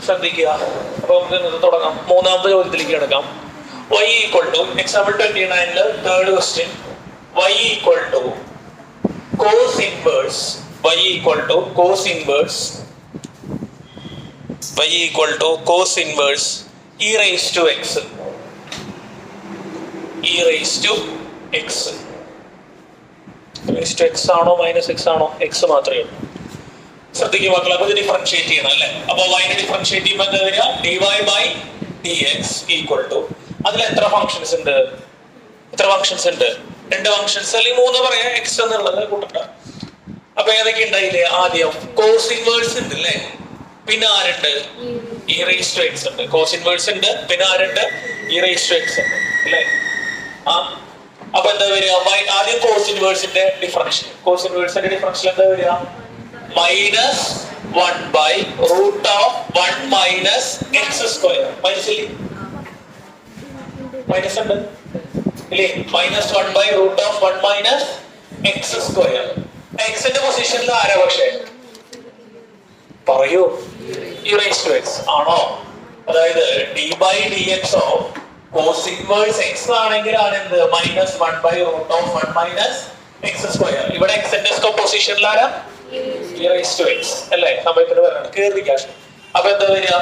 ശ്രദ്ധിക്കുക. അപ്പൊ നമുക്ക് ഇന്നത്തെ തുടങ്ങാം. മൂന്നാമത്തെ ചോദ്യത്തിലേക്ക് കിടക്കാം. y equal to example 29 third question. y equal to cos inverse y equal to cos inverse y equal to cos inverse e raised to x e raised to x raised to x ആണോ minus x ആണോ? x മാത്രമേ ഉള്ളൂ. ശ്രദ്ധിക്കുക മക്കളെ, അപ്പൊ ഇത് differentiate ചെയ്യണം അല്ലേ? അപ്പൊ y നെ ഡിഫറൻഷിയേറ്റ് ചെയ്യുമ്പോൾ എന്താ വരിക? dy by dx equal to, അതിൽ എത്ര ഫംഗ്ഷൻസ് ഉണ്ട്? രണ്ട് ഫംഗ്ഷൻസ് അല്ലെങ്കിൽ മൂന്ന് പറയാം, x എന്നുള്ളത് കൂട്ടണ്ട. അപ്പൊ ഏതൊക്കെ ഉണ്ടായില്ലേ? ആദ്യം കോസ് ഇൻവേഴ്സ് ഉണ്ട് അല്ലേ, പിന്നെ ആരുണ്ട്? e raised to x ഉണ്ട്. കോസ് ഇൻവേഴ്സ് ഉണ്ട്, പിന്നെ ആരുണ്ട്? e raised to x ഉണ്ട് അല്ലേ? അപ്പൊ എന്താ വരിക? ആദ്യം കോസ് ഇൻവേഴ്സിന്റെ ഡിഫറൻഷ്യൽ എന്താ വരിക? Minus 1 by root of 1 minus x square. മനസ്സിലെ മൈനസ് ഉണ്ട് ഇല്ലേ? Minus 1 by root of 1 minus x square. എക്സിന്റെ പൊസിഷനിൽ ആരാ? പക്ഷേ പറയൂ, e raised to x ആണോ? അതായത് d by dx of cos inverse x ആണെങ്കിൽ ആണെന്ത്? Minus 1 by root of 1 minus x square. ഇവിടെ എക്സിന്റെ പൊസിഷനിൽ ആരാ? e raised to x അല്ലേ? സമയത്തിന് പറയണം കേറിക്കാശ്. അപ്പൊ എന്താ വരിക?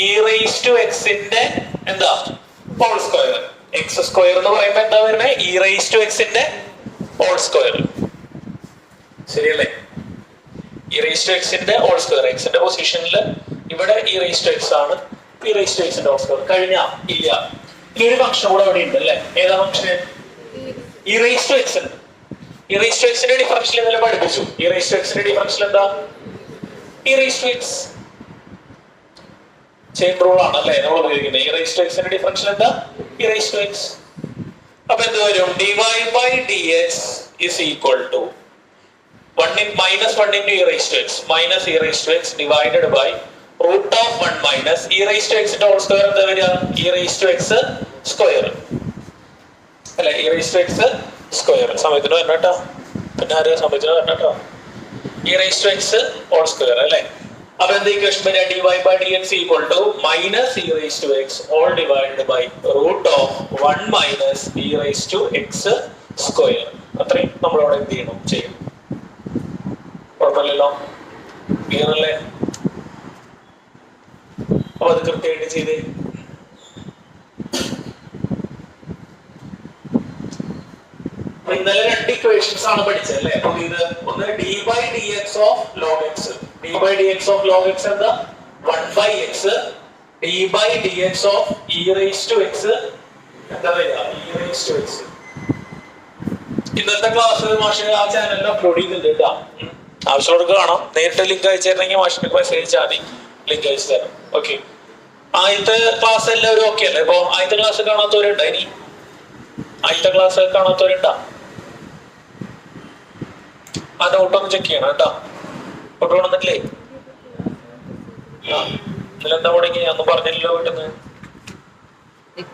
e raised to x ന്റെ എന്താ ഹോൾ സ്ക്വയർ. എക്സ് സ്ക്വയർ എന്ന് പറയുമ്പോ എന്താ വരുന്നത്? e raised to x ന്റെ ഹോൾ സ്ക്വയർ. ശരിയല്ലേ? e raised to x ന്റെ ഹോൾ സ്ക്വയർ. എക്സിന്റെ പൊസിഷനിൽ ഇവിടെ e raised to x ആണ്. e raised to x ന്റെ ഹോൾ സ്ക്വയർ കഴിഞ്ഞാ ഇല്ല. ഇനി ഒരു ഫംഗ്ഷൻ കൂടെ അവിടെ ഉണ്ട് അല്ലേ? ഏതാ function? e raised to x ഉണ്ട്. e raised to x ന്റെ ഡിഫറൻഷ്യൽ ഇന്നലെ പഠിപ്പിച്ചു. e raised to x ന്റെ ഡിഫറൻഷ്യൽ എന്താ? e raised to x. Chain rule ആണ് അല്ലേ നമ്മൾ ഉപയോഗിക്കുന്നത്. e raised to x ന്റെ ഡിഫറൻഷ്യൽ എന്താ? e raised to x. അപ്പൊ എന്ത് വരും? dy by dx is equal to minus 1 into e raised to x minus e raised to x divided by root of 1 minus e raised to x ന്റെ whole square എന്താ വരിക? e raised to x square അല്ലെ? e raised to x square. സമയത്തിന് വരണം കേട്ടോ. പിന്നെ ആര് സമയത്തിന് വരണം കേട്ടോ? e raised to x whole square അല്ലെ? അപ്പൊ എന്താ ഇക്വേഷൻ വരിക? dy by dx equal to minus e raised to x all divided by root of 1 minus e raised to x square. അത്രയും നമ്മളവിടെ എന്ത് ചെയ്യണം? ചെയ്യണം. കുഴപ്പമില്ലല്ലോ? ക്ലിയർ അല്ലേ? അപ്പൊ അത് കൃത്യമായിട്ട് ചെയ്തേ. ഇന്നലെ രണ്ട് ഇക്വേഷൻസ് ആണ് പഠിച്ചത് അല്ലേ? അപ്പൊ ഇത് ഒന്ന് d by dx of log x. d by dx of log x എന്താ? 1 by x. d by dx of e raised to x എന്താ വരിക? e raised to x. ഇന്നത്തെ ക്ലാസ് മാഷ് ആ ചാനലിൽ അപ്ലോഡ് ചെയ്തിട്ടുണ്ട് കേട്ടോ. ആവശ്യമുള്ളവർക്ക് കാണാം. നേരിട്ട് ലിങ്ക് അയച്ചിരുന്നെങ്കിൽ മാഷിന് മെസ്സേജ് അയച്ചാൽ മതി, ലിങ്ക് അയച്ചു തരാം. ഓക്കെ. ആദ്യത്തെ ക്ലാസ് എല്ലാവരും ഓക്കെ അല്ലേ? ഇപ്പൊ ആദ്യത്തെ ക്ലാസ് കാണാത്തവരുണ്ടോ? ഇനി ആദ്യത്തെ ക്ലാസ് കാണാത്തവരുണ്ടോ? ആ നോട്ടൊന്ന് ചെക്ക് ചെയ്യണം കേട്ടോ. ഫോട്ടോ വന്നിട്ടില്ലേ? ഇതിലെന്താ തുടങ്ങി? ഒന്നും പറഞ്ഞില്ലല്ലോ വീട്ടിന്ന്.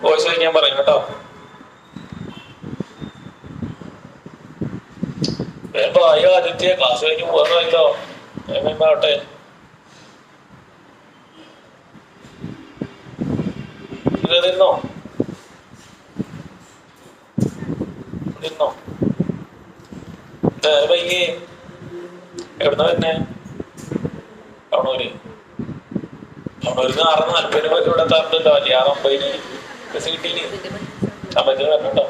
വോയിസ് ഞാൻ പറയും കേട്ടോ. അയ്യോ ആദിത്യ ക്ലാസ് കഴിഞ്ഞ് പോകാനല്ലോ. ആവട്ടെ. തിന്നോ വൈകി എവിടുന്ന വരുന്നേ? കണ്ണൂര്. കണ്ണൂരിന്ന് 6:40 രൂപ ഇവിടെ എത്താറുണ്ടല്ലോ. 6:50 ബസ് കിട്ടിയില്ലേ? സമയത്തിന് വരണം കേട്ടോ.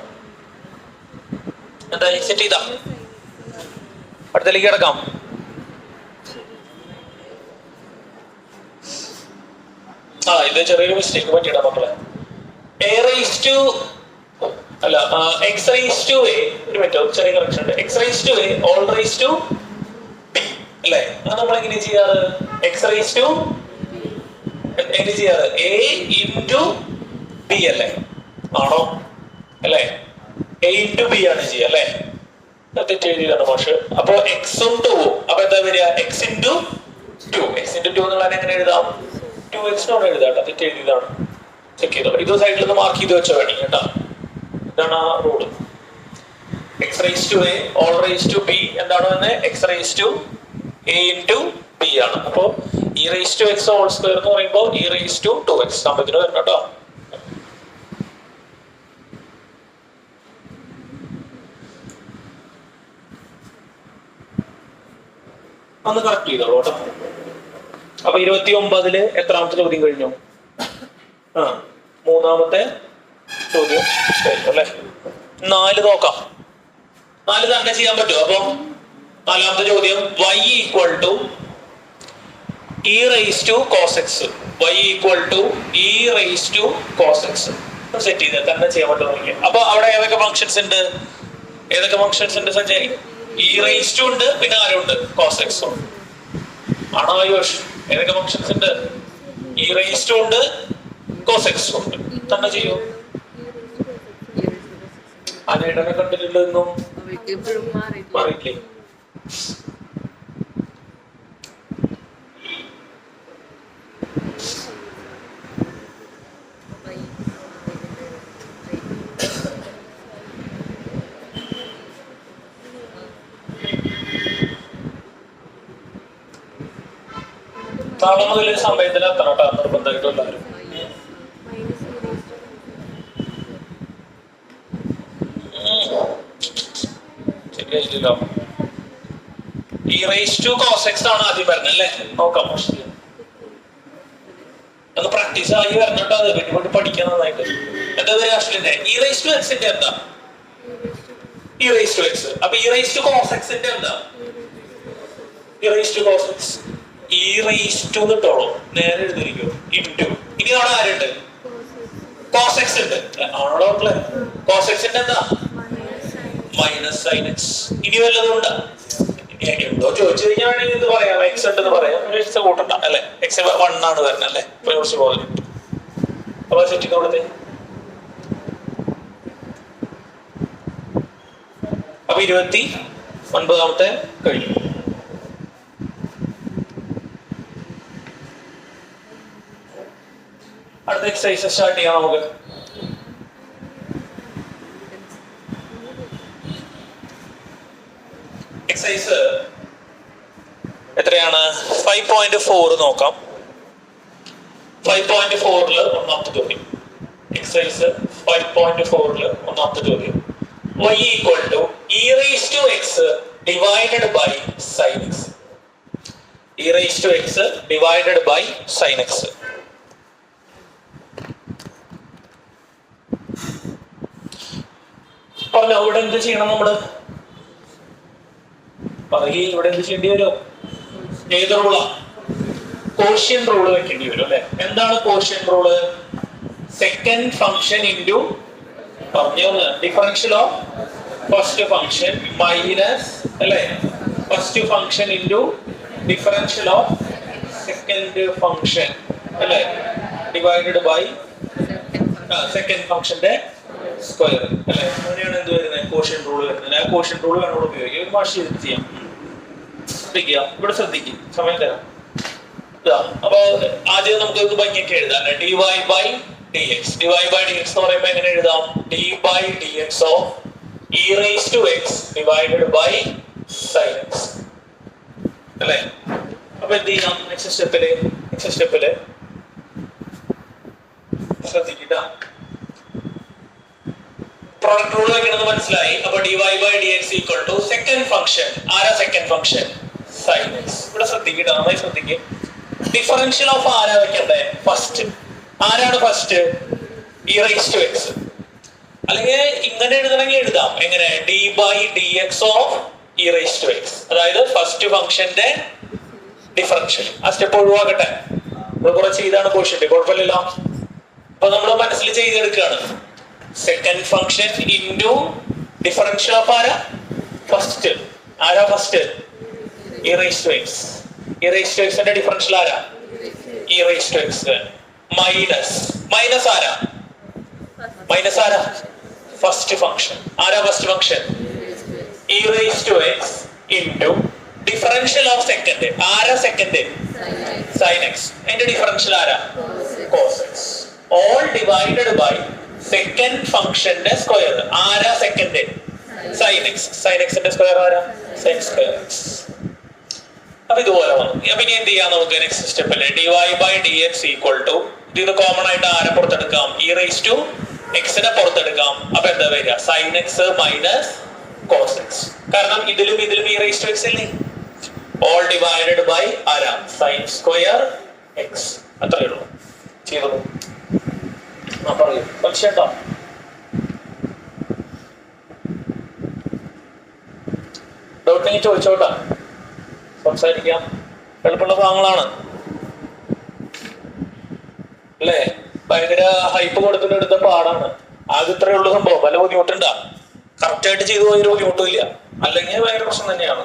എന്താ സെറ്റ് ചെയ്താ? അടുത്തേക്ക് കിടക്കാം. ഇത് ചെറിയൊരു മിസ്റ്റേക്ക് പറ്റിയിടാ മക്കളെ. x raised to a ഒരു മിനിറ്റ്, ചെറിയ കറക്ഷൻ ഉണ്ട്. x raised to a all raised to b അല്ലേ? അത് നമ്മൾ എങ്ങനെ ചെയ്യാറ്? x raised to എങ്ങനെ ചെയ്യാറ്? a into b അല്ലേ? ആണോ അല്ലേ? a into b ആണ് ചെയ്യുക അല്ലേ? തെറ്റെഴുതിയതാണ് പക്ഷെ. അപ്പൊ എക്സും 2. അപ്പൊ എന്താ വരിക? x into 2. x into 2 എന്നുള്ളത് എങ്ങനെ എഴുതാം? 2x നോട് എഴുതാട്ടോ. തെറ്റെഴുതിയതാണ്. ചെക്ക് ചെയ്തോ. ഇത് സൈഡിൽ നിന്ന് മാർക്ക് ചെയ്ത് വെച്ചോ വേണമെങ്കിൽ കേട്ടോ. ഇതാണ് ആ rule. x raised to a all raised to b എന്താണ് വന്നെ? x raised to a into b ആണ്. അപ്പൊ e raise to x whole square എന്ന് പറയുമ്പോൾ ഇ റേസ് ടു 2x സംഭവത്തിന് വരണം കേട്ടോ. ഒന്ന് കറക്റ്റ് ചെയ്തോളൂ കേട്ടോ. അപ്പൊ 29 എത്രാമത്തെ ചോദ്യം കഴിഞ്ഞു? മൂന്നാമത്തെ ചോദ്യം കഴിഞ്ഞു അല്ലെ. 4 നോക്കാം. 4 തന്നെ ചെയ്യാൻ പറ്റുമോ? അപ്പൊ 4ാമത്തെ ചോദ്യം y equal to e raise to cos x. y equal to e raise to cos x set ചെയ്ത് തന്നെ ചെയ്യാൻ പറ്റുമോ? അപ്പൊ അവിടെ ഏതൊക്കെ ഫങ്ഷൻസ് ഉണ്ട്? സഞ്ജയ്? ഇ റേസ് ടു ഉണ്ട്, പിന്നെ ആരുണ്ട്? കോസ് എക്സ് ആണോ ആയുഷ്? ഏതൊക്കെ ഫങ്ഷൻസ് ഉണ്ട്? ഇ റേസ് ടു ഉണ്ട്, കോസ് എക്സ് ഉണ്ട്. തന്നെ ചെയ്യൂ. അനേടനെ കണ്ടിട്ടുണ്ടെന്നും മാറിയില്ലേ? നാളെ മുതൽ സമയത്തിന് എത്തണം കേട്ടോ, നിർബന്ധമായിട്ടും എല്ലാവരും. ശരിയായില്ലല്ലോ. E raise to cos x ആണ് ആദ്യം പറഞ്ഞല്ലേ. നോക്കാം, അത് പ്രാക്ടീസ് ആയി വരണട്ടോ. അത് പിന്നെ പഠിക്കാൻ നന്നായിട്ട്. എന്താ പേര് അശ്വിന്റെ? ഇ റേസ് ടു എക്സിന്റെ എന്താ? E raise to x. അപ്പൊ ഇ റേസ് ടു കോസ് എക്സിന്റെ എന്താ? E raise to cos x. E raise to ഇട്ടോളൂ, നേരെ എഴുതിരിക്കും ഇൻടു. ഇനി അവിടെ ആരുണ്ട്? കോസ് എക്സ് ഉണ്ട് ആണോ മക്കളെ? കോസ് എക്സിന്റെ എന്താ? Minus sine X. ഇനി വല്ലതും ഉണ്ടാ? എന്തോ ചോദിച്ചു കഴിഞ്ഞാണെങ്കിൽ ഇത് പറയാം, എക്സ് ഉണ്ടെന്ന് പറയാം. എക്സ് കൂട്ടണ്ട അല്ലെ. എക്സ് 1 ആണ് വരുന്നത് അല്ലെ. ഇപ്പൊ കുറച്ച് പോകുന്നു. അപ്പൊ ചുറ്റിക്കോളത്തെ. അപ്പൊ 29ാമത്തെ കഴിഞ്ഞു. അടുത്ത എക്സസൈസ് സ്റ്റാർട്ട് ചെയ്യാം നമുക്ക്. എക്സസൈസ് എത്രയാണ്? 5.4 നോക്കാം. 5.4 ഒന്നാമത്തെ ചോദ്യം. എക്സസൈസ് 5.4 ഒന്നാമത്തെ ചോദ്യം. y equal to e raise to x divided by sine x. E raise to x divided by sine x. പറഞ്ഞോ, ഇവിടെ എന്ത് ചെയ്യണം? നമ്മള് പറയേ, ഇവിടെ എന്ത് ചെയ്യേണ്ടി വരും? ഏത് റൂളാ? കോഷ്യന്റ് റൂള് വെക്കേണ്ടി വരും അല്ലെ. എന്താണ് quotient rule? Second function into പറഞ്ഞു differential of first function minus അല്ലെ first function into differential of second function അല്ലെ ഡിവൈഡഡ് ബൈ സെക്കൻഡ് ഫംഗ്ഷന്റെ സ്ക്വയർ അല്ലെ. അങ്ങനെയാണ് എന്ത് വരുന്നത്? കോഷ്യന്റ് റൂൾ വരുന്നത്. ആ കോഷ്യന്റ് റൂൾ വേണം ഉപയോഗിക്കുക. ഒരു മാഷ് ചെയ്തിട്ട് ചെയ്യാം. ശ്രദ്ധിക്കുക, ഇവിടെ ശ്രദ്ധിക്കും, സമയം തരാം. അപ്പൊ ആദ്യം നമുക്ക് ഭംഗിയൊക്കെ എഴുതാം. D y by d x. D y by d x എന്ന് പറയുമ്പോൾ എങ്ങനെ എഴുതാം? D by d x of e raise to x divided by sine x അല്ലെ. അപ്പൊ എന്ത് ചെയ്യാം? നെക്സ്റ്റ് സ്റ്റെപ്പില് ശ്രദ്ധിക്കുക. പ്രോഡക്റ്റ് റൂൾ വെക്കണമെന്ന് മനസ്സിലായി. അപ്പൊ d y by d x equal to second function. ആരാ സെക്കൻഡ് ഫംഗ്ഷൻ? Sine x. ഇവിടെ ശ്രദ്ധിക്കുക, നന്നായി ശ്രദ്ധിക്കുക. ഡിഫറൻഷ്യൽ ഓഫ് ആരാ വെക്കണ്ടേ? ഫസ്റ്റ്. ആരാണ് first? E raise to x. അല്ലെങ്കിൽ ഇങ്ങനെ എഴുതണമെങ്കിൽ എഴുതാം. എങ്ങനെ? D by d x of e raise to x. അതായത് ഫസ്റ്റ് ഫംഗ്ഷന്റെ ഡിഫറൻഷ്യൽ. ആ സ്റ്റെപ്പ് ഒഴിവാക്കട്ടെ. നമ്മൾ കുറച്ച് ചെയ്താണ് കോഷ്യന്റ്, കുഴപ്പമില്ലല്ലോ. അപ്പൊ നമ്മൾ മനസ്സിൽ ചെയ്തെടുക്കുകയാണ്. Second function into differential of ആരാ? ഫസ്റ്റ്. ആരാ first? E raise to x. E raise to എക്സിന്റെ ഡിഫറൻഷ്യൽ ആരാ? E raise to x minus ആരാ? First function. ആരാ first function? E raise to x into differential of second. ആരാ second? Sine x. അതിന്റെ differential ആരാ? Cos x. All divided by second ഫംഗ്ഷന്റെ square. ആരാ second? Sine x. Sine എക്സിന്റെ square ആരാ? Sine square x. അപ്പൊ ഇതുപോലെ വന്നു. അപ്പൊ ഇനി എന്ത് ചെയ്യാം നമുക്ക് നെക്സ്റ്റ് സ്റ്റെപ്പില് dy/dx ഈക്വൽ ടു ഇത് കോമൺ ആയിട്ട് ആരെ പുറത്തെടുക്കാം? e റൈസ് ടു എക്സിനെ പുറത്തെടുക്കാം. അപ്പൊ എന്താ വരിക? sin x മൈനസ് cos x. കാരണം ഇതിലും e റൈസ് ടു എക്സ് ഇല്ലേ? ഓൾ ഡിവൈഡഡ് ബൈ ആരാ? sin square x. അത്രയേ ഉള്ളൂ. ചെയ്തോളൂ. പറയൂ പക്ഷേട്ടോ ഡൗട്ട് നീ ചോദിച്ചോട്ടാ, സംസാരിക്കാം. എളുപ്പമുള്ള ഭാഗങ്ങളാണ് അല്ലേ? ഭയങ്കര ഹൈപ്പ് കൊടുത്തിട്ട് എടുത്ത പാടാണ്. ആകെ ഇത്രയേ ഉള്ളൂ സംഭവം. വല്ല ബുദ്ധിമുട്ടുണ്ടാ? കറക്റ്റ് ആയിട്ട് ചെയ്തു പോയൊരു ബുദ്ധിമുട്ടും ഇല്ല. അല്ലെങ്കിൽ ഭയങ്കര പ്രശ്നം തന്നെയാണ്.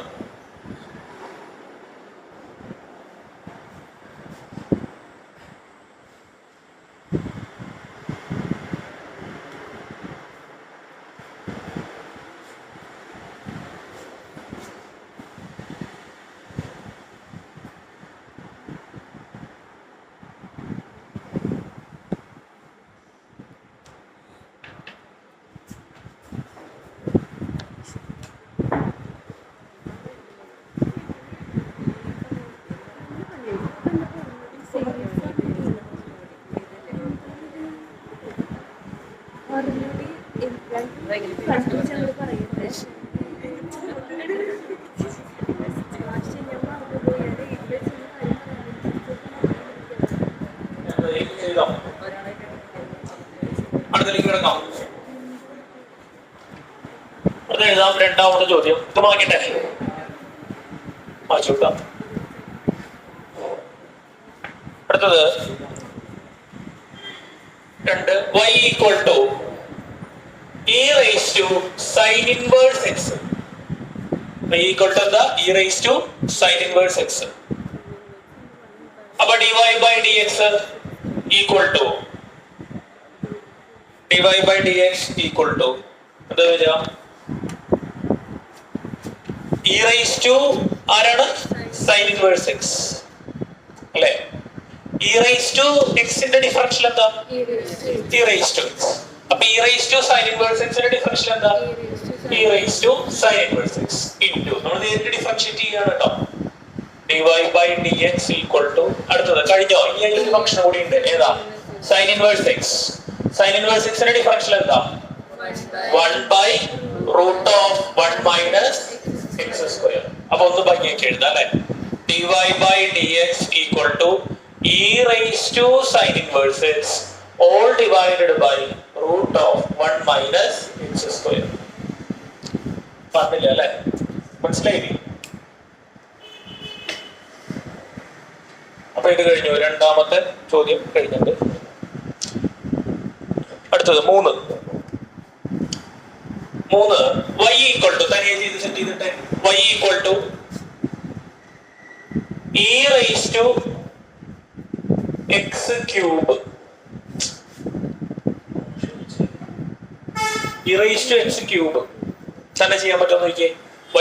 അത് എഴുതാം. രണ്ടാമത്തെ ചോദ്യം ഇത് വാങ്ങിട്ടെ വായിച്ചുകൊടുക്കാം. അടുത്തത് 2 y equal to e rice to sin inverse x. y equal to എന്താ? e rice to sin inverse x. അപ്പൊ dy/dx equal to dy/dx equal to എന്താ വരിക? e റൈസ് ടു ആരാണ്? sin ഇൻവേഴ്സ് x അല്ലേ? e റൈസ് ടു x ന്റെ differential എന്താ? e rice to x. അപ്പൊ e rice to sin inverse x ന്റെ differential എന്താ? e rice to sin inverse x into നമ്മൾ നേരിട്ട് ഡിഫറൻഷിയേറ്റ് ചെയ്യാണ് കേട്ടോ. dy/dx ഈക്വൽ ടു അടുത്തത് കഴിഞ്ഞോ? ഈ ഒരു ഫംഗ്ഷൻ കൂടി ഉണ്ട്. ഏതാ? sin inverse x. sin inverse x ന്റെ ഡിഫറൻഷ്യൽ എന്താ? 1/√(1 മൈനസ് x സ്ക്വയർ. അപ്പൊ ഒന്ന് ഭംഗിയൊക്കെ എഴുതാം അല്ലെ? dy/dx equal to e rice to sin inverse x all divided by √(1 minus x square. പറഞ്ഞില്ല അല്ലെ? മനസ്സിലായി? അപ്പൊ ഇത് കഴിഞ്ഞു. രണ്ടാമത്തെ ചോദ്യം കഴിഞ്ഞിട്ട് അടുത്തത് 3 y ഈക്വൽ ടു തനിയെ ചെയ്ത് സെറ്റ് ചെയ്തിട്ട് y equal to e rice to x cube. e rice to x cube തന്നെ ചെയ്യാൻ പറ്റുമോ നോക്കിയേ.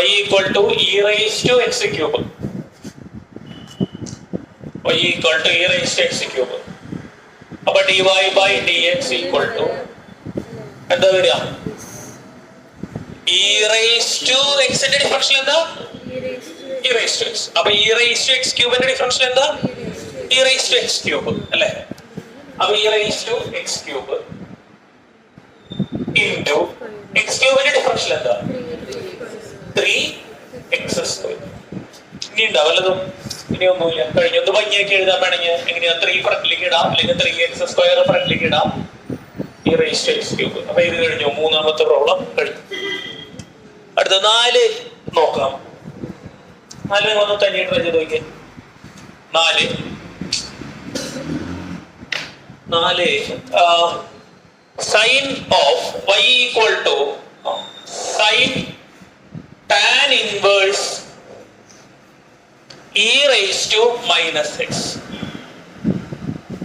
y equal to e rice to x cube. y equal to e rice to x cube. അപ്പൊ dy/dx equal to എന്താ വരിക? e rice to x ന്റെ differential എന്താ? e rice to x. അപ്പൊ e റൈസ് ടു x ക്യൂബിന്റെ differential എന്താ? e rice to x cube അല്ലേ? അപ്പൊ e rice to x cube into x ക്യൂബിന്റെ ഡിഫറൻഷ്യൽ എന്താ? 3x square. ഇനി ഉണ്ടാവല്ലതും? ഇനി ഒന്നുമില്ല. കഴിഞ്ഞു. ഒന്ന് ഭംഗിയാക്കി എഴുതാൻ വേണമെങ്കിൽ എങ്ങനെയാ? 3 ഫ്രണ്ടിലേക്ക് ഇടാം, അല്ലെങ്കിൽ 3x സ്ക്വയർ ഫ്രണ്ടിലേക്ക് ഇടാം. e rice to x cube. അപ്പൊ ഇത് കഴിഞ്ഞു. മൂന്നാമത്തെ പ്രോബ്ലം കഴിഞ്ഞു. അടുത്ത 4 നോക്കാം. 4 ഒന്ന് തനിയെ ട്രൈ ചെയ്ത് നോക്കിയേ. 4 sin of y equal to sin tan inverse e raised to minus x.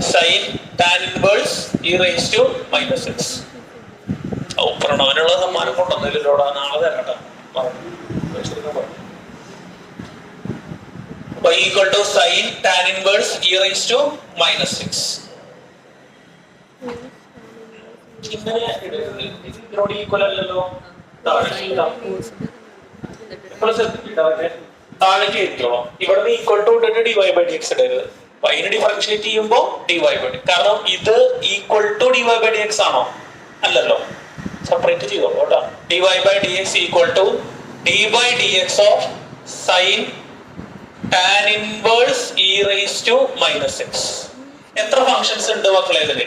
Sin tan inverse e raised to minus x. പ്രണവനുള്ള സമ്മാനം കൊണ്ടുവന്നില്ലല്ലോടാ, നാളെ തരട്ടെ. y equal to sin tan inverse e raised to minus x. ഇങ്ങനെ ഇതിനോട് equal അല്ലല്ലോ. താഴേക്ക് എഴുതിക്കോളാം. ഇവിടെ equal to ഇട്ടിട്ട് dy by dx ഇടരുത്. y നെ ഡിഫറൻഷിയേറ്റ് ചെയ്യുമ്പോൾ dy by dx. കാരണം ഇത് equal to dy by dx ആണോ? അല്ലല്ലോ. സെപ്പറേറ്റ് ചെയ്തോളൂ കേട്ടോ. dy by dx equal to d by dx of sine tan inverse e raised to minus x. എത്ര ഫങ്ഷൻസ് ഉണ്ട് മക്കളെ ഇതില്?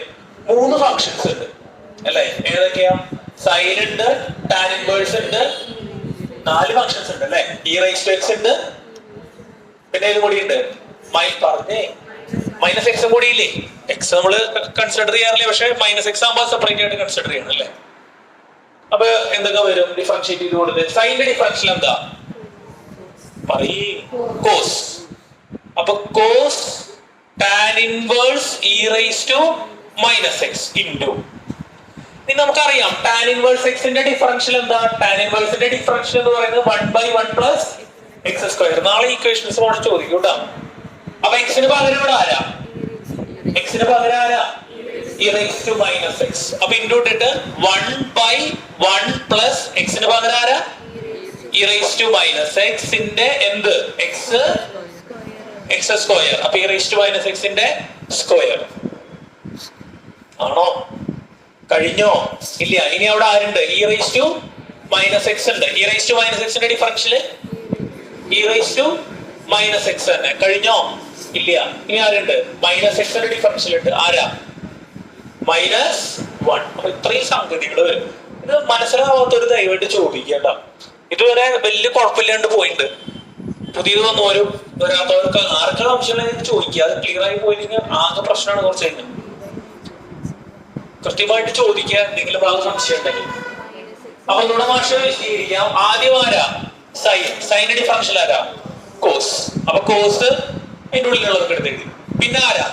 3 ഫങ്ഷൻസ് ഉണ്ട് അല്ലേ? ഏതൊക്കെയാ? സൈൻ ഉണ്ട്, tan ഇൻവേഴ്സ് ഉണ്ട്, 4 ഫങ്ഷൻസ് ഉണ്ട് അല്ലേ? e raised to x ഉണ്ട്, പിന്നെ ഇത് കൂടി ഉണ്ട് പറഞ്ഞേ മൈനസ് എക്സും കൂടി ഇല്ലേ? എക്സ് നമ്മൾ കൺസിഡർ ചെയ്യാറില്ലേ, പക്ഷെ മൈനസ് എക്സ് ആകുമ്പോൾ സെപ്പറേറ്റ് ആയിട്ട് കൺസിഡർ ചെയ്യണം അല്ലേ? അപ്പൊ എന്തൊക്കെ വരും ഡിഫറൻഷിയേറ്റ് ചെയ്ത് കൊടുത്ത്? സൈനിന്റെ ഡിഫറൻഷ്യൽ എന്താ പറയ്? കോസ്. അപ്പൊ cos tan inverse e raised to minus x into ഇനി നമുക്കറിയാം ടാൻ ഇൻവേഴ്സ് എക്സിന്റെ ഡിഫറൻഷ്യൽ എന്താ? ടാൻ ഇൻവേഴ്സിന്റെ ഡിഫറൻഷ്യൽ എന്ന് പറയുന്നത് 1/1 പ്ലസ് എക്സ് സ്ക്വയർ. നാളെ ഈക്വേഷൻസ് മോഡ് ചോദിക്കും കേട്ടോ. അപ്പൊ എക്സിന് പകരം ഇവിടെ ആരാ? എക്സിന് പകരം ആരാ? e raised to minus x. അപ്പൊ ഇൻറ്റു ഇട്ടിട്ട് 1/1 പ്ലസ് എക്സിന് പകരം ആരാ? e raised to minus x ന്റെ എന്ത്? x square. അപ്പൊ e raised to minus x ന്റെ സ്ക്വയർ ആണോ? കഴിഞ്ഞോ? ഇല്ല. ഇനി അവിടെ ആരുണ്ട്? e raised to minus x ഉണ്ട്. e raised to minus x ന്റെ differential e raised to minus x തന്നെ. കഴിഞ്ഞോ? ഇല്ല. ഇനി ആരുണ്ട്? മൈനസ് x ന്റെ ഡിഫറൻഷ്യൽ ഉണ്ട്. ആരാ? -1. അപ്പൊ ഇത്രയും സംഗതികൾ വരും. ഇത് മനസ്സിലാവാത്തൊരു ദയവായിട്ട് ചോദിക്കേണ്ട. ഇതുവരെ വലിയ കുഴപ്പമില്ലാണ്ട് പോയിട്ടുണ്ട്. പുതിയത് വന്നവരും വരാത്തവർക്ക് ആർക്കും ആവശ്യമുള്ള ചോദിക്കുക. അത് ക്ലിയർ ആയി പോയില്ലെങ്കിൽ ആകെ പ്രശ്നമാണ്. കുറച്ച് കഴിഞ്ഞാൽ കൃത്യമായിട്ട് ചോദിക്കുക എന്തെങ്കിലും ഭാഗം സംശയം ഉണ്ടെങ്കിൽ. അപ്പൊ നമ്മുടെ ഭാഷ വിശദീകരിക്കാം. ആദ്യം ആരാ? സൈൻ. സൈനിന്റെ ഡിഫറൻഷ്യൽ ആരാ? കോസ്. അപ്പൊ കോസ് അതിന്റെ ഉള്ളിലുള്ളവർക്ക് എടുത്തേക്ക്. പിന്നെ ആരാ?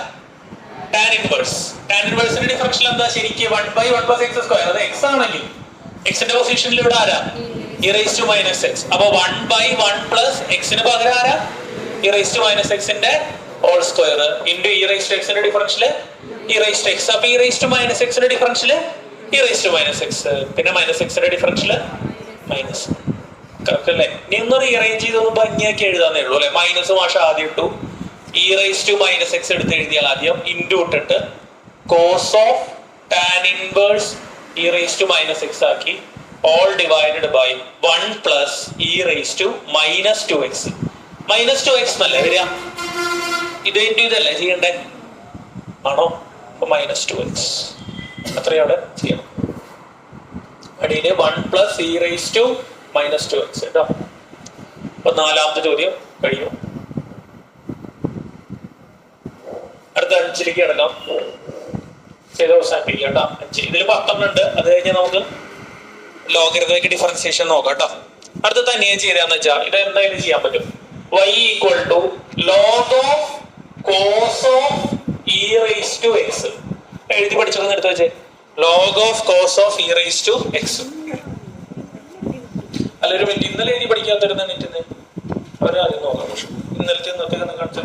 Tan inverse. ടാൻ ഇൻവേഴ്സിന്റെ ഡിഫറൻഷ്യൽ എന്താ? ശരിക്കും 1/1 പ്ലസ് എക്സ് സ്ക്വയർ. അത് എക്സ് ആണെങ്കിൽ എക്സിന്റെ പൊസിഷനിൽ ഇവിടെ ആരാ? e raised to minus x. അപ്പൊ 1/1 പ്ലസ് എക്സിന് പകരം ആരാ? e raised to minus x ന്റെ whole square into e raised to x ന്റെ differential e raised to x. അപ്പൊ e raised to minus x ന്റെ differential e raised to minus x. പിന്നെ minus x ന്റെ differential minus. Correct അല്ലേ? ഇനി ഒന്ന് rearrange ചെയ്തൊന്ന് ഭംഗിയാക്കി എഴുതാന്നേ ഉള്ളൂ അല്ലെ? മൈനസ് ഭാഷ ആദ്യം ഇട്ടു, e raised to minus x എടുത്ത് എഴുതിയാൽ ആദ്യം ഇൻറ്റു ഇട്ടിട്ട് cos of tan inverse e raised to minus x ആക്കി all divided by 1 plus e raised to minus 2x. minus 2x എന്നല്ലേ വരിക? ഇത് ഇൻറ്റു ഇതല്ലേ ചെയ്യണ്ടേ? ആണോ? അപ്പൊ minus 2x അത്രയും അവിടെ ചെയ്യണം. അടിയിൽ 1 plus e raised to minus 2x കേട്ടോ. അപ്പൊ 4ാമത്തെ ചോദ്യം കഴിയും. അടുത്ത 5ലേക്ക് കിടക്കാം. ചെയ്ത് അവസാനിപ്പിക്കുക കേട്ടോ. 5 ഇതിൽ 10 ഉണ്ട്. അത് കഴിഞ്ഞാൽ നമുക്ക് ലോഗരിതമിക് ഡിഫറൻസിയേഷൻ നോക്കാം കേട്ടോ. അടുത്ത തനിയെ ചെയ്യാന്ന് വെച്ചാൽ ഇത് എന്തായാലും ചെയ്യാൻ പറ്റും. y equal to log of cos of e raised to x. എഴുതി പഠിച്ചൊന്ന് എടുത്ത് വെച്ചേ. Log of cos of e raised to x. അല്ല ഒരു മിനിറ്റ്, ഇന്നലെ എഴുതി പഠിക്കാത്തിരുന്ന മിനിറ്റ് അവരാദ്യം നോക്കാം. പക്ഷെ ഇന്നലത്തെ കാണിച്ചു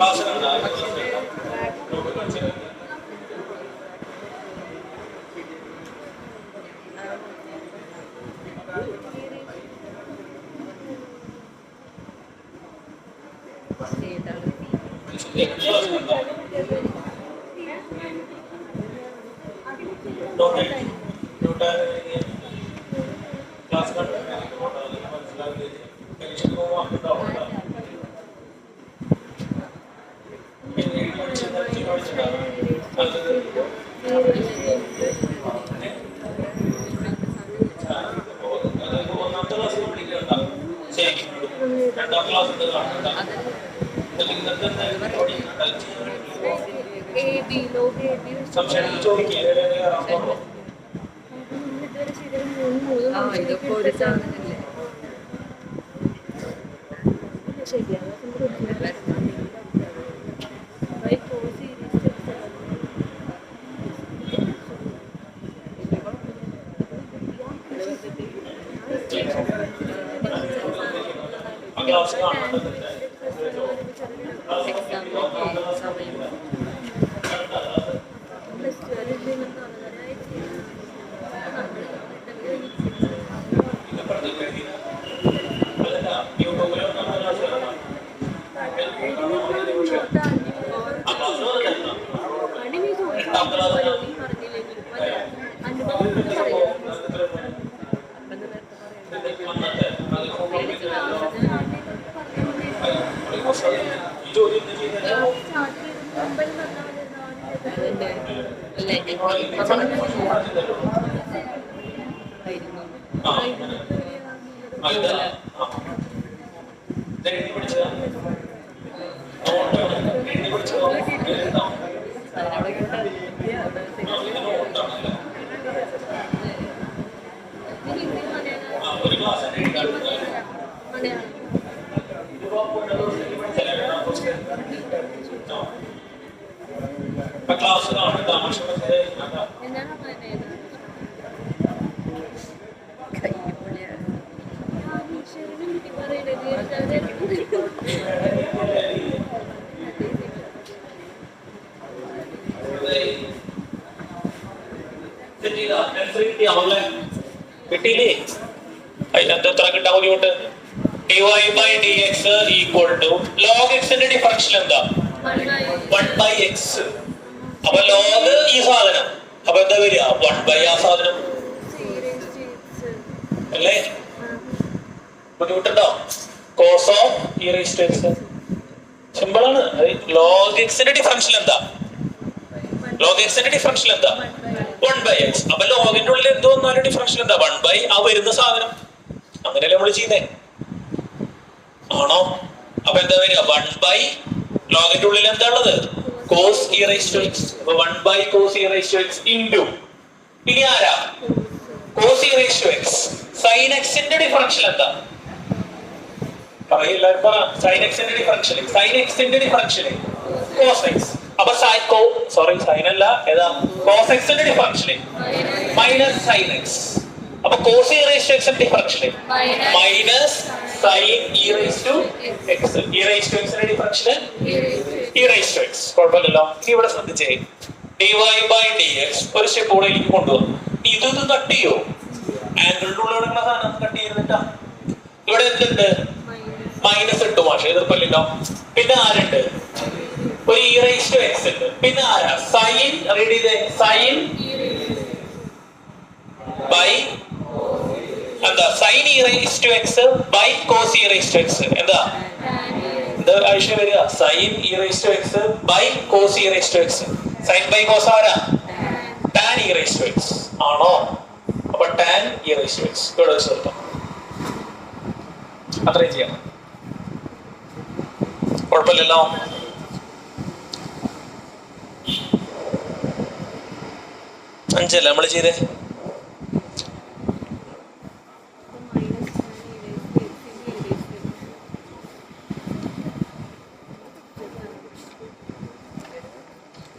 ക്ലാസ്സിലുണ്ടോ? രണ്ടാം ക്ലാസ് കിട്ടിയില്ലേ? അതിനകത്ത് എത്ര കിട്ടാൻ ബുദ്ധിമുട്ട്? dy by dx equal to log x ന്റെ ഡിഫറൻഷ്യൽ എന്താ? 1/x. അപ്പൊ log ഈ സാധനം, അപ്പൊ എന്താ വരിക? 1 ആ സാധനം അല്ലേ? ബുദ്ധിമുട്ടുണ്ടോ? cos of e raised to x simple ആണ്. log x ന്റെ ഡിഫറൻഷ്യൽ എന്താ? log x ന്റെ ഡിഫറൻഷ്യൽ എന്താ? 1/x. അപ്പൊ ലോഗിന്റെ ഉള്ളിൽ എന്ത് വന്നാലും ഡിഫറൻഷ്യൽ എന്താ? 1 ആ വരുന്ന സാധനം. അങ്ങനെയല്ലേ നമ്മൾ ചെയ്യുന്നേ, ആണോ? അപ്പൊ എന്താ വരിക? 1 ലോഗിന്റെ ഉള്ളിൽ എന്താ ഉള്ളത്? cos e raised to x. അപ്പൊ 1 cos e raised to x into ഇനി ആരാ? cos e raised to x. sin x ന്റെ ഡിഫറൻഷ്യൽ എന്താ? പറയില്ല, പറ. sin x ന്റെ ഡിഫറൻഷ്യൽ, sin x ന്റെ ഡിഫറൻഷ്യൽ cos x. അപ്പൊ sin അല്ല, ഏതാ? cos x ന്റെ ഡിഫറൻഷ്യൽ മൈനസ് sin x. അപ്പൊ cos e raised to x ന്റെ differential minus sin e raised to x. e raised to x ന്റെ differential e raised to x. കുഴപ്പമില്ലല്ലോ. ഇനി ഇവിടെ ശ്രദ്ധിച്ചേ, dy by dx ഒരു സ്റ്റെപ്പ് കൂടെ എനിക്ക് കൊണ്ടുപോകും. ഇതൊന്നും കട്ട് ചെയ്യോ? ആംഗിളിന്റെ ഉള്ളിൽ കിടക്കുന്ന സാധനം കട്ട് ചെയ്തിട്ടാ. ഇവിടെ എന്തുണ്ട്? മൈനസ് ഇട്ടു മാഷെ, എതിർപ്പല്ലോ. പിന്നെ ആരുണ്ട്? ഒരു e raised to x ഉണ്ട്. പിന്നെ ആരാ? sin റെഡി ചെയ്തേ, sin by എന്താ? sin e raised to x by cos e raised to x. എന്താ ആവശ്യം വരിക? sin e raised to x by cos e raised to x. sin by cos ആരാ? tan e raised to x ആണോ? അപ്പൊ tan e raised to x ഇവിടെ ചേർക്കാം. അത്രയും ചെയ്യാം, കുഴപ്പമില്ലല്ലോ. അഞ്ചല്ല നമ്മൾ ചെയ്തേ.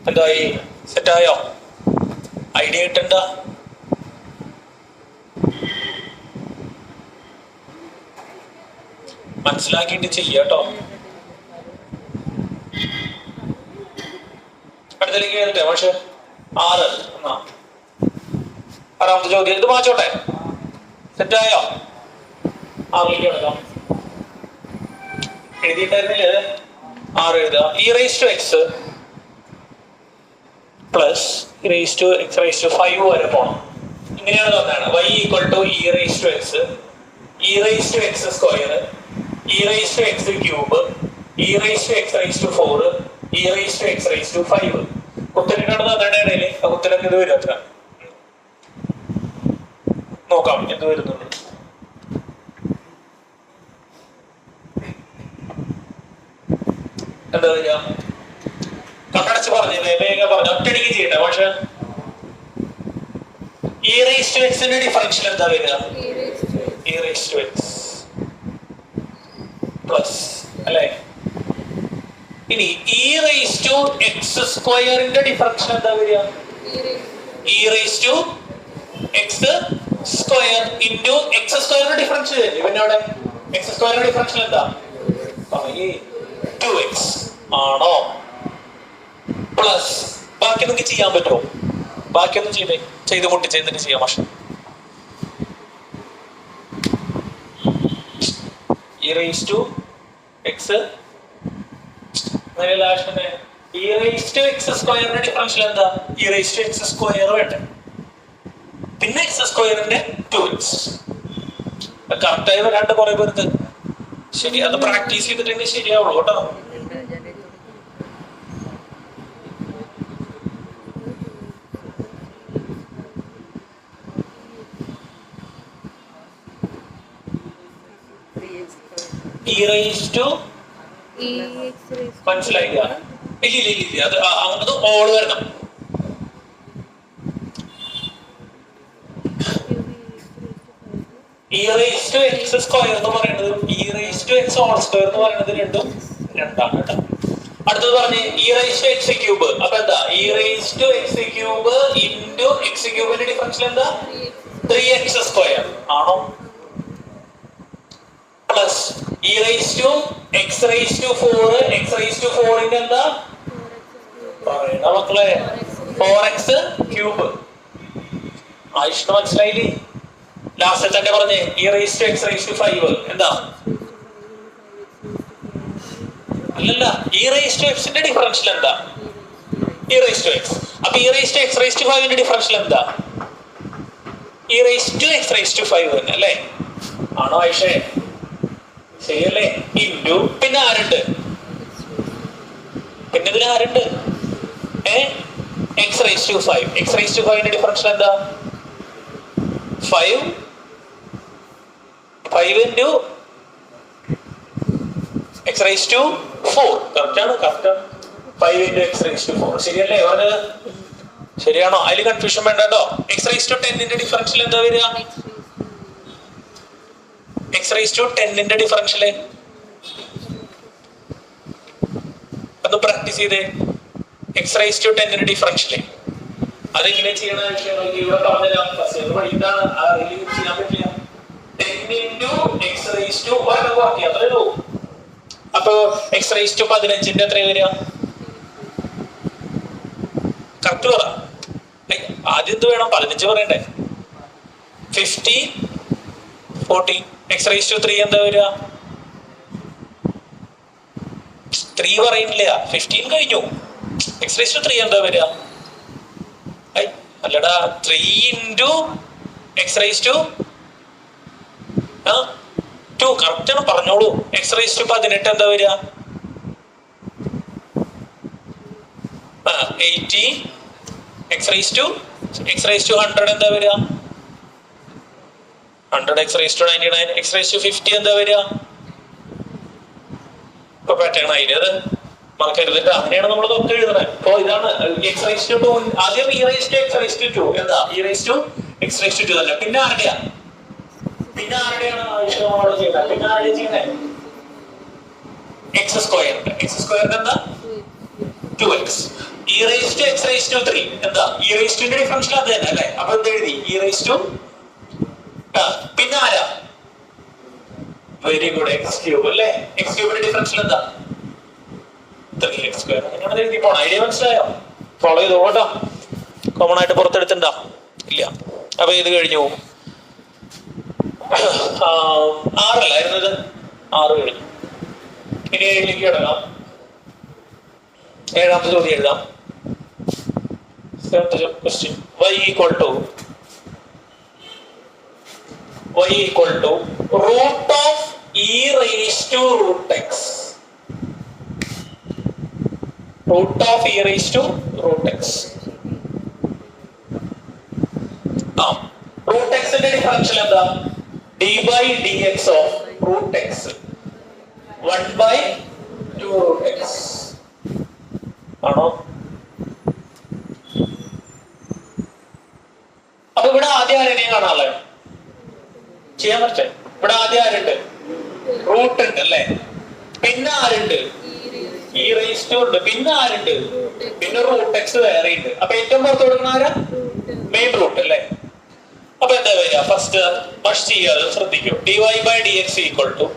എന്തായി? സെറ്റായോ? ഐഡിയ കിട്ടണ്ട? മനസ്സിലാക്കിയിട്ട് ചെയ്യാട്ടോ. അടുത്തേക്ക് കേട്ടെ പക്ഷെ 6 എന്നാ 6ാമത്തെ ചോദ്യം. ഇത് മാച്ചോട്ടെ, സെറ്റായോ? 6ലേക്ക് എടുക്കാം. എഴുതിയിട്ടായിരുന്നില്ലേ? ആറ് എഴുതുക. E raise to x plus e raise to x raise to 5 വരെ പോകണം. ഇങ്ങനെയാണ് തന്നെയാണ് y equal to e raise to x, e raise to x square, e raise to x cube, e raise to x raise to 4, e raise to x raise to 5. കുത്തലിനാണ് തന്നേണ്ട ഇടയിൽ ആ കുത്തലൊക്കെ ഇത് വരും. അത്ര നോക്കാം എന്ത് വരുന്നുണ്ട്. എന്താ വരിക? കണ്ണടച്ച് പറഞ്ഞില്ലേ, വേഗം പറഞ്ഞു, ഒറ്റടിക്ക് ചെയ്യട്ടെ. പക്ഷെ ഇ റൈസ് ടു എക്സിന്റെ ഡിഫറൻഷ്യൽ എന്താ വരിക? E raise to x plus അല്ലേ. ഇനി ഇ റൈസ് ടു എക്സ് സ്ക്വയറിന്റെ ഡിഫറൻഷ്യൽ എന്താ വരിക? E raise to x square into x സ്ക്വയറിന്റെ ഡിഫറൻഷ്യൽ വരില്ല. പിന്നെ അവിടെ എക്സ് സ്ക്വയറിന്റെ ഡിഫറൻഷ്യൽ എന്താ? 2x ആണോ? പ്ലസ് ബാക്കി നിങ്ങൾക്ക് ചെയ്യാൻ പറ്റുമോ? ബാക്കിയൊന്നും ചെയ്ത് മുട്ടിച്ച് എന്നിട്ട് ചെയ്യാം. പക്ഷെ e raise to x e raise to x സ്ക്വയറിന്റെ ഡിഫറൻഷ്യൽ എന്താ? E raise to x square വേണ്ടേ, പിന്നെ എക്സ് സ്ക്വയറിന്റെ 2x. കറക്റ്റായി വരാണ്ട് കുറെ പേർക്ക്. ശരി, അത് പ്രാക്ടീസ് ചെയ്തിട്ടെങ്കിൽ ശരിയാവുള്ളൂ കേട്ടോ. മനസ്സിലായില്ല? ഇല്ല, അത് ഓള് വരണം. E raise to x square എന്ന് പറയുന്നത് e raise to x whole square എന്ന് പറയുന്നത് രണ്ടും രണ്ടാണ് കേട്ടോ. അടുത്തത് പറഞ്ഞ് e raise to x cube. അപ്പൊ എന്താ? E raise to x cube into x ക്യൂബിന്റെ ഡിഫറൻഷ്യൽ എന്താ? 3x സ്ക്വയർ ആണോ? Plus e raise to x raise to 4, x raise to 4ന്റെ എന്താ പറയണ മക്കളെ? 4x cube. ആയിഷിന് മനസ്സിലായില്ലേ? ലാസ്റ്റ് തന്നെ പറഞ്ഞേ e raise to x raise to 5 എന്താ? അല്ലല്ല, ഇ റൈസ് ടു എക്സിന്റെ ഡിഫറൻഷ്യൽ എന്താ? E raise to x. അപ്പൊ e raise to x raise to 5ന്റെ ഡിഫറൻഷ്യൽ എന്താ? E raise to x raise to 5 തന്നെ അല്ലേ? ആണോ ആയിഷേ? ശരിയല്ലേ? ഇൻറ്റു പിന്നെ ആരുണ്ട്? പിന്നെ ഇതിൽ ആരുണ്ട്? X raise to 5. X raise to 5ന്റെ ഡിഫറൻഷ്യൽ എന്താ? 5 ഇൻറ്റു എക്സ് റൈസ് ടു 4. കറക്റ്റാണ്. 5 ഇൻറ്റു എക്സ് റൈസ് ടു 4. ശരിയല്ലേ? അവന് ശരിയാണോ? അതിൽ കൺഫ്യൂഷൻ വേണ്ട കേട്ടോ. എക്സ് റൈസ് ടു 10ന്റെ ഡിഫറൻഷ്യൽ എന്താ വരിക? എക്സ് റൈസ് ടു 10ന്റെ ഡിഫറൻഷ്യൽ ഒന്ന് പ്രാക്ടീസ് ചെയ്തേ. എക്സ് റൈസ് ടു 10ന്റെ ഡിഫറൻഷ്യൽ അതെങ്ങനെ ചെയ്യണം? ഇവിടെ പറഞ്ഞുതരാം. ഇതാണ് ചെയ്യാൻ പറ്റില്ല. 10 ഇൻറ്റു എക്സ് റൈസ് ടു അത്രേ ഉള്ളൂ. അപ്പൊ എക്സ് റൈസ് ടു 15ന്റെ എത്ര വരിക? കറക്റ്റ് പറ. ആദ്യം എന്ത് വേണം? 15 പറയണ്ടേ? 50 40. എക്സ് റൈസ് ടു 3 എന്താ വരിക? 3 പറയുന്നില്ല, 15 കഴിഞ്ഞു. എക്സ് റൈസ് ടു 3 എന്താ വരിക? അല്ലടാ, 3 into x raise to 2. Correct ആണ്, പറഞ്ഞോളൂ. എക്സ് റൈസ് ടു 18 എന്താ വരിക? 80. എക്സ് റൈസ് ടു 100 എന്താ വരിക? 100. X raise to 99. X raise to 50 എന്താ വരിക? ഇപ്പൊ പാറ്റേൺ ആയില്ലേ? അത് മറക്കരുത്. അങ്ങനെയാണ് നമ്മൾ ഇതൊക്കെ എഴുതണേ. അപ്പൊ ഇതാണ് എക്സ് റൈസ് ടു 2. ആദ്യം e raise to x raise to 2 എന്താ? E raise to x raise to 2 തന്നെ. പിന്നെ ആരുടെയാണ് ആവശ്യമാണ് ചെയ്യുന്നത്? പിന്നെ ആരുടെ ചെയ്യുന്നത്? എക്സ് സ്ക്വയറിന്റെ. എക്സ് സ്ക്വയറിന്റെ എന്താ? 2x. E raise to x raise to 3 എന്താ? ഇ റൈസ് ടുന്റെ ഡിഫറൻഷ്യൽ അത് തന്നെ അല്ലേ? അപ്പൊ എന്ത് എഴുതി? ഇ റൈസ് ടു പിന്നെ ആരാ? വെരി ഗുഡ്, എക്സ് ക്യൂബ് അല്ലേ? എക്സ് ക്യൂബിന്റെ ഡിഫറൻഷ്യൽ എന്താ? 3x square. അങ്ങനെ എഴുതി പോണം. ഐഡിയ മനസ്സിലായോ? ഫോളോ ചെയ്തോ കേട്ടോ. കോമൺ ആയിട്ട് പുറത്തെടുത്തിട്ടുണ്ടോ? ഇല്ല. അപ്പൊ ഇത് കഴിഞ്ഞു. 6 അല്ലായിരുന്നു ഇത്? 6 കഴിഞ്ഞു. ഇനി 7ലേക്ക് കിടക്കാം. ഏഴാമത്തെ ചോദ്യം എഴുതാം. Question y equal to root of e raised to root x. Root of e raised to root x. Root x ന്റെ ഡിഫറൻഷ്യൽ എന്താ? d by dx of root x 1 by 2 root x ആണോ? അപ്പൊ ഇവിടെ ആദ്യം ആരെയും കാണാനുള്ളത് ചെയ്യാൻ പറ്റേ? ഇവിടെ ആദ്യം ആരുണ്ട്? റൂട്ട് ഉണ്ട് അല്ലേ? പിന്നെ ആരുണ്ട്? ഇ റേസ് ടു ഉണ്ട്. പിന്നെ ആരുണ്ട്? പിന്നെ റൂട്ട് എക്സ് വേറെ ഉണ്ട്. അപ്പൊ ഏറ്റവും പുറത്ത് കൊടുക്കുന്ന ആരാ? മെയിൻ റൂട്ട് അല്ലേ? അപ്പൊ എന്താ വരിക? ഫസ്റ്റ് മസ്റ്റ് ചെയ്യാതെ ശ്രദ്ധിക്കൂ. dy by dx equal to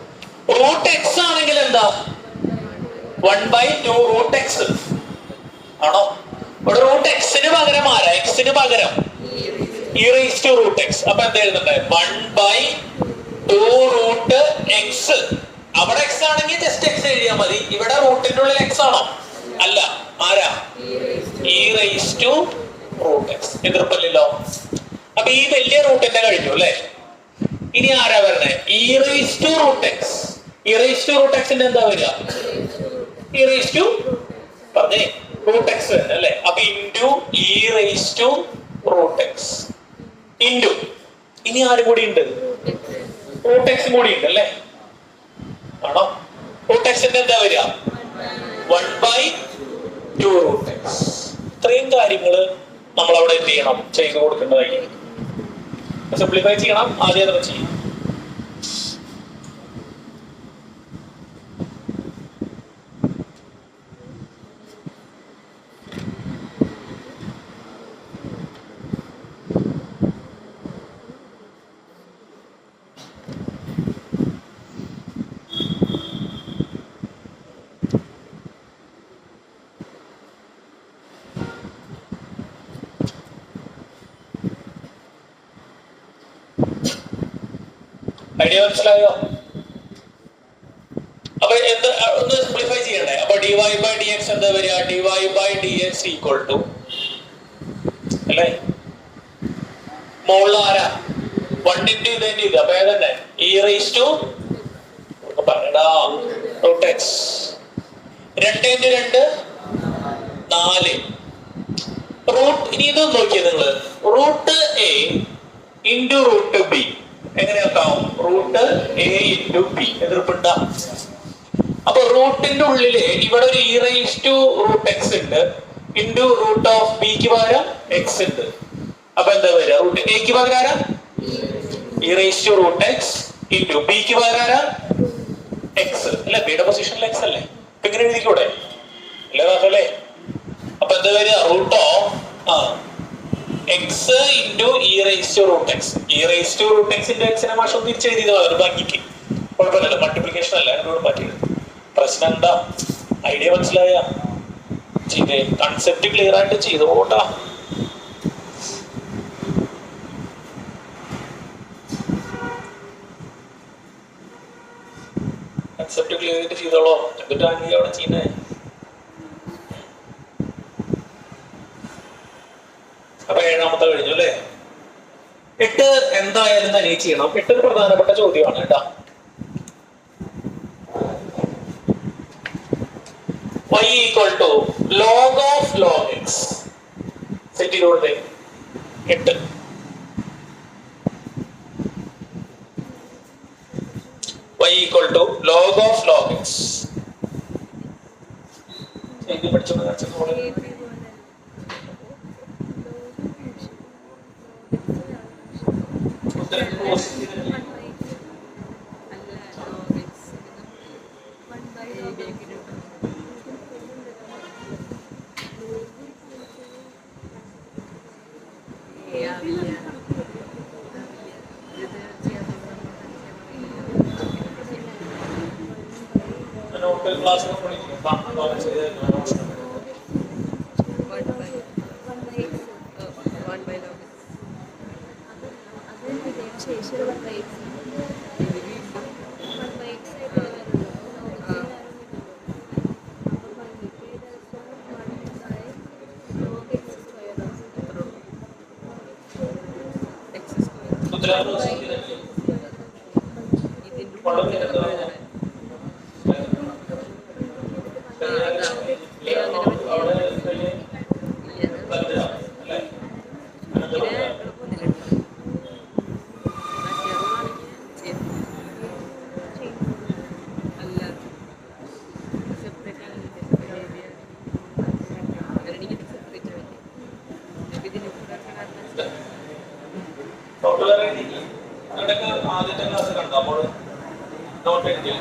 root x ആണെങ്കിൽ എന്താ? 1 by 2 റൂട്ട് എക്സ് ആണോ? ഇവിടെ റൂട്ട് എക്സിന് പകരം ആരാ? എക്സിന് പകരം e raised to root x. അപ്പൊ എന്താ എഴുതണ്ടേ? 1 by 2 റൂട്ട് എക്സ്. അവിടെ എക്സ് ആണെങ്കിൽ ജസ്റ്റ് എക്സ് എഴുതിയാൽ മതി. ഇവിടെ റൂട്ടിന്റെ ഉള്ളിൽ എക്സ് ആണോ? അല്ല. ആരാ? e raised to root x. എതിർപ്പില്ലല്ലോ. അപ്പൊ ഈ വലിയ റൂട്ടിന്റെ കഴിഞ്ഞു അല്ലേ? ഇനി ആരാ വരണേ? e raised to root x. e raised to root x ന്റെ എന്താ വരിക? e raised to പറഞ്ഞേ root x അല്ലേ? അപ്പൊ into e raised to root x into ഇനി ആരും കൂടി ഉണ്ട്? റൂട്ട് എക്സ് കൂടി ഉണ്ട് അല്ലേ? ആണോ? റൂട്ട് എക്സിന്റെ എന്താ വരിക? 1 by 2 റൂട്ട് എക്സ്. ഇത്രയും കാര്യങ്ങള് നമ്മൾ അവിടെ എന്ത് ചെയ്യണം? ചെയ്തു കൊടുക്കേണ്ടതായി. സിംപ്ലിഫൈ ചെയ്യണം. ആദ്യം അതൊക്കെ ചെയ്യും. ഐഡിയ മനസ്സിലായോ? അപ്പൊ എന്താ ഒന്ന് സിംപ്ലിഫൈ ചെയ്യണ്ടേ? അപ്പൊ dy by dx എന്താ വരിക? dy by dx equal to അല്ലേ? മുകളിൽ ആരാ? 1 into ഇത്. അപ്പൊ ഏതന്നെ? e raised to പറയടാ റൂട്ട് എക്സ്. 2 into 2 4 root. ഇനി ഇത് നോക്കിയത് നിങ്ങള് root a into root b എങ്ങനെയാക്കാം? Root a into b. എതിർപ്പുണ്ട? അപ്പൊ റൂട്ടിന്റെ ഉള്ളില് ഇവിടെ ഒരു e raise to root x ഉണ്ട് ഇൻറ്റു റൂട്ട് ഓഫ് ബിക്ക് പകരം എക്സ് ഉണ്ട്. അപ്പൊ എന്താ വരിക? റൂട്ട് എക്ക് പകരം ആരാ? E raise to root x into ബിക്ക് പകരം ആരാ? എക്സ് അല്ലെ? ബിയുടെ പൊസിഷനിൽ എക്സ് അല്ലേ? അപ്പൊ ഇങ്ങനെ എഴുതിക്കൂടെ? അല്ലേ അല്ലേ? അപ്പൊ എന്താ വരിക? Root of x into e raise to root x. E raise to root x into എക്സിനെ മാഷം തിരിച്ചെഴുതിയത് ഒരു ഭംഗിക്ക്. കുഴപ്പമില്ലല്ലോ. മൾട്ടിപ്ലിക്കേഷൻ അല്ല എന്നോട് പറ്റിയത്. പ്രശ്നം എന്താ? ഐഡിയ മനസ്സിലായ? കൺസെപ്റ്റ് ക്ലിയർ ആയിട്ട് ചെയ്തോട്ടാ. കൺസെപ്റ്റ് ക്ലിയർ ആയിട്ട് ചെയ്തോളോ. എന്നിട്ടാണ് നീ അവിടെ ചെയ്യുന്നേ? അപ്പൊ ഏഴാമത്തെ കഴിഞ്ഞു അല്ലേ? 8 എന്തായാലും തന്നെ ചെയ്യണം. 8 പ്രധാനപ്പെട്ട ചോദ്യമാണ് കേട്ടാ. y equal to log of log x. Set ചെയ്ത് കൊടുത്തേ. 8 y equal to log of log x. ഇത് പഠിച്ചോ? ക്ലാസ് ആദ്യത്തെ ക്ലാസ് കണ്ടോ നമ്മൾ നോട്ട് എഴുതിയ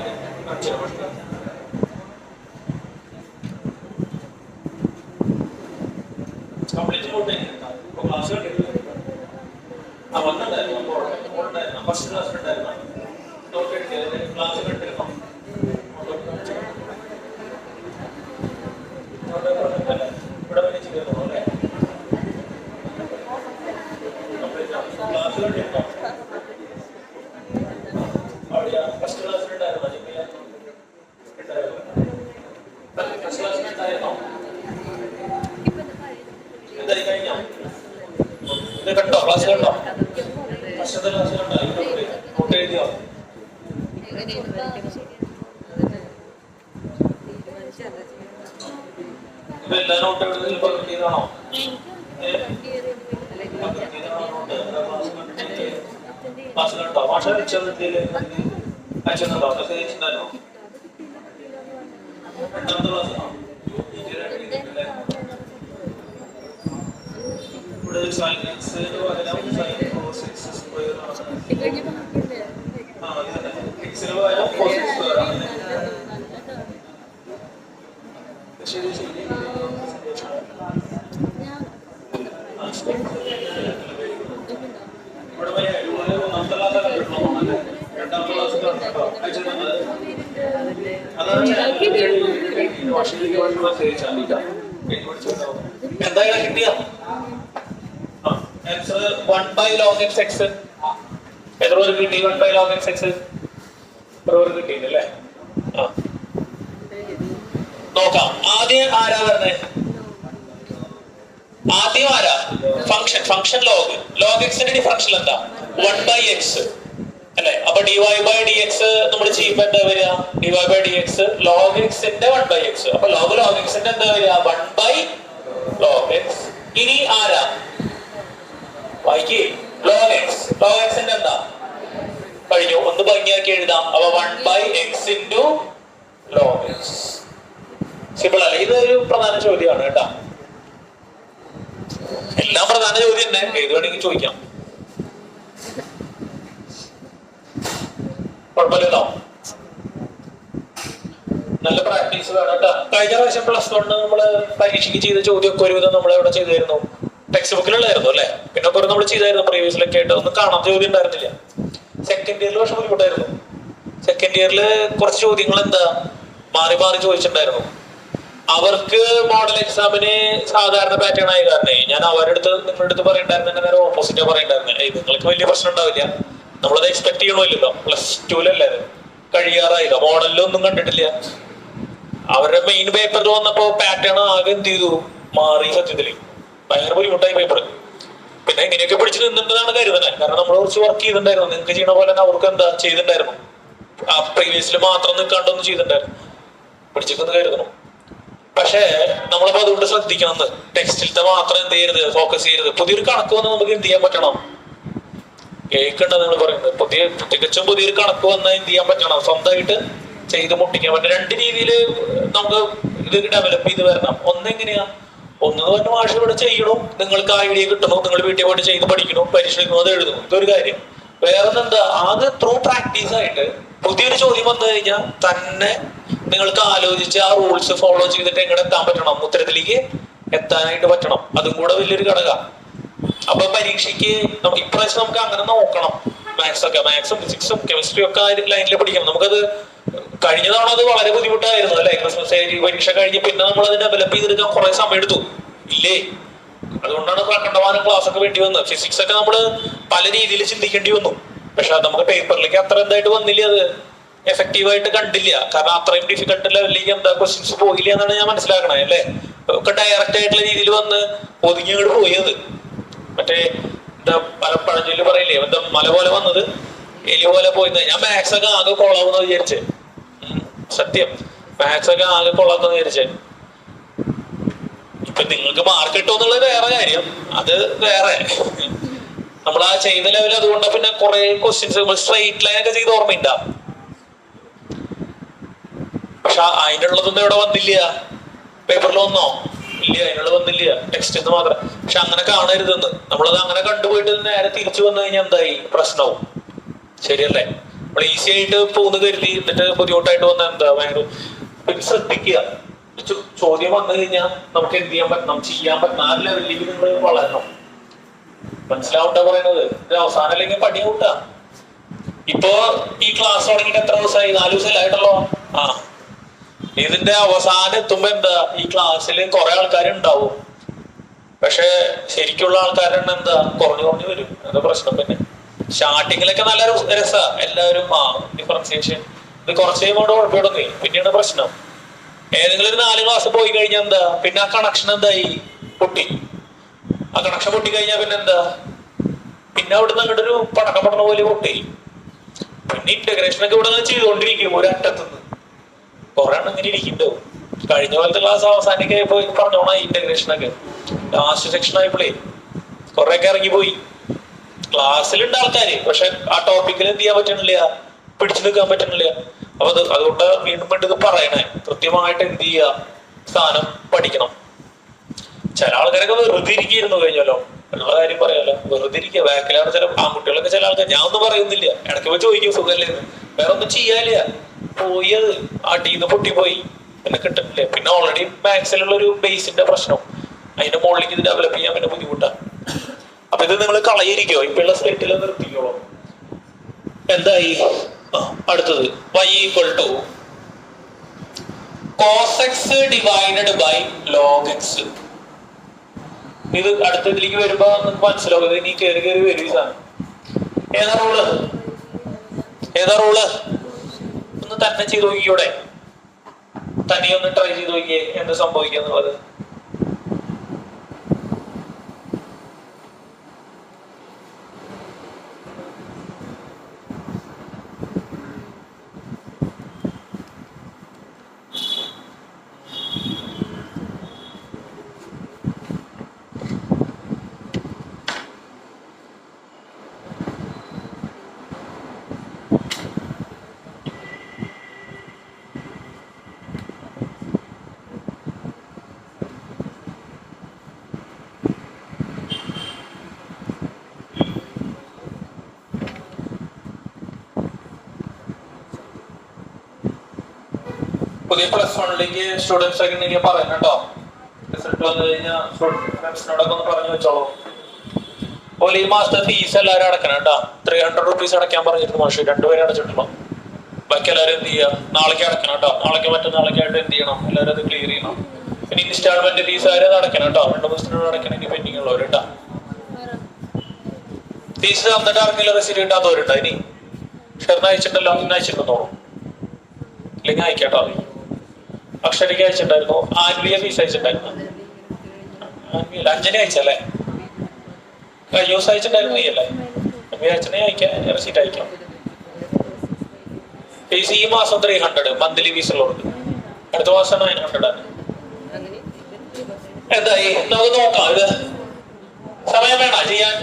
കംപ്ലീറ്റ് നോട്ട് എഴുതിയിരുന്നോ? ക്ലാസ് കണ്ടിട്ടില്ല. വന്നിട്ടുണ്ടായിരുന്നു, ഫസ്റ്റ് ക്ലാസ് ഉണ്ടായിരുന്നു. നോട്ട് എഴുതിയത് ക്ലാസ് കണ്ടിരുന്നോ? ഇവിടെ വരെ ചെയ്തിരുന്നോ അല്ലേ? ക്ലാസ് കണ്ടിരുന്നോ? ഫസ്റ്റ് ക്ലാസ്സിലുണ്ടായിരുന്നോ? ഫസ്റ്റ് ക്ലാസ്സിലുണ്ടായിരുന്നോ? എന്തായി കഴിഞ്ഞോ? ഇത് കണ്ടോ? ക്ലാസ് കണ്ടോ? ഫസ്റ്റത്തെ ക്ലാസ് കണ്ടോ? നോട്ട് എഴുതിയോ? ഇപ്പൊ എല്ലാ നോട്ട് എഴുതുന്നതിൽ പകർത്തി ചെയ്താണോ? ക്ലാസ് കണ്ടോ? ഭാഷ വെച്ചതിൽ അയച്ചെന്നുണ്ടോ? മെസ്സേജ് അയച്ചിട്ടുണ്ടല്ലോ. രണ്ടാമത്തെ ക്ലാസ് ഇവിടെ സൈൻസിന് പകരം സൈൻ കോസ് സ്ക്വയർ ആണ്. എക്സിന് പകരം കോസ് സ്ക്വയർ ആണ്. ശരി ശരി. ഇവിടെ ഒന്നാമത്തെ ക്ലാസ് കണ്ടിട്ടുണ്ടോ? രണ്ടാമത്തെ ക്ലാസ് കണ്ടിട്ടുണ്ടോ? അയച്ചിട്ടുണ്ട്. എന്തായാലും കിട്ടിയ ആൻസർ 1 log x x. എത്ര പേർക്ക് കിട്ടി? 1 log x x എത്ര പേർക്ക് കിട്ടിയില്ലേ? നോക്കാം. ആദ്യം ആരാ പറഞ്ഞേ? ആദ്യം ആരാ? ഫംഗ്ഷൻ log x ന്റെ ഡിഫറൻഷ്യൽ എന്താ? 1/x അല്ലെ? അപ്പൊ dy by dx നമ്മൾ ചെയ്യുമ്പോ എന്താ വരിക? dy by dx log x ന്റെ 1/x. അപ്പൊ log x ന്റെ എന്താ വരിക? 1/log x. ഇനി ആരാ വായിക്കേ? log x ന്റെ എന്താ? കഴിഞ്ഞു. ഒന്ന് ഭംഗിയാക്കി എഴുതാം. അപ്പൊ 1/x into log x. Simple അല്ലേ? ഇതൊരു പ്രധാന ചോദ്യമാണ് കേട്ടോ. എല്ലാം പ്രധാന ചോദ്യം തന്നെ, ഏത് വേണമെങ്കിൽ ചോദിക്കാം. കുഴപ്പമില്ലല്ലോ. നല്ല പ്രാക്ടീസ് വേണം കേട്ടോ. കഴിഞ്ഞ പ്രാവശ്യം +1 നമ്മള് പരീക്ഷയ്ക്ക് ചെയ്ത ചോദ്യമൊക്കെ ഒരുവിധം നമ്മൾ എവിടെ ചെയ്തായിരുന്നു? ടെക്സ്റ്റ് ബുക്കിലുള്ളായിരുന്നു അല്ലെ? പിന്നെ കുറെ നമ്മൾ ചെയ്തായിരുന്നു പ്രീവിയസിലൊക്കെ ആയിട്ട്. ഒന്നും കാണാൻ ചോദ്യം ഉണ്ടായിരുന്നില്ല. സെക്കൻഡ് ഇയറിൽ പക്ഷെ ബുദ്ധിമുട്ടായിരുന്നു. സെക്കൻഡ് ഇയറിൽ കുറച്ച് ചോദ്യങ്ങൾ എന്താ മാറി മാറി ചോദിച്ചിട്ടുണ്ടായിരുന്നു. അവർക്ക് മോഡൽ എക്സാമിന് സാധാരണ പാറ്റേൺ ആയ കാരണം ഞാൻ അവരുടെ അടുത്ത് നിങ്ങളുടെ അടുത്ത് പറയണ്ടായിരുന്നു, നേരെ ഓപ്പോസിറ്റാ പറയണ്ടായിരുന്നത്. നിങ്ങൾക്ക് വലിയ പ്രശ്നം ഉണ്ടാവില്ല, നമ്മളത് എക്സ്പെക്ട് ചെയ്യണമില്ലല്ലോ. +2 കഴിയാറായില്ല, മോഡലിലൊന്നും കണ്ടിട്ടില്ല. അവരുടെ മെയിൻ പേപ്പറിൽ വന്നപ്പോ പാറ്റേൺ ആകെ എന്ത് ചെയ്തു? മാറി. സത്യത്തില് ഭയങ്കര ബുദ്ധിമുട്ടായി പേപ്പർ. പിന്നെ ഇങ്ങനെയൊക്കെ പിടിച്ച് നിന്നിട്ടാണ് കരുതുന്നത്. കാരണം നമ്മൾ കുറച്ച് വർക്ക് ചെയ്തിട്ടുണ്ടായിരുന്നു. നിങ്ങൾക്ക് ചെയ്യണ പോലെ തന്നെ അവർക്ക് എന്താ ചെയ്തിട്ടുണ്ടായിരുന്നു. ആ പ്രീവിയസിൽ മാത്രം നിൽക്കാണ്ടൊന്നും ചെയ്തിട്ടുണ്ടായിരുന്നു. പിടിച്ചിട്ടൊന്ന് കരുതണം. പക്ഷേ നമ്മളിപ്പോ അതുകൊണ്ട് ശ്രദ്ധിക്കണം. ടെക്സ്റ്റിലത്തെ മാത്രം എന്ത് ചെയ്യരുത്, ഫോക്കസ് ചെയ്യരുത്. പുതിയൊരു കണക്ക് വന്ന് നമുക്ക് എന്ത് ചെയ്യാൻ പറ്റണം? കേൾക്കണ്ട നിങ്ങൾ പറയുന്നത്. തികച്ചും പുതിയൊരു കണക്ക് വന്നാൽ എന്ത് ചെയ്യാൻ പറ്റണം? സ്വന്തമായിട്ട് ചെയ്ത് മുട്ടിക്കാൻ പറ്റും. രണ്ട് രീതിയിൽ നമുക്ക് ഇത് ഡെവലപ്പ് ചെയ്ത് വരണം. ഒന്നെങ്ങനെയാ? ഒന്ന് പറഞ്ഞ ഭാഷ ഇവിടെ ചെയ്യണം, നിങ്ങൾക്ക് ഐഡിയ കിട്ടണം, നിങ്ങൾ വീട്ടിൽ പോയിട്ട് ചെയ്ത് പഠിക്കണം, പരീക്ഷ അത് എഴുതണം. ഇതൊരു കാര്യം. വേറൊന്നെന്താ? അത് ത്രൂ പ്രാക്ടീസ് ആയിട്ട് പുതിയൊരു ചോദ്യം വന്നു കഴിഞ്ഞാൽ തന്നെ നിങ്ങൾക്ക് ആലോചിച്ച് ആ റൂൾസ് ഫോളോ ചെയ്തിട്ട് എങ്ങനെ എത്താൻ പറ്റണം, ഉത്തരത്തിലേക്ക് എത്താനായിട്ട് പറ്റണം. അതും കൂടെ വലിയൊരു ഘടകം. അപ്പൊ പരീക്ഷയ്ക്ക് ഇപ്രാവശ്യം നമുക്ക് അങ്ങനെ നോക്കണം. മാത്സും ഫിസിക്സും കെമിസ്ട്രിയും ഒക്കെ ലൈനിൽ പഠിക്കണം. നമുക്കത് കഴിഞ്ഞ തവണ അത് വളരെ ബുദ്ധിമുട്ടായിരുന്നു അല്ലെ? ക്രിസ്മസ് പരീക്ഷ കഴിഞ്ഞ് പിന്നെ നമ്മൾ അത് ഡെവലപ്പ് ചെയ്തെടുക്കാൻ കുറെ സമയം എടുത്തു ഇല്ലേ? അതുകൊണ്ടാണ് കണ്ടമാനം ക്ലാസ് ഒക്കെ വേണ്ടി വന്നത്. ഫിസിക്സ് ഒക്കെ നമ്മൾ പല രീതിയിൽ ചിന്തിക്കേണ്ടി വന്നു. പക്ഷെ അത് നമുക്ക് പേപ്പറിലേക്ക് അത്ര എന്തായിട്ട് വന്നില്ല, അത് എഫക്റ്റീവായിട്ട് കണ്ടില്ല. കാരണം അത്രയും ഡിഫിക്കൽട്ട് ലെവലിലേക്ക് എന്താ ക്വസ്റ്റ്യൻസ് പോയില്ല എന്നാണ് ഞാൻ മനസ്സിലാക്കണേ അല്ലേ? ഒക്കെ ഡയറക്റ്റ് ആയിട്ടുള്ള രീതിയിൽ വന്ന് ഒതുങ്ങി അങ്ങോട്ട് പോയത്. മറ്റേ എന്താ പഴഞ്ചൊല്ല് പറയില്ലേ, എന്താ മല പോലെ വന്നത് എലി പോലെ പോയി. ഞാൻ മാത്സ് ഒക്കെ ആകെ കൊള്ളാമെന്ന് വിചാരിച്ചേ. സത്യം, മാത്സ് ഒക്കെ ആകെ കൊള്ളാമെന്ന് വിചാരിച്ചേ. ഇപ്പൊ നിങ്ങൾക്ക് മാർക്ക് കിട്ടുമെന്നുള്ളത് വേറെ കാര്യം, അത് വേറെ. നമ്മൾ ആ ചെയ്ത ലെവൽ അതുകൊണ്ട് പിന്നെ കുറെ ക്വസ്റ്റ്യൻസ് സ്ട്രെയിറ്റ് ലൈൻ ഒക്കെ ചെയ്ത് ഓർമ്മയുണ്ടാ. പക്ഷെ അതിനുള്ളതൊന്നും ഇവിടെ വന്നില്ല. പേപ്പറിൽ വന്നോ? ഇല്ല, അതിനുള്ളത് വന്നില്ല. ടെക്സ്റ്റ് മാത്രം. പക്ഷെ അങ്ങനെ കാണരുതെന്ന്. നമ്മളത് അങ്ങനെ കണ്ടുപോയിട്ട് നേരെ തിരിച്ചു വന്നു കഴിഞ്ഞാൽ എന്തായി പ്രശ്നവും. ശരിയല്ലേ? നമ്മൾ ഈസി ആയിട്ട് പോകുന്ന കരുതി എന്നിട്ട് ബുദ്ധിമുട്ടായിട്ട് വന്നാൽ എന്താ ഭയങ്കര. ശ്രദ്ധിക്കുക, ചോദ്യം വന്നു കഴിഞ്ഞാൽ നമുക്ക് എന്ത് ചെയ്യാൻ പറ്റണം, ചെയ്യാൻ പറ്റുന്ന ആ ലെവലിലേക്ക് നിങ്ങൾ വളരണം. മനസ്സിലാവണ്ട പറയുന്നത്? ഇത് അവസാനം അല്ലെങ്കിൽ പണി കൂട്ടാ. ഇപ്പൊ ഈ ക്ലാസ് തുടങ്ങിയിട്ട് എത്ര ദിവസമായി? 4 ദിവസമായിട്ടല്ലോ. ഇതിന്റെ അവസാനം എത്തുമ്പോ എന്താ, ഈ ക്ലാസ്സിൽ കുറെ ആൾക്കാരുണ്ടാവും, പക്ഷെ ശരിക്കുള്ള ആൾക്കാരുടെ എന്താ കുറഞ്ഞു കുറഞ്ഞു വരും. അത് പ്രശ്നം. പിന്നെ സ്റ്റാർട്ടിങ്ങിലൊക്കെ നല്ല രസാ എല്ലാവരും ഡിഫറൻസിയേഷൻ. ഇത് കുറച്ച് കഴിയുമ്പോൾ കുഴപ്പമിടുന്നേ, പിന്നെയാണ് പ്രശ്നം. ഏതെങ്കിലും ഒരു 4 ക്ലാസ് പോയി കഴിഞ്ഞാൽ എന്താ, പിന്നെ ആ കണക്ഷൻ എന്തായി പൊട്ടി. ആ കണക്ഷൻ പൊട്ടി കഴിഞ്ഞാൽ പിന്നെ എന്താ, പിന്നെ അവിടുന്ന് അങ്ങോട്ട് ഒരു പടക്കം പടണ പോലെ പൊട്ടി. പിന്നെ ഇന്റഗ്രേഷൻ ഒക്കെ ഇവിടെ ചെയ്തുകൊണ്ടിരിക്കും ഒരറ്റത്തുനിന്ന്. കുറെ എണ്ണം ഇങ്ങനെ ഇരിക്കുന്നുണ്ടാവും. കഴിഞ്ഞ പോലത്തെ ക്ലാസ് അവസാനിക്കായപ്പോ പറഞ്ഞോളാം ഇന്റഗ്രേഷൻ ഒക്കെ. ലാസ്റ്റ് സെക്ഷൻ ആയപ്പോഴേ കുറെയൊക്കെ ഇറങ്ങിപ്പോയി. ക്ലാസ്സിലുണ്ട് ആൾക്കാര്, പക്ഷെ ആ ടോപ്പിക്കിൽ എന്ത് ചെയ്യാൻ പറ്റണില്ല, പിടിച്ചു നിൽക്കാൻ പറ്റണില്ല. അപ്പൊ അതുകൊണ്ട് വീണ്ടും വീണ്ടും ഇത് പറയണേ, കൃത്യമായിട്ട് എന്ത് ചെയ്യുക, സ്ഥാനം പഠിക്കണം. ചില ആൾക്കാരൊക്കെ വെറുതെ ഇരിക്കുന്നു കഴിഞ്ഞല്ലോ, എന്നുള്ള കാര്യം പറയാലോ. വെറുതെ ഇരിക്കുക ബാക്കിലാണ് ചില ആൺകുട്ടികളൊക്കെ. ചില ആൾക്കാർ, ഞാൻ ഒന്നും പറയുന്നില്ല, ഇടയ്ക്ക് പോയി ചോദിക്കും സുഖല്ലേ, വേറെ ഒന്നും ചെയ്യാനില്ല. പോയി അത് അടിന്ന് പൊട്ടിപ്പോയി, പിന്നെ കിട്ടുന്നില്ല. പിന്നെ ഓൾറെഡി മാത്സിലുള്ള ഒരു ബേസിന്റെ പ്രശ്നം, അതിന്റെ മുകളിലേക്ക് ഇത് ഡെവലപ്പ് ചെയ്യാൻ പിന്നെ ബുദ്ധിമുട്ടാണ്. അപ്പൊ ഇത് നിങ്ങൾ കളയിരിക്കോ, ഇപ്പോഴുള്ള സ്ലേറ്റിൽ നിർത്തിക്കോളൂ. എന്തായി അടുത്തത്? y equal to cos x divided by log x. ഇത് അടുത്തതിലേക്ക് വരുമ്പോ നിങ്ങൾക്ക് മനസ്സിലാവും. ഇനി കയറി കയറി വരും ഈ സാധനം. ഏതാ റൂള്? ഏതാ റൂള്? ഒന്ന് തന്നെ ചെയ്ത് നോക്കിയൂടെ? തന്നെ ഒന്ന് ട്രൈ ചെയ്ത് നോക്കിയേ എന്ത് സംഭവിക്കുക എന്നുള്ളത്. പുതിയ +1ലേക്ക് സ്റ്റുഡൻസ് ഒക്കെ ഉണ്ടെങ്കിൽ പറയാം കേട്ടോ. റിസൾട്ട് വന്നു കഴിഞ്ഞാൽ ഫ്രണ്ട്സിനോടൊക്കെ ഒന്ന് പറഞ്ഞു വെച്ചോളൂ. അതുപോലെ ഈ മാസത്തെ ഫീസ് എല്ലാവരും അടക്കണം കേട്ടോ. 300 റുപ്പീസ് അടയ്ക്കാൻ പറഞ്ഞിരുന്നു മാഷ്. 2 പേരെ അടച്ചിട്ടുള്ളൂ. ബാക്കി എല്ലാവരും എന്ത് ചെയ്യുക, നാളേക്ക് അടക്കണം കേട്ടോ. നാളേക്ക് മറ്റന്നാളേക്കായിട്ട് എന്ത് ചെയ്യണം, എല്ലാവരും അത് ക്ലിയർ ചെയ്യണം. പിന്നെ ഇൻസ്റ്റാൾമെന്റ് ഫീസ് ആരും അടക്കണം കേട്ടോ. 2 ദിവസത്തിനോട് അടക്കണം. ഇനി പെൻഡിങ് ഉള്ളവർ കേട്ടോ. ഫീസ് തന്നിട്ട് ആർക്കെങ്കിലും റെസിറ്റ് കിട്ടാത്തവരുണ്ടോ? ഇനി ഷെറിന് അയച്ചിട്ടല്ലോ, ഇന്ന് അയച്ചിട്ടുണ്ടോ? ഇല്ലെങ്കിൽ അയക്കാട്ടോ. അക്ഷരയ്ക്ക് അയച്ചിട്ടുണ്ടായിരുന്നു. ആൻവിയ ഫീസ് അയച്ചിട്ടുണ്ടായിരുന്നു. ആൻവിയല്ല, അഞ്ജലി അയച്ചല്ലേ? കഴിഞ്ഞ ദിവസം അയച്ചിട്ടുണ്ടായിരുന്നു. നീ അല്ലേ? അയച്ചനെ അയക്കാം, റെസീറ്റ് അയക്കാം. ഫീസ് ഈ മാസം 300 മന്ത്ലി ഫീസ് ഉള്ളവർക്ക്. അടുത്ത മാസം 900 ആണ്. എന്തായി നമുക്ക് നോക്കാം. ഇത് സമയം വേണ ചെയ്യാൻ?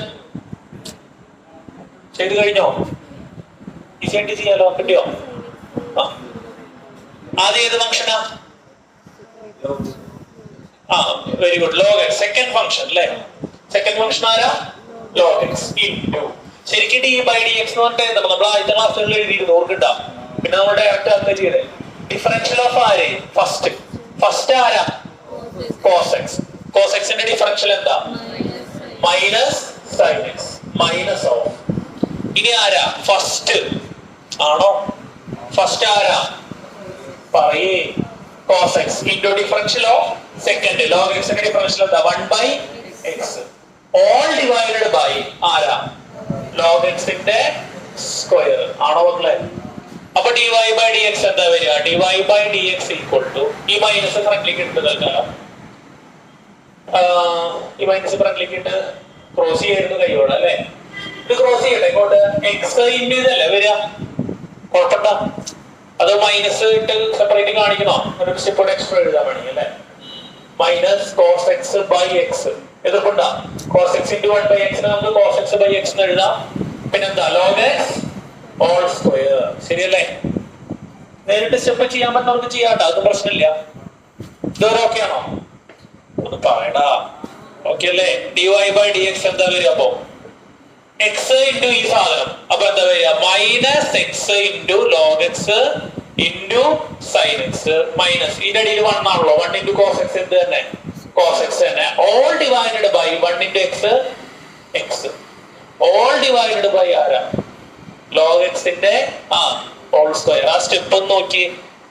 ചെയ്ത് കഴിഞ്ഞോ? ഈസി ആയിട്ട് ചെയ്യാലോ. കിട്ടിയോ? ആദ്യം ഏത് ഫംഗ്ഷനാ? Very good. log x second function അല്ലേ? സെക്കൻഡ് ഫംഗ്ഷൻ ആരാ? log x into. ശരിക്കും d/dx എന്ന് പറഞ്ഞിട്ട് നമ്മൾ ആദ്യത്തെ ക്ലാസ്സുകളിൽ എഴുതിയിരുന്നു, ഓർക്കണ്ട. പിന്നെ നമ്മൾ ഡയറക്റ്റ് ആക്കുക ചെയ്തേ. ഡിഫറൻഷ്യൽ ഓഫ് ആരെ? ഫസ്റ്റ് ആരാ? cos x. cos x ന്റെ ഡിഫറൻഷ്യൽ എന്താ? Minus sin x. Minus of. ഇനി ആരാ? ഫസ്റ്റ് ആണോ? ഫസ്റ്റ് ആരാ പറയേ? cos x into differential of second. log x ന്റെ ഡിഫറൻഷ്യൽ എന്താ? 1/x. all divided by ആരാ? log x ന്റെ സ്ക്വയർ ആണോ മക്കളെ? അപ്പൊ dy/dx എന്താ വരിക? dy/dx equal to ഈ മൈനസ് ഫ്രണ്ടിലേക്ക് ഇട്ട് തൽക്കാലം. ഈ മൈനസ് ഫ്രണ്ടിലേക്ക് ഇട്ട് ക്രോസ് ചെയ്യായിരുന്നു കൈയോടെ അല്ലേ? ഇത് ക്രോസ് ചെയ്യട്ടെ ഇങ്ങോട്ട്. എക്സ് ഇൻറ്റു ഇതല്ലേ വരിക? കുഴപ്പമില്ല. അത് മൈനസ് ഇട്ട് സെപ്പറേറ്റ് കാണിക്കണോ? ഒരു സ്റ്റെപ്പ് എക്സ്ട്രാ എഴുതാൻ വേണമെങ്കിൽ അല്ലേ? Minus cos x by x എതിർപ്പുണ്ടാ? കോസ് എക്സ് ഇൻറ്റു 1/x നമുക്ക് കോസ് എക്സ് ബൈ എക്സ് എന്ന് എഴുതാം. പിന്നെന്താ? Log x whole square. ശരിയല്ലേ? നേരിട്ട് സ്റ്റെപ്പ് ചെയ്യാൻ പറ്റുന്നവർക്ക് ചെയ്യാട്ടോ, അത് പ്രശ്നമില്ല. ഇതൊരു ഓക്കെ ആണോ? ഒന്ന് പറയടാ. ഓക്കെ അല്ലേ? dy ബൈ dx എന്താ വരിക? അപ്പോ എക്സ് ഇൻറ്റു ഈ സാധനം, അപ്പൊ എന്താ വരിക? Minus x into log x into sine x minus ഇതിന്റെ അടിയിൽ 1 ആണല്ലോ. 1 ഇൻറ്റു കോസ് എക്സ് എന്ത് തന്നെ? കോസ് എക്സ് തന്നെ. All divided by 1 into x x. All divided by ആരാ? ലോഗ് എക്സിന്റെ ഹോൾ സ്ക്വയർ. ആ സ്റ്റെപ്പ് ഒന്ന് നോക്കി.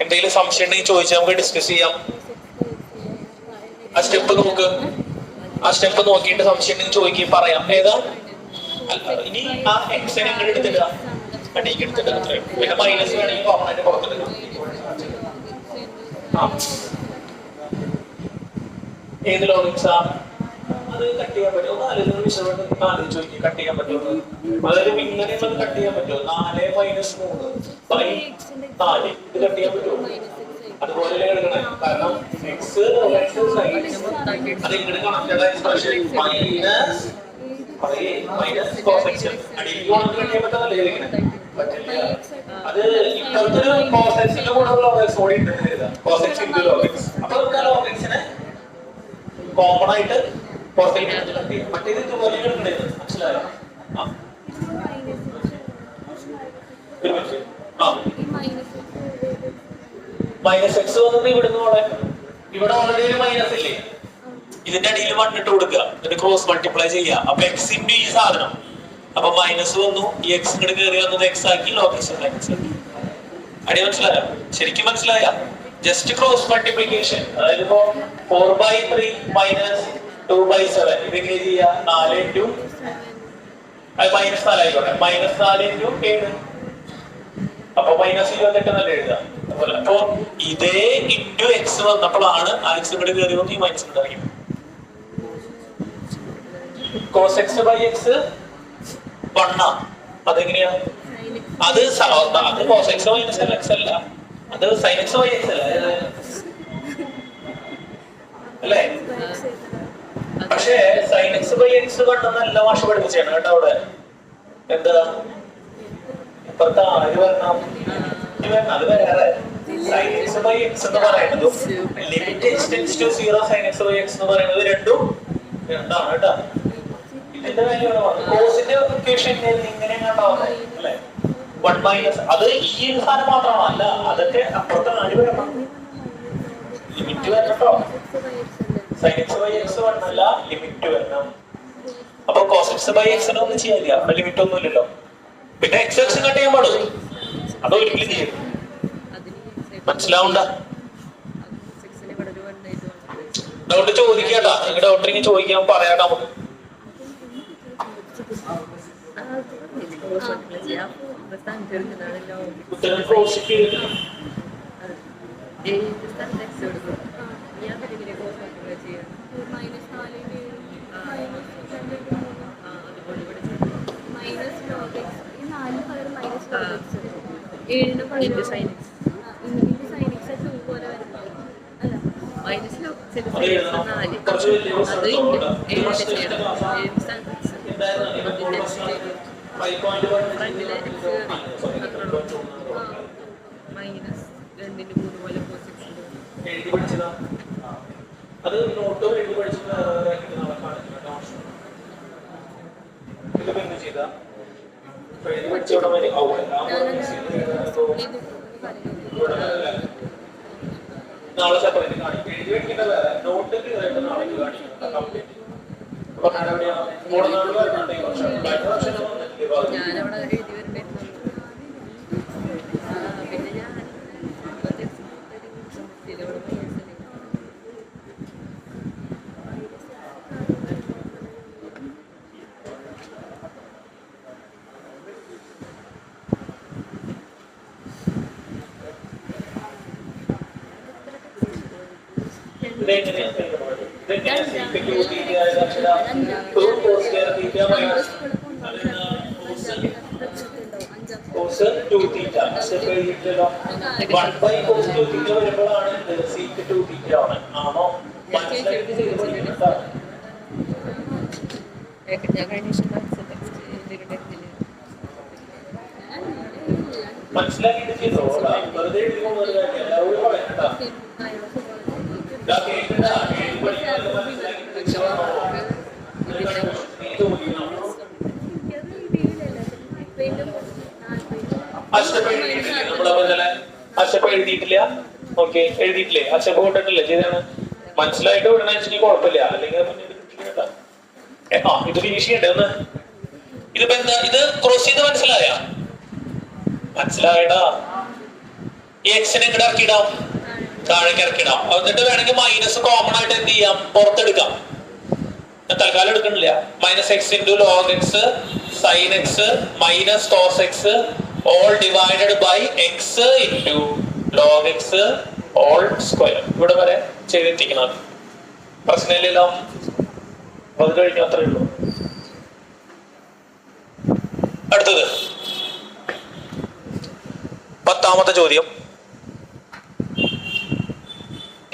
എന്തെങ്കിലും സംശയം ഉണ്ടെങ്കിൽ ചോദിച്ചാൽ നമുക്ക് ഡിസ്കസ് ചെയ്യാം. ആ സ്റ്റെപ്പ് നോക്ക്. ആ സ്റ്റെപ്പ് നോക്കിയിട്ട് സംശയം ഉണ്ടെങ്കിൽ ചോദിക്കുകയും പറയാം. ഏതാ? ഇനി ആ എക്സിനെ എങ്ങനെ എടുത്തിടുക? അടിക്ക് എടുത്തിട്ട് അത്രയും. പിന്നെ മൈനസ് വേണമെങ്കിൽ കോമൺ ആയിട്ട് പുറത്തെടുക്കാം. ഏത് ലോഗിക്സാ? അത് കട്ട് ചെയ്യാൻ പറ്റുമോ? നാലിന് വിശദമായിട്ട് ആലോചിച്ച് നോക്കി. കട്ട് ചെയ്യാൻ പറ്റുമോ? അതായത് ഇങ്ങനെ കട്ട് ചെയ്യാൻ പറ്റുമോ? 4 മൈനസ് 3 ബൈ 4 ഇത് കട്ട് ചെയ്യാൻ പറ്റുമോ? അതുപോലെ എടുക്കണേ. കാരണം എക്സ് അത് ഇങ്ങനെ connected expression minus minus cos x അടിയിലേക്ക് കട്ട് ചെയ്യാൻ പറ്റുന്നല്ലേ? പറ്റില്ല. അത് ഇപ്പോഴത്തെ ഒരു കോസ് എക്സിന്റെ കൂടെ ലോഗ് എക്സ് കൂടി ഉണ്ട്. Cos x into log x. അപ്പൊ നമുക്ക് ലോഗ് എക്സിനെ കോമൺ ആയിട്ട് പുറത്തേക്ക് കട്ട് ചെയ്യാം. മറ്റേത് ഇതുപോലെ എടുക്കണത് മനസ്സിലായോ? മൈനസ് എക്സ് വന്നത് ഇവിടുന്ന് പോലെ ഇവിടെ ഓൾറെഡി ഒരു മൈനസ് ഇല്ലേ? ഇതിന്റെ അടിയിൽ 1 ഇട്ട് കൊടുക്കുക, എന്നിട്ട് ക്രോസ് മൾട്ടിപ്ലൈ ചെയ്യുക. അപ്പൊ എക്സ് ഇൻറ്റു ഈ സാധനം, അപ്പൊ മൈനസ് വന്നു. ഈ എക്സ് ഇങ്ങോട്ട് കയറി വന്നത് എക്സ് ആക്കി, ലോഗ് എക്സ് എക്സ് ആക്കി. അടി മനസ്സിലായോ? ശരിക്കും മനസ്സിലായ? Just cross multiplication. അതായത് ഇപ്പോ 4/3 മൈനസ് 2/7 ഇതെങ്ങനെ ചെയ്യാ? 4 ഇൻറ്റു മൈനസ് 4 ആയിക്കോട്ടെ. മൈനസ് 4 ഇൻറ്റു 7 അപ്പൊ മൈനസ് 28 നല്ല എഴുതാം. അപ്പൊ ഇതേ ഇൻറ്റു എക്സ് വന്നപ്പോഴാണ് ആ എക്സ് ഇവിടെ കയറി വന്ന് ഈ മൈനസ് ഉണ്ടാക്കി. കോസ് എക്സ് ബൈ എക്സ് 1 അതെങ്ങനെയാ? അത് കോസ് എക്സ് മൈനസ് എക്സ് അല്ല, അത് സൈൻ എക്സ് ബൈ എക്സ് അല്ലേ? പക്ഷേ സൈൻ എക്സ് ബൈ എക്സ് കണ്ടെന്നല്ല ഭാഷ പഠിപ്പിച്ചാണ് കേട്ടോ. അവിടെ എന്താ ഇപ്പുറത്തെ ആര് വരണം? അത് വേറെ. സൈൻ എക്സ് ബൈ എക്സ് എന്ന് പറയുന്നതും limit x tends to 0 sine x by x എന്ന് പറയുന്നത് രണ്ടാണ് കേട്ടോ. ഇതിന്റെ കാര്യമാണ് കോസിന്റെ ഇക്വേഷൻ ഇങ്ങനെ ഉണ്ടാവുന്നത് അല്ലേ? 1 മൈനസ് അത് ഈ സാധനം മാത്രമാണോ? അല്ല, അതൊക്കെ അപ്പുറത്തെ ആര് വരണം? ലിമിറ്റ് വരണം കേട്ടോ. സൈൻ എക്സ് ബൈ എക്സ് 1 അല്ല, ലിമിറ്റ് വരണം. അപ്പൊ കോസ് എക്സ് ബൈ എക്സിനെ ഒന്നും ചെയ്യാനില്ല, അവിടെ ലിമിറ്റ് ഒന്നും ഇല്ലല്ലോ. പിന്നെ എക്സ് എക്സ് കട്ട് ചെയ്യാൻ പാടും, അതൊരിക്കലും ചെയ്യും. മനസ്സിലാവണ്ട? ഡൗട്ട് ചോദിക്കാട്ടാ. നിങ്ങളുടെ ഡൗട്ടിന് ചോദിക്കാൻ പറയാട്ടാ. നമുക്ക് ഉത്തരം ക്രോസ് ചെയ്യണം. അത് നോട്ടോ എഴുതി പഠിച്ചിട്ട് ചെയ്ത പഠിച്ചോടെ നാളെ സെപ്പറേറ്റ് കാണിക്കും. എഴുതി വെക്കേണ്ട വേറെ നോട്ട് ക്ലിയറായിട്ട് നാളെ കാണിക്കും. കംപ്ലീറ്റ് ഇതെങ്ങനെയാണ് cos square theta minus cos 2 theta. അപ്പൊ എഴുതിയിട്ടല്ലോ 1 by cos 2 theta വരുമ്പോഴാണ് sec 2 theta ആണ്. ആണോ? മനസ്സിലായിട്ട് ചെയ്ത് പഠിക്കണ്ട. മനസ്സിലാക്കിയിട്ട് ചെയ്തോ. വെറുതെ എഴുതിക്കൊണ്ട് എല്ലാവരും പറയണ്ട. അശപ്പ് എഴുതിയിട്ടില്ല. ഓക്കെ, എഴുതിയിട്ടില്ലേ? അശപ്പ് കൊണ്ടിട്ടില്ലേ ചെയ്താണ്. മനസ്സിലായിട്ട് വിടണ വെച്ചിട്ട് കുഴപ്പമില്ല. അല്ലെങ്കിൽ ഇത് ഫിനിഷ് ചെയ്യണ്ടേ ഒന്ന്. ഇതിപ്പോ എന്താ? ഇത് ക്രോസ് ചെയ്ത് മനസ്സിലായ? മനസ്സിലായടാ. ഈ എക്സിനെ ഇങ്ങോട്ട് ഇറക്കിയിടാം, താഴേക്ക് ഇറക്കിയിടാം. എന്നിട്ട് വേണമെങ്കിൽ മൈനസ് കോമൺ ആയിട്ട് എന്ത് ചെയ്യാം? പുറത്തെടുക്കാം. തൽക്കാലം എടുക്കണില്ല. Minus x into log x sine x minus cos x all divided by x into log x all square. ഇവിടെ വരെ ചെയ്തെത്തിക്കണം. പ്രശ്നമില്ലല്ലോ. അത് കഴിഞ്ഞു, അത്രേ ഉള്ളൂ. അടുത്തത് 10ാമത്തെ ചോദ്യം.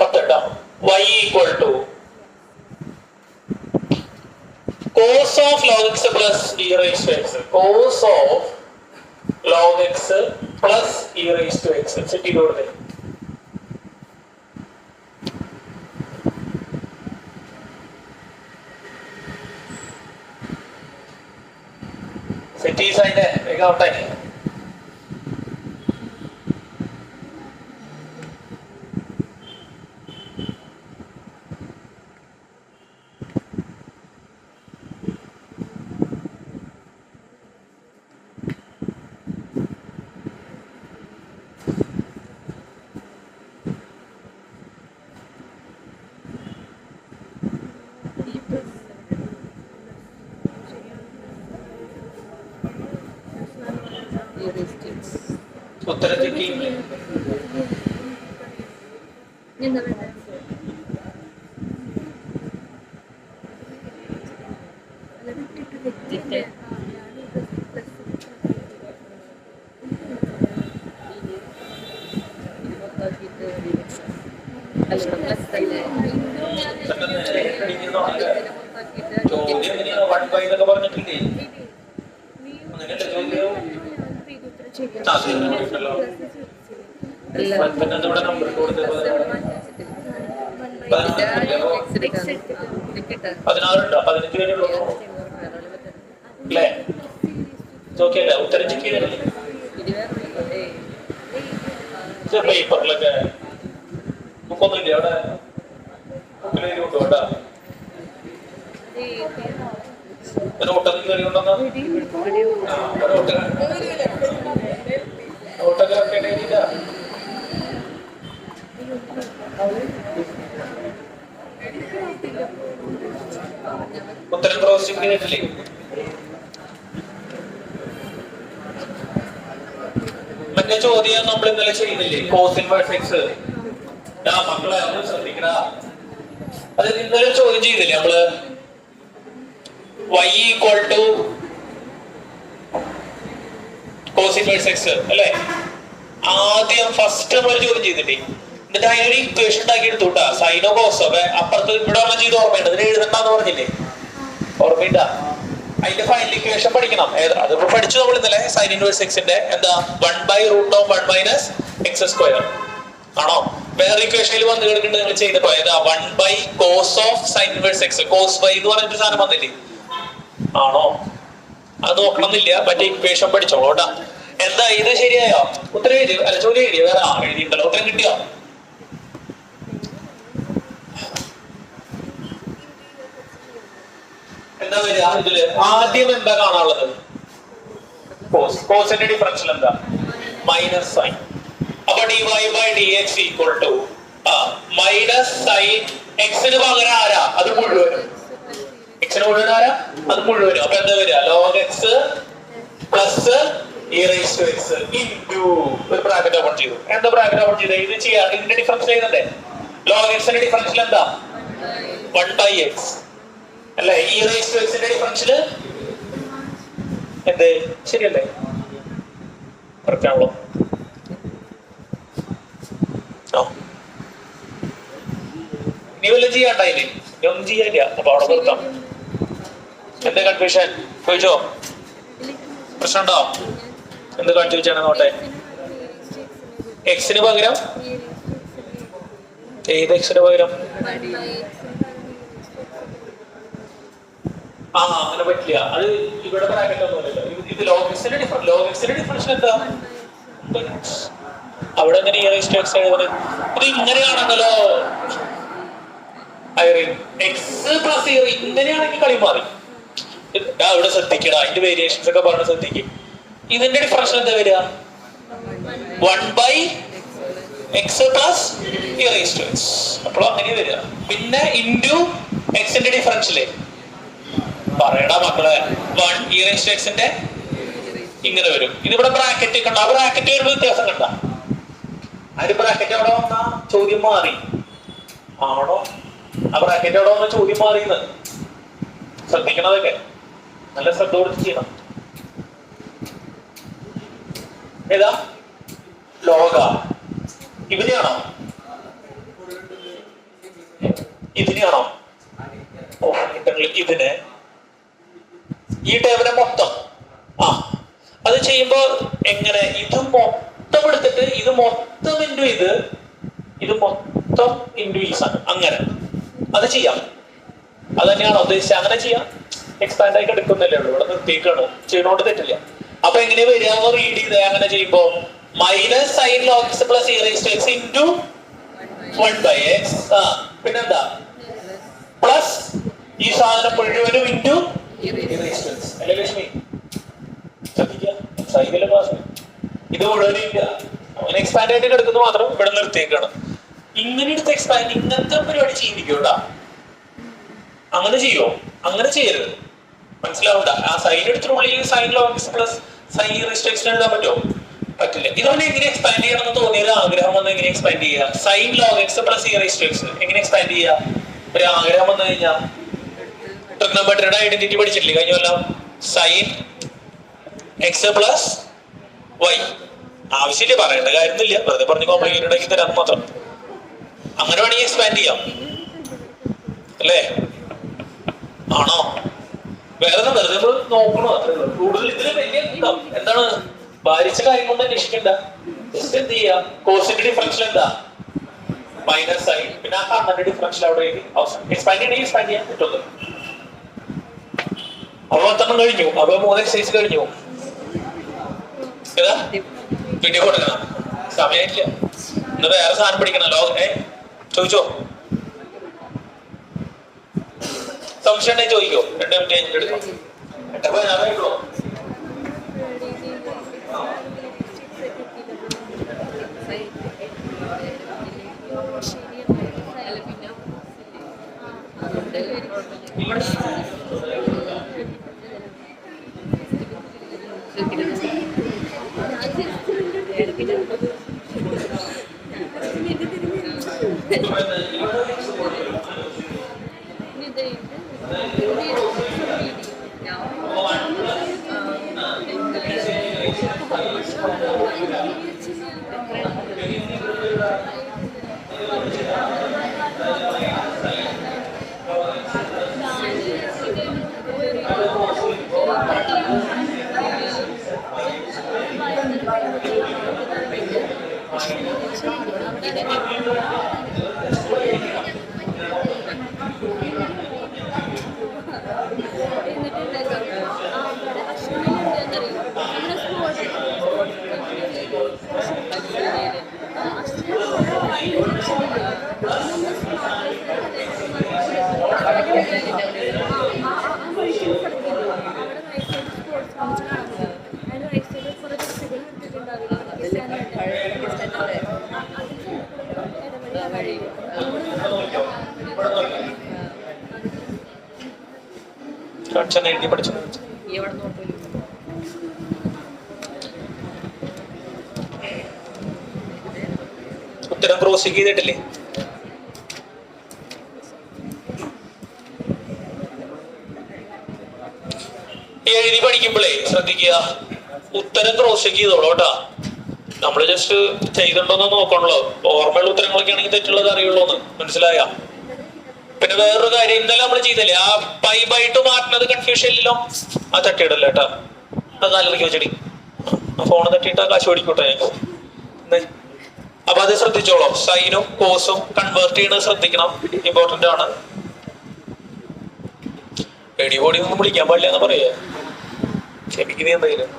10 y equal to cos of log x plus e raised to x. Cos of log x plus e raised to x. Set ചെയ്ത് കൊടുത്തേ. സെറ്റ് ചെയ്ത് അതിന്റെ വേഗാവട്ടെ. ഉത്തരത്തേക്ക് പറഞ്ഞിട്ടില്ലേ? അങ്ങനെയല്ല ചോദ്യം. ഇവിടെ നമ്പർ കൊടുത്തത് 16 15 വരെയുള്ളൂ അല്ലേ? നോക്കിയല്ല ഉത്തരം ചെക്ക് ചെയ്തല്ലേ പേപ്പറിലൊക്കെ. ബുക്കൊന്നുമില്ല അവിടെ? ബുക്കിൽ കൊണ്ടു കേട്ടാ. നോട്ടൊക്കെ കയറി കൊണ്ടുവന്നാ നോട്ടൊക്കെ ഇറക്കേണ്ടിയില്ല. ഉത്തരം ക്രോസ് ചെക്ക് ചെയ്തിട്ടില്ലേ? മറ്റേ ചോദ്യം നമ്മൾ ഇന്നലെ ചെയ്യുന്നില്ലേ? Cos inverse x. മക്കളെ ഒന്ന് ശ്രദ്ധിക്കടാ. അത് ഇന്നലെ ചോദ്യം ചെയ്തില്ലേ നമ്മള്? y equal to cos inverse x അല്ലേ? ആദ്യം ഫസ്റ്റ് നമ്മൾ ചോദ്യം ചെയ്തിട്ടേ, എന്നിട്ട് അതിനൊരു ഇക്വേഷൻ ഉണ്ടാക്കി എടുത്തുട്ടാ. സൈനോ കോസോ അപ്പുറത്ത് ഇവിടെ വന്ന് ചെയ്ത് ഓർമ്മയുണ്ട്. അതിന് എഴുതണ്ടെന്ന് പറഞ്ഞില്ലേ? ഓർമ്മയില്ല. അതിന്റെ ഫൈനൽ ഇക്വേഷൻ പഠിക്കണം. അതിപ്പോ പഠിച്ചു നമ്മൾ ഇന്നലെ. സൈൻ ഇൻവേഴ്സ് എക്സിന്റെ എന്താ? 1/√(1 - x²) ആണോ? വേറെ ഇക്വേഷനിൽ വന്ന് കിടക്കേണ്ടത് നിങ്ങൾ ചെയ്തപ്പോ ഏതാ? 1/cos of sin inverse x. Cos y എന്ന് പറഞ്ഞിട്ട് സാധനം വന്നില്ലേ? ആണോ? അത് നോക്കണമെന്നില്ല. മറ്റേ ഇക്വേഷൻ പഠിച്ചോളൂ കേട്ടാ. എന്താ ഇത് ശരിയായോ? ഉത്തരം എഴുതി? അല്ല, ചോദ്യം എഴുതിയോ? വേറെ എഴുതിയിട്ടല്ലോ. ഉത്തരം കിട്ടിയോ? എന്താ വരിക ഇതില്? ആദ്യം എന്താ കാണാനുള്ളത്? കോസ്. കോസിന്റെ ഡിഫറൻഷ്യൽ എന്താ? Minus sign. അപ്പൊ dy/dx equal to minus sign എക്സിന് പകരം ആരാ? അത് മുഴുവനും. എക്സിന് മുഴുവൻ ആരാ? അത് മുഴുവനും. അപ്പൊ എന്താ വരിക? Log x plus e raised to x into ഒരു ബ്രാക്കറ്റ് ഓപ്പൺ ചെയ്തു. എന്താ ബ്രാക്കറ്റ് ഓപ്പൺ ചെയ്തത്? ഇത് ചെയ്യാ. ഇതിന്റെ ഡിഫറൻഷ്യൽ ചെയ്യുന്നുണ്ടേ. ലോഗ് എക്സിന്റെ ഡിഫറൻഷ്യൽ എന്താ? 1/x. അല്ലെ? ഇ റൈസ് ടു എക്സിന്റെ ഡിഫറൻഷ്യല് എന്ത്? ശരിയല്ലേ? കറക്റ്റ് ആണല്ലോ. ഇനി വല്ലതും ചെയ്യാണ്ടായില്ലേ? ഇനി ഒന്നും ചെയ്യാനില്ല. അപ്പൊ അവിടെ നിർത്താം. എന്താ കൺഫ്യൂഷൻ? ചോദിച്ചോ? പ്രശ്നമുണ്ടോ? എന്ത് കൺഫ്യൂഷൻ ആണ്? നോട്ടെ. എക്സിന് പകരം ഏത് എക്സിന് പകരം? അങ്ങനെ പറ്റില്ല. അത് ഇവിടെ ബ്രാക്കറ്റ് ഒന്നുമില്ലല്ലോ. ഇത് ലോഗ് എക്സിന്റെ ഡിഫറൻഷ്യൽ എന്താ? അവിടെ എങ്ങനെ എക്സ് എഴുതുന്നത്? ഇത് ഇങ്ങനെയാണെന്നല്ലോ ഐറിൻ. എക്സ് പ്ലസ് ഇങ്ങനെയാണെങ്കിൽ കളി മാറി. ഇവിടെ ശ്രദ്ധിക്കണം, അതിന്റെ വേരിയേഷൻസ് ഒക്കെ പറഞ്ഞ് ശ്രദ്ധിക്കും. ഇതിന്റെ ഡിഫറൻഷ്യൽ എന്താ വരിക? 1/x plus x. അപ്പോഴും അങ്ങനെ വരിക. പിന്നെ ഇൻറ്റു എക്സിന്റെ ഡിഫറൻഷ്യല് പറയടാ മക്കളെ, 1 ഇങ്ങനെ വരും. ഇതിവിടെ ബ്രാക്കറ്റ് കണ്ട, ആ ബ്രാക്കറ്റ് വരുമ്പോൾ വ്യത്യാസം കണ്ട. അതിന് ബ്രാക്കറ്റ് അവിടെ വന്ന ചോദ്യം മാറി ആണോ? ആ ബ്രാക്കറ്റ് അവിടെ വന്ന ചോദ്യം മാറിയെന്ന് ശ്രദ്ധിക്കണതൊക്കെ നല്ല ശ്രദ്ധ കൊടുത്ത് ചെയ്യണം. ഏതാ ലോക? ഇതിനെയാണോ? ഇതിനെയാണോ? ഇതിന് ഈ ടേബിളെ മൊത്തം അത് ചെയ്യുമ്പോ എങ്ങനെ? ഇത് മൊത്തം എടുത്തിട്ട് ഇത് മൊത്തം ഇൻറ്റു ഇത് മൊത്തം ഇൻറ്റു ഈ സാധനം അങ്ങനെ അത് ചെയ്യാം. അത് തന്നെയാണോ ഉദ്ദേശിച്ചത്? അങ്ങനെ ചെയ്യാം. എക്സ്പാൻഡ് ആയിട്ട് എടുക്കുന്നില്ലേ ഉള്ളൂ. ഇവിടെ നിർത്തിയിട്ടാണ് ചെയ്യണോണ്ട് തെറ്റില്ല. അപ്പൊ എങ്ങനെ വരിക റീഡ് ചെയ്ത് അങ്ങനെ ചെയ്യുമ്പോ minus sine log x plus e raise to x into 1/x. പിന്നെന്താ? പ്ലസ് ഈ സാധനം മുഴുവനും into e raise to x. അല്ലേ ലക്ഷ്മി? ശ്രദ്ധിക്കുക, സൈക്കിളിലെ ക്ലാസ് ഇത് മുഴുവനും ഇല്ല. അങ്ങനെ എക്സ്പാൻഡ് ആയിട്ട് എടുക്കുന്നത് മാത്രം ഇവിടെ നിർത്തിയേക്കാണ്. ഇങ്ങനെ എടുത്ത് എക്സ്പാൻഡ് ഇങ്ങനത്തെ പരിപാടി ചെയ്തിരിക്കൂടാ. അങ്ങനെ ചെയ്യോ? അങ്ങനെ ചെയ്യരുത്. മനസ്സിലാവണ്ട. ആ സൈൻ എടുത്തിട്ടുള്ളിൽ sine log x plus sine e raise to x എഴുതാൻ പറ്റുമോ? പറ്റില്ല. ഇതുകൊണ്ട് എങ്ങനെ എക്സ്പാൻഡ് ചെയ്യണമെന്ന് തോന്നിയൊരു ആഗ്രഹം വന്ന് എങ്ങനെ എക്സ്പാൻഡ് ചെയ്യുക? Sine log x plus e raise to x എങ്ങനെ എക്സ്പാൻഡ് ചെയ്യുക? ഒരു ആഗ്രഹം വന്നു കഴിഞ്ഞാൽ ട്രിഗ്നോമെട്രിയുടെ ഐഡന്റിറ്റി പഠിച്ചിട്ടില്ലേ കഴിഞ്ഞ കൊല്ലം? Sine x plus y. ആവശ്യമില്ല, പറയേണ്ട കാര്യമൊന്നുമില്ല, വെറുതെ പറഞ്ഞ് കോംപ്ലിക്കേറ്റഡ് ആക്കി തരാൻ മാത്രം. അങ്ങനെ വേണമെങ്കിൽ എക്സ്പാൻഡ് ചെയ്യാം അല്ലേ? ആണോ? വേറെ വെറുതെ നോക്കണോ? അത്രേ ഉള്ളൂ. കൂടുതൽ ഇതിന് വലിയ എന്താണ് ഭാരിച്ച കാര്യങ്ങളൊന്നും അന്വേഷിക്കണ്ട. ജസ്റ്റ് എന്ത് ചെയ്യാ? കോസിന്റെ ഡിഫറൻഷ്യൽ എന്താ? Minus sign. പിന്നെ ആ കണ്ണന്റെ ഡിഫറൻഷ്യൽ അവിടെ അവസാനം എക്സ്പാൻഡ് ചെയ്യണമെങ്കിൽ എക്സ്പാൻഡ് ചെയ്യാൻ പറ്റുള്ളൂ. അപ്പൊ 10 കഴിഞ്ഞു. അപ്പൊ 3 എക്സസൈസ് കഴിഞ്ഞു. ഏതാ വീഡിയോ കൊടുക്കണം? സമയമില്ല. ഇന്ന് വേറെ സാധനം പഠിക്കണല്ലോ. ചോദിച്ചോ? സംശയം ഉണ്ടെങ്കിൽ ചോദിക്കോ. 2 മിനിറ്റ് കഴിഞ്ഞിട്ട് എടുക്കാം. 8:16 എഴുതി പഠിച്ചു. ഉത്തരം ക്രോസ് ചെയ്തിട്ടില്ലേ? എഴുതി പഠിക്കുമ്പോഴേ ശ്രദ്ധിക്കുക, ഉത്തരം ക്രോസ് ചെക്ക് ചെയ്തോളൂ കേട്ടാ. നമ്മള് ജസ്റ്റ് ചെയ്തിട്ടുണ്ടോന്ന് നോക്കണല്ലോ. ഓർമ്മയുള്ള ഉത്തരങ്ങളൊക്കെ ആണെങ്കിൽ തെറ്റുള്ളത് അറിയുള്ളൂന്ന് മനസ്സിലായ. പിന്നെ വേറൊരു കാര്യം, ഇന്നലെ നമ്മൾ ചെയ്തല്ലേ ആ പൈ ബൈ ടു മാറ്റുന്നത് കൺഫ്യൂഷൻ ഇല്ലല്ലോ. ആ തട്ടിയിടല്ലോ കേട്ടാ, അത് കാലിലേക്ക് വെച്ചടി. ആ ഫോണ് തട്ടിയിട്ട് ആ കാശ് ഓടിക്കോട്ടെ. അപ്പൊ അത് ശ്രദ്ധിച്ചോളൂ. സൈനും കോസും കൺവേർട്ട് ചെയ്യണത് ശ്രദ്ധിക്കണം, ഇമ്പോർട്ടന്റ് ആണ്. എടി ബോഡി ഒന്നും വിളിക്കാൻ പാടില്ല എന്ന് പറയാ. ക്ഷമിക്കുന്നേ എന്തായാലും.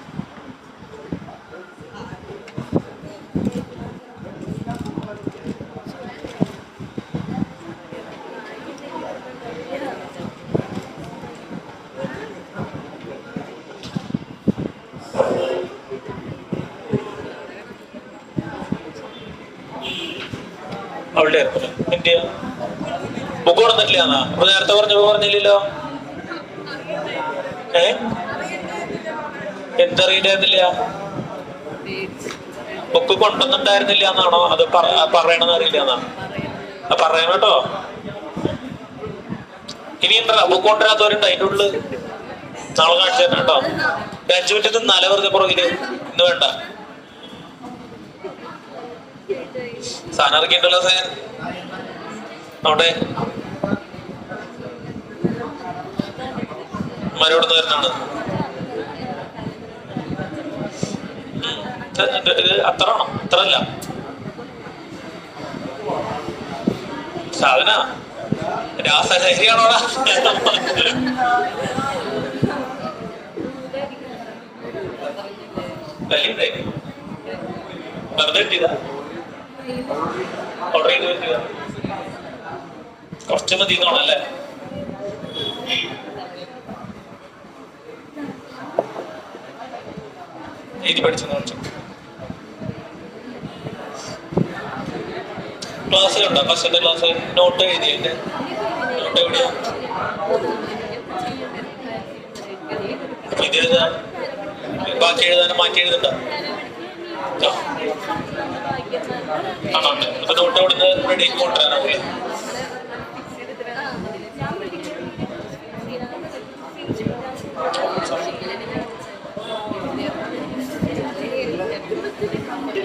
അവളുടെ എന്റെ ബുക്ക് കൊണ്ടുവന്നിട്ടില്ല. അപ്പൊ നേരത്തെ പറഞ്ഞില്ലല്ലോ. എന്തറിയില്ലായിരുന്നില്ല? ബുക്ക് കൊണ്ടുവന്നിട്ടുണ്ടായിരുന്നില്ല എന്നാണോ അത് പറയണമെന്ന് അറിയില്ല എന്നാ പറയണം കേട്ടോ. ഇനി എന്താ ബുക്ക് കൊണ്ടുവരാത്തവരുണ്ട് അതിൻ്റെ ഉള്ളിൽ. നാളെ കാണിച്ചു തരണം കേട്ടോ. 5 മിനിറ്റ് നല്ല വെറുതെ പുറകില്. ഇന്ന് വേണ്ട. സാധനം ഇറക്കിണ്ടല്ലോ സാൻ അവിടെ മരോടുന്ന് വരുന്നതാണ്. അത്രയാണോ? അത്രല്ല സാധന രാസഹരിയാണോടാ. വെറുതെ കിട്ടിയതാ. ഓർഡർ ചെയ്ത് വെക്കുക. കുറച്ച് മതി എന്നാണല്ലേ. എഴുതി പഠിച്ചെന്ന് കാണിച്ചു. ക്ലാസ് കണ്ടോ? ഫസ്റ്റത്തെ ക്ലാസ് നോട്ട് എഴുതിയതിന്റെ നോട്ട് എവിടെയാ? ഇത് എഴുതാൻ ബാക്കി എഴുതാനും മാറ്റി എഴുതണ്ട. ആണോ? അപ്പൊ നോട്ട് എവിടുന്ന് റെഡിക്ക് കൊണ്ടുവരാനാവില്ല.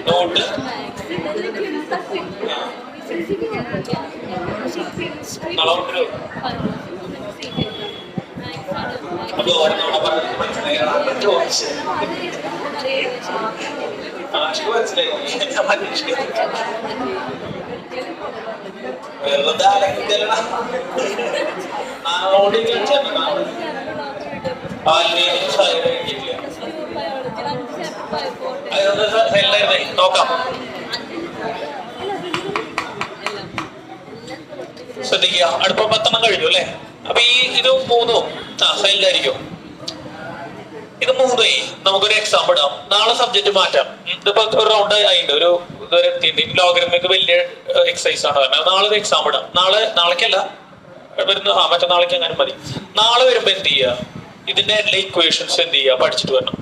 നോട്ട് നളവട്ടല്ലോ. അപ്പൊ ഒരെണ്ണോടെ പറഞ്ഞത് മനസ്സിലായി. ചോദിച്ചു മനസ്സിലായി. വെറുതെ അലക്കില്ല. നാളോടി നോക്കാം. ശ്രദ്ധിക്കുക. അടുപ്പം 10 കഴിഞ്ഞു അല്ലെ? അപ്പൊ ഇത് 3 സൈഡിലായിരിക്കും. ഇത് 3 നമുക്കൊരു എക്സാമ്പിൾ ഇടാം. നാളെ സബ്ജക്ട് മാറ്റാം. ഇതിപ്പോ ഒരു റൗണ്ട് ആയിട്ടുണ്ട്. ഒരു ഇതുവരെ എത്തിയിട്ടുണ്ട്. ലോഗരിതമിക് വലിയ എക്സസൈസ് ആണ് പറഞ്ഞത്. നാളെ ഒരു എക്സാമ്പിൾ ഇടാം. നാളേക്കല്ല വരുന്ന മറ്റന്നാളേക്ക് അങ്ങനെ മതി. നാളെ വരുമ്പോ എന്ത് ചെയ്യുക? ഇതിന്റെ എല്ലാ ഇക്വേഷൻസ് എന്ത് ചെയ്യുക? പഠിച്ചിട്ട് വരണം.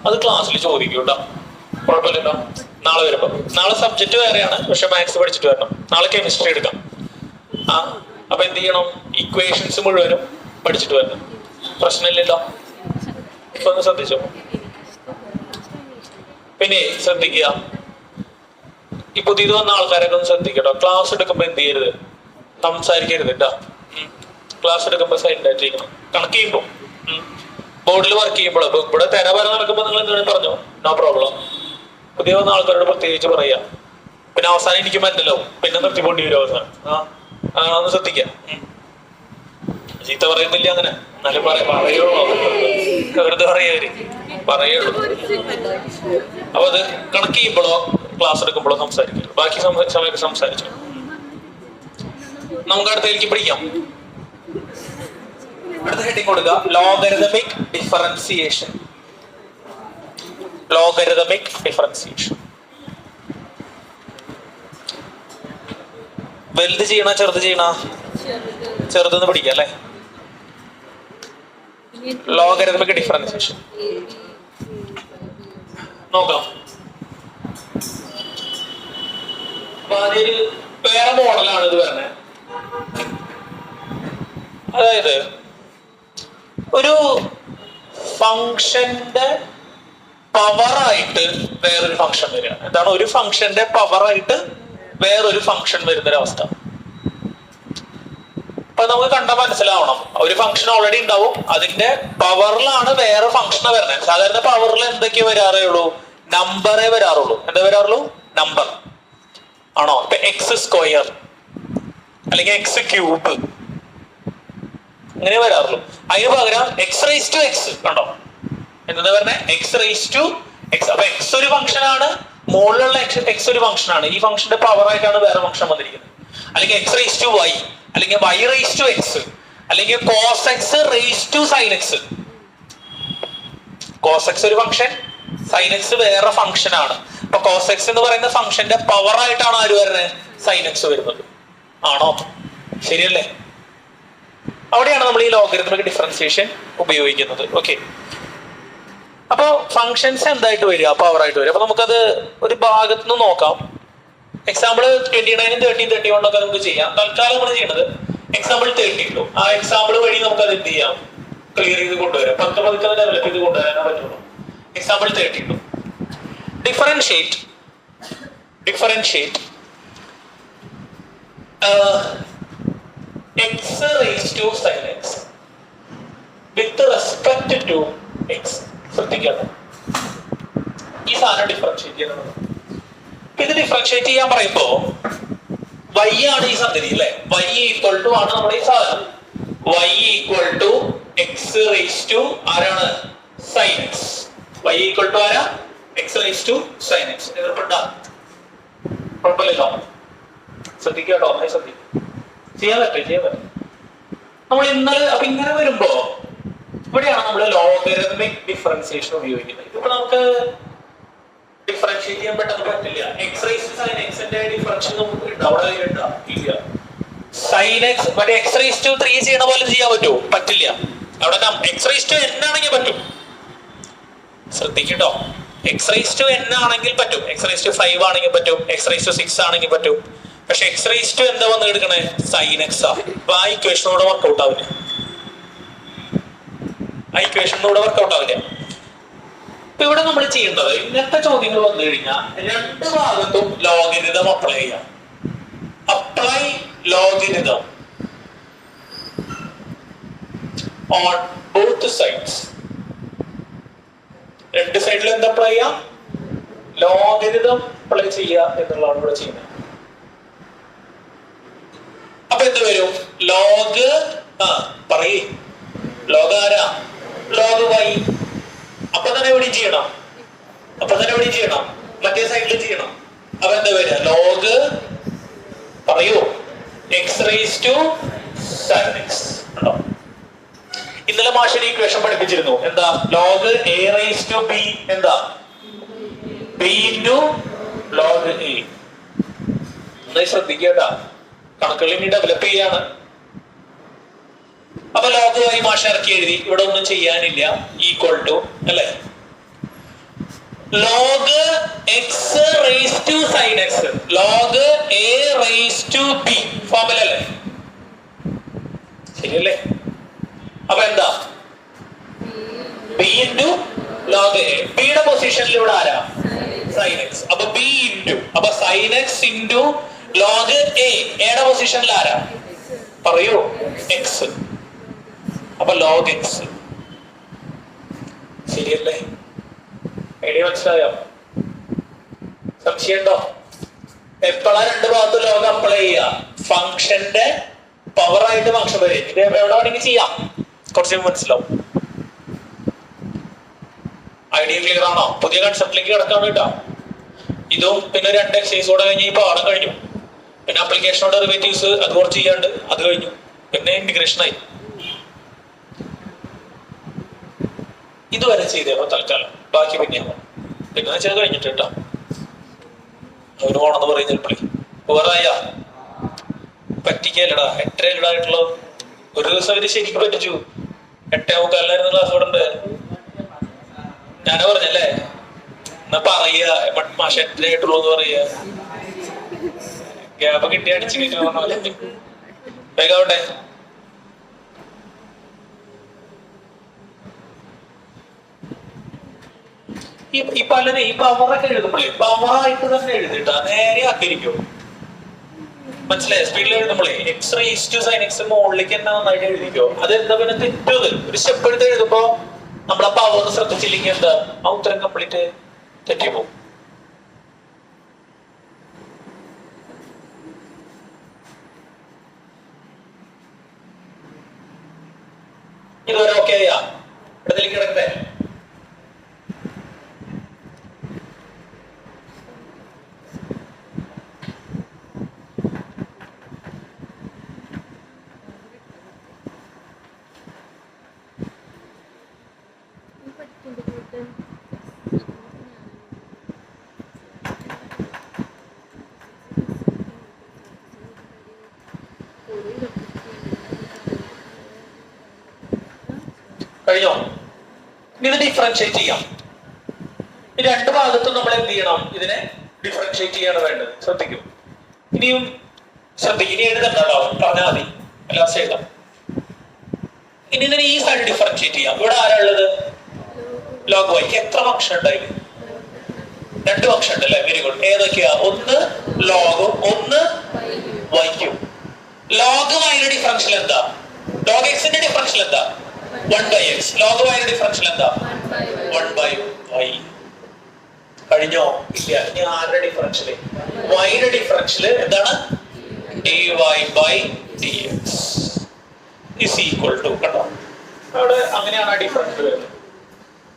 അത് ക്ലാസ്സിൽ ചോദിക്കും കേട്ടോ. കുഴപ്പമില്ലല്ലോ. നാളെ വരുമ്പോ നാളെ സബ്ജക്ട് വേറെയാണ്, പക്ഷെ മാത്സ് പഠിച്ചിട്ട് വരണം. നാളെ കെമിസ്ട്രി എടുക്കാം. അപ്പൊ എന്ത് ചെയ്യണം? ഇക്വേഷൻസ് മുഴുവനും പഠിച്ചിട്ട് വരണം. പ്രശ്നമില്ലല്ലോ. ഇപ്പൊ ഒന്ന് ശ്രദ്ധിച്ചോ. പിന്നെ ശ്രദ്ധിക്കുക, ഈ പുതിയത് വന്ന ആൾക്കാരൊക്കെ ഒന്ന് ശ്രദ്ധിക്കട്ടോ. ക്ലാസ് എടുക്കുമ്പോ എന്ത് ചെയ്യരുത്? സംസാരിക്കരുത് കേട്ടോ. ക്ലാസ് എടുക്കുമ്പോ സൈലന്റ് ആയിട്ടിരിക്കണം. കണക്ക് ചെയ്യുമ്പോ ബോർഡിൽ വർക്ക് ചെയ്യുമ്പോൾ ഇവിടെ തെരവര നടക്കുമ്പോ നിങ്ങൾ എന്തെങ്കിലും പറഞ്ഞോ, നോ പ്രോബ്ലം. പുതിയ വന്ന ആൾക്കാരോട് പ്രത്യേകിച്ച് പറയാ. പിന്നെ അവസാനം എനിക്ക് മനസ്സിലാവും, പിന്നെ നിർത്തിക്കൊണ്ടി വരും അവസാനം. ഒന്ന് ശ്രദ്ധിക്കാം. ചീത്ത പറയുന്നില്ല അങ്ങനെ, എന്നാലും പറയുള്ളൂ. വെറുതെ പറയവര് പറയുള്ളൂ. അപ്പൊ അത് കണക്ക് ചെയ്യുമ്പോഴോ ക്ലാസ് എടുക്കുമ്പോഴോ സംസാരിക്കും. ബാക്കി സമയമൊക്കെ സംസാരിച്ചു. നമുക്ക് അടുത്തേക്ക് പഠിക്കാം. അടുത്ത ഹെഡിങ് കൊടുക്കുക, ലോഗരിതമിക് ഡിഫറൻസിയേഷൻ. Logarithmic differentiation. വലുത് ചെയ്യണ ചെറുത് ചെയ്യണ? ചെറുതെന്ന് പഠിക്കാം അല്ലെ? ലോഗരിതമിക് ഡിഫറൻസിയേഷൻ നോക്കാം. അപ്പൊ അതൊരു വേറെ മോഡലാണ് ഇത് വരുന്നത്. അതായത് ഒരു ഫംഗ്ഷന്റെ പവറായിട്ട് വേറൊരു ഫംഗ്ഷൻ വരിക. എന്താണ് ഒരു ഫംഗ്ഷന്റെ പവറായിട്ട് വേറൊരു ഫംഗ്ഷൻ വരുന്നൊരവസ്ഥ. അപ്പൊ നമുക്ക് കണ്ടാൽ മനസ്സിലാവണം, ഒരു ഫംഗ്ഷൻ ഓൾറെഡി ഉണ്ടാവും, അതിന്റെ പവറിലാണ് വേറെ ഫംഗ്ഷൻ വരുന്നത്. സാധാരണ പവറിൽ എന്തൊക്കെയാ വരാറേ ഉള്ളൂ? നമ്പറേ വരാറുള്ളൂ. എന്താ വരാറുള്ളൂ? നമ്പർ ആണോ? ഇപ്പൊ എക്സ് സ്ക്വയർ അല്ലെങ്കിൽ എക്സ് ക്യൂബ് അങ്ങനെ വരാറുള്ളൂ. അതിന് പകരം എക്സ് റേസ് ടു എക്സ് കണ്ടോ? എന്താ പറഞ്ഞത്? X raise to x. അപ്പൊ എക്സ് ഒരു ഫംഗ്ഷൻ ആണ്, മുകളിലുള്ള എക്സ് ഒരു ഫംഗ്ഷൻ ആണ്. ഈ ഫംഗ്ഷന്റെ പവർ ആയിട്ടാണ് വേറെ ഫംഗ്ഷൻ വന്നിരിക്കുന്നത്. അല്ലെങ്കിൽ എക്സ് റേസ് ടു വൈ, അല്ലെങ്കിൽ വൈ റേസ് ടു എക്സ്, അല്ലെങ്കിൽ cos x raise to sine x. Cos x ഒരു ഫംഗ്ഷൻ, സൈൻ എക്സ് വേറെ ഫംഗ്ഷൻ ആണ്. അപ്പൊ കോസ് എക്സ് എന്ന് പറയുന്ന ഫംഗ്ഷന്റെ പവർ ആയിട്ടാണ് ആര് വരുന്നത്? സൈൻ എക്സ് വരുന്നത്. ആണോ? ശരിയല്ലേ? അവിടെയാണ് നമ്മൾ ഈ ലോഗരിതമിക് ഡിഫറൻസിയേഷൻ ഉപയോഗിക്കുന്നത്. ഓക്കെ, അപ്പൊ ഫംഗ്ഷൻസ് എന്തായിട്ട് വരിക? പവർ ആയിട്ട് വരിക. അപ്പൊ നമുക്കത് ഒരു ഭാഗത്ത് നിന്ന് നോക്കാം. എക്സാമ്പിൾ 29 30 31 ഒക്കെ നമുക്ക് ചെയ്യാം. തൽക്കാലം നമ്മൾ ചെയ്യുന്നത് എക്സാമ്പിൾ 32. ആ എക്സാമ്പിൾ വഴി നമുക്ക് അത് എന്ത് ചെയ്യാം? ക്ലിയർ ചെയ്ത് കൊണ്ടുവരാം. 10 പതുക്കെ ഡെവലപ്പ് ചെയ്ത് കൊണ്ടുവരാനേ പറ്റുള്ളൂ. Example 32. Differentiate x raised to sin x with respect to x. ശ്രദ്ധിക്കണം, ഈ സാധനം ഡിഫറൻഷിയേറ്റ് ചെയ്യുന്നത്. ഇത് ഡിഫറൻഷിയേറ്റ് ചെയ്യാൻ പറയുമ്പോ y ആണ് ഈ സംഗതി അല്ലെ? y ഈക്വൽ ടു ആണ് നമ്മുടെ ഈ സാധനം. y equal to x raised to ആരാണ്? sin x. y equal to ആരാ? x raised to sin x. കുഴപ്പമില്ലല്ലോ, ശ്രദ്ധിക്കാട്ടോ, ശ്രദ്ധിക്കും. ചെയ്യാൻ പറ്റും. നമ്മൾ ഇന്നലെ അപ്പൊ ഇങ്ങനെ വരുമ്പോ ഇവിടെയാണ് നമ്മൾ ലോഗരിതമിക് ഡിഫറൻസിയേഷൻ ഉപയോഗിക്കുന്നത്. ഇതിപ്പോ നമുക്ക് ഡിഫറൻഷിയേറ്റ് ചെയ്യാൻ പെട്ടെന്ന് പറ്റില്ല. എക്സ് റേസ് ടു സൈൻ എക്സിന്റെ ഡിഫറൻഷ്യൽ നമുക്ക് അവിടെ ഇല്ല. സൈൻ എക്സ് മറ്റേ എക്സ് റേസ് ടു 3 ചെയ്യണ പോലെ ചെയ്യാൻ പറ്റുമോ? പറ്റില്ല. അവിടെ എക്സ് റേസ് ടു n ആണെങ്കിൽ പറ്റും. ശ്രദ്ധിക്കട്ടോ, എക്സ് റേസ് ടു n ആണെങ്കിൽ പറ്റും, എക്സ് റേസ് ടു 5 ആണെങ്കിൽ പറ്റും, എക്സ് റേസ് ടു 6 ആണെങ്കിൽ പറ്റും. പക്ഷെ എക്സ് റേസ് ടു എന്താ വന്ന് എടുക്കണേ? സൈൻ എക്സ് ആ. അപ്പൊ ആ ഇക്വേഷനോട് വർക്ക്ഔട്ട് ആവില്ല. ഇപ്പൊ ഇവിടെ നമ്മൾ ചെയ്യേണ്ടത് ഇങ്ങനത്തെ ചോദ്യങ്ങൾ വന്നു കഴിഞ്ഞാൽ രണ്ട് ഭാഗത്തും ലോഗരിതം അപ്ലൈ ചെയ്യാം. Apply logarithm on both sides. രണ്ട് സൈഡിൽ എന്താ അപ്ലൈ ചെയ്യാം? ലോഗരിതം അപ്ലൈ ചെയ്യുക എന്നുള്ളതാണ് ഇവിടെ ചെയ്യുന്നത്. അപ്പൊ എന്ത് വരും? ലോഗ് പറയേ, ലോഗ് ആരാ? Log y. അപ്പൊ തന്നെ എവിടെയും ചെയ്യണം, മറ്റേ സൈഡിൽ ചെയ്യണം. അപ്പൊ എന്താ വരിക? ലോഗ് പറയൂ, x raise to sine x. ഇന്നലെ മാഷൊരു ഇക്വേഷൻ പഠിപ്പിച്ചിരുന്നു. എന്താ? Log a raise to b എന്താ? B into log a. നന്നായി ശ്രദ്ധിക്കേട്ടാ, കണക്കുകൾ ഇനി ഡെവലപ്പ് ചെയ്യാണ്. അപ്പൊ ലോഗ് വൈ മാഷ ഇറക്കി എഴുതി, ഇവിടെ ഒന്നും ചെയ്യാനില്ല. ഈക്വൽ ടു അല്ലെ log x raise to sine x, log a raise to b formula അല്ലേ? ശരിയല്ലേ? അപ്പൊ എന്താ? B into log a. ബിയുടെ പൊസിഷനിൽ ഇവിടെ ആരാ? Sine x. അപ്പൊ ബി ഇൻറ്റു, അപ്പൊ sine x into log a. എയുടെ പൊസിഷനിൽ ആരാ? പറയൂ, എക്സ്. അപ്പൊ ലോഗ് എക്സ്. ശരിയല്ലേ? ഐഡിയ മനസ്സിലായോ? സംശയമുണ്ടോ? എപ്പോഴാ രണ്ട് ഭാഗത്തും ലോഗ് അപ്ലൈ ചെയ്യുക? ഫംഗ്ഷന്റെ പവറായിട്ട് ഫംഗ്ഷൻ വരും. ഇത് എവിടെ വേണമെങ്കിൽ ചെയ്യാം, കുറച്ച് മനസ്സിലാവും. ഐഡിയ ക്ലിയർ ആണോ? പുതിയ കൺസെപ്റ്റിലേക്ക് കിടക്കാണ് കേട്ടോ. ഇതും പിന്നെ 2 എക്സസൈസ് കൂടെ കഴിഞ്ഞ് ഈ പാഠം കഴിഞ്ഞു. പിന്നെ ആപ്ലിക്കേഷൻ ഡെറിവേറ്റീവ്സ് അത് കുറച്ച് ചെയ്യാണ്ട് അത് കഴിഞ്ഞു. പിന്നെ ഇന്റഗ്രേഷൻ ആയി. ഇതുവരെ ചെയ്തേപ്പോ തൽക്കാലം, ബാക്കി പിന്നെ വെച്ചാൽ കഴിഞ്ഞിട്ട് കേട്ടോ. അവര് പോണെന്ന് പറയും ചിലപ്പോഴേ. വേറായ പറ്റിക്കല്ലടാ, 8:30 ആയിട്ടുള്ളത്. ഒരു ദിവസം അവര് ശരിക്കും പറ്റിച്ചു. 8:45 ക്ലാസ് ഇവിടെ ഉണ്ട്. ഞാനാ പറഞ്ഞല്ലേ, എന്നാ പറയാ മാഷ 8:30 ആയിട്ടുള്ളൂ എന്ന് പറയാ. ഗ്യാപ്പ് കിട്ടി അടിച്ചു കയറ്റി പറഞ്ഞ പോലെ. വേഗാവട്ടെ. ഈ പലരും ഈ പവറൊക്കെ എഴുതുമ്പോഴേ പവറായിട്ട് തന്നെ എഴുതിട്ടാ നേരെ ആക്കിയിരിക്കും. മനസ്സിലായി? സ്പീഡിൽ എഴുതുമ്പോഴേ x raise to sine x മുകളിലേക്ക് തന്നെ നന്നായിട്ട് എഴുതിക്കോ. അത് എന്താ പിന്നെ തെറ്റത്? ഒരു സ്റ്റെപ്പ് എടുത്ത് എഴുതുമ്പോ നമ്മളെ പവർ ശ്രദ്ധിച്ചില്ലെങ്കിൽ എന്താ ആ ഉത്തരം കംപ്ലീറ്റ് തെറ്റിപ്പോകും. ഇതുവരെ ഓക്കെ ആയാ? ഇടത്തിലേക്ക് കിടക്കട്ടെ. കഴിഞ്ഞോ? ഇത് ഡിഫറൻഷിയേറ്റ് ചെയ്യാം. ഈ രണ്ട് ഭാഗത്തും നമ്മൾ എന്ത് ചെയ്യണം? ഇതിനെ ഡിഫറൻഷിയേറ്റ് ചെയ്യാണ് വേണ്ടത്. ശ്രദ്ധിക്കും. ഇനിയും ശ്രദ്ധിക്കും. ഇനി എഴുതണ്ടോ? പറഞ്ഞാൽ മതി. എല്ലാം എഴുതാം. ഇനി ഇതിനെ ഈ സൈഡ് ഡിഫറൻഷിയേറ്റ് ചെയ്യാം. ഇവിടെ ആരാ ഉള്ളത്? ലോഗ് വൈക്ക് എത്ര ഫംഗ്ഷൻ ഉണ്ടായി? 2 ഫംഗ്ഷൻ ഉണ്ട് അല്ലേ? Very good. ഏതൊക്കെയാ? ഒന്ന് ലോഗും ഒന്ന് വൈക്കും. ലോഗ് വൈയുടെ ഡിഫറൻഷ്യൽ എന്താ? ലോഗ് എക്സിന്റെ ഡിഫറൻഷ്യൽ എന്താ? 1/x. ലോഗ് വൈയുടെ ഡിഫറൻഷ്യൽ എന്താ? 1/y. കഴിഞ്ഞോ? ഇല്ല. ഇനി ആരുടെ ഡിഫറൻഷ്യൽ? വൈയുടെ ഡിഫറൻഷ്യൽ എന്താണ്? dy/dx is equal to. കണ്ടോ? അവിടെ അങ്ങനെയാണ് ആ ഡിഫറൻഷ്യൽ വരുന്നത്.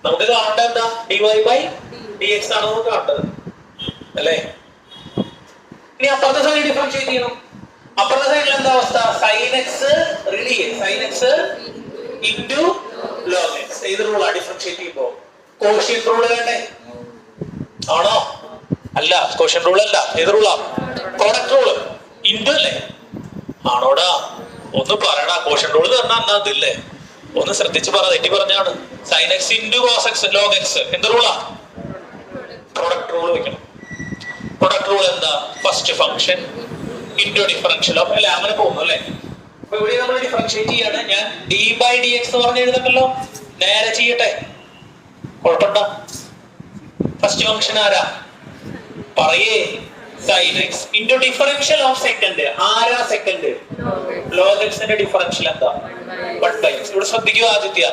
നമുക്ക് കാണേണ്ടത് എന്താ? dy/dx ആണ് നമുക്ക് കാണേണ്ടത് അല്ലേ? ഇനി അപ്പുറത്തെ സൈഡ് ഡിഫറൻഷിയേറ്റ് ചെയ്യണം. അപ്പുറത്തെ സൈഡിൽ എന്താ അവസ്ഥ? sin x sin x into log x. ഏത് റൂളാ ഡിഫറൻഷിയേറ്റ് ചെയ്യുമ്പോ? കോഷ്യന്റ് റൂൾ വേണ്ടേ? ആണോ? അല്ല, കോഷ്യന്റ് റൂൾ അല്ല. ഏത് റൂളാ? Product rule. ഇൻഡു അല്ലേ? ആണോടാ? ഒന്ന് പറയടാ. കോഷ്യന്റ് റൂൾ പറഞ്ഞാൽ എന്നാ അതില്ലേ? ഒന്ന് ശ്രദ്ധിച്ച് പറ. തെറ്റി പറഞ്ഞാണ്. sin x into cos x log x. എന്ത് റൂളാ? പ്രോഡക്റ്റ് റൂൾ വെക്കണം. പ്രോഡക്റ്റ് റൂൾ എന്താ? First function into differential of അല്ലെ? അങ്ങനെ പോകുന്നു അല്ലേ? അപ്പൊ ഇവിടെ നമ്മൾ ഡിഫറൻഷിയേറ്റ് ചെയ്യാണ്. ഞാൻ d/dx എന്ന് പറഞ്ഞ് എഴുതുന്നല്ലോ. നേരെ ചെയ്യട്ടെ, കുഴപ്പമുണ്ടോ? ഫസ്റ്റ് ഫംഗ്ഷൻ ആരാ? പറയേ. sin x into differential of second. ആരാ സെക്കൻഡ്? log x ന്റെ ഡിഫറൻഷ്യൽ എന്താ? 1/x. ഇവിടെ ശ്രദ്ധിക്കുക ആദിത്യ.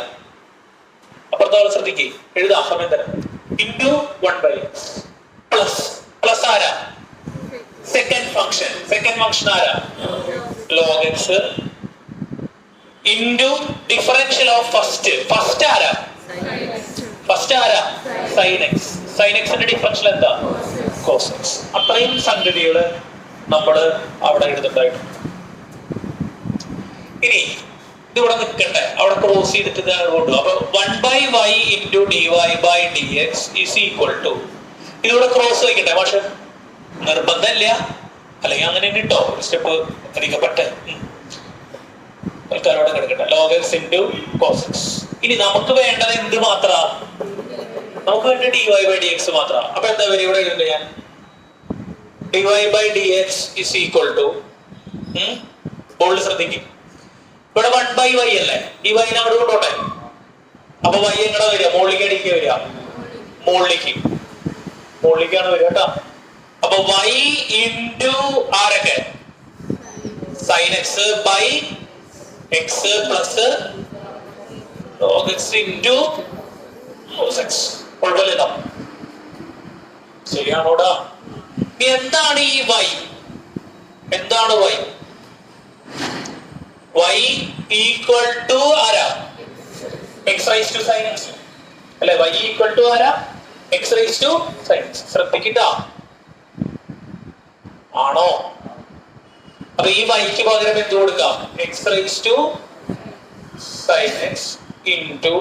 അപ്പുറത്തോളം ശ്രദ്ധിക്കേ. എഴുതാം സമയത്തരം. ഇൻഡു 1/x പ്ലസ് ആരാ? Second function. സെക്കൻഡ് ഫംഗ്ഷൻ ആരാ? log x into differential of first ആരാ? ഫസ്റ്റ് ആരാ? sin x. sin x ന്റെ ഡിഫറൻഷ്യൽ എന്താ? cos x. അത്രയും സംഗതികള് നമ്മൾ അവിടെ എഴുതുന്നുണ്ടായിരുന്നു. ഇനി ഇതിവിടെ നിൽക്കട്ടെ, അവിടെ ക്രോസ് ചെയ്തിട്ട് കൊണ്ടു. അപ്പൊ 1/y into dy/dx is equal to. ഇതിവിടെ ക്രോസ് വയ്ക്കട്ടെ പക്ഷെ നിർബന്ധമില്ല, അല്ലെങ്കിൽ അങ്ങനെ കിട്ടോ ഒരു സ്റ്റെപ്പ് അധികപ്പെട്ടെ ആൾക്കാരോടെ കിടക്കട്ടെ. log x into cos x. ഇനി നമുക്ക് വേണ്ടത് എന്ത് മാത്ര? നമുക്ക് വേണ്ട dy/dx മാത്ര. അപ്പൊ എന്താ വരും ഇവിടെ എഴുതുന്നത്? ഞാൻ dy/dx is equal to bold ശ്രദ്ധിക്കും. ഇവിടെ 1/y അല്ലേ? ഈ y അവിടെ കൊണ്ടോട്ടെ. അപ്പൊ y എങ്ങനെ വരിക? മുകളിലേക്ക് അടിക്കുക വരിക. മുകളിലേക്കാണ് വരിക കേട്ടോ. അപ്പൊ y ഇൻറ്റു ആരൊക്കെ? sin x by x plus log x into cos x. കുഴപ്പമില്ല. ശരിയാണോടാ? എന്താണ് ഈ y? എന്താണ് y? y ഈക്വൽ ടു ആരാ? x raise to sin x അല്ലെ? y ഈക്വൽ ടു ആരാ? x raise to sin x. ശ്രദ്ധിക്കട്ട. ആണോ? അപ്പൊ ഈ y-ക്ക് പകരം എന്ത് കൊടുക്കാം? x raise to sin x into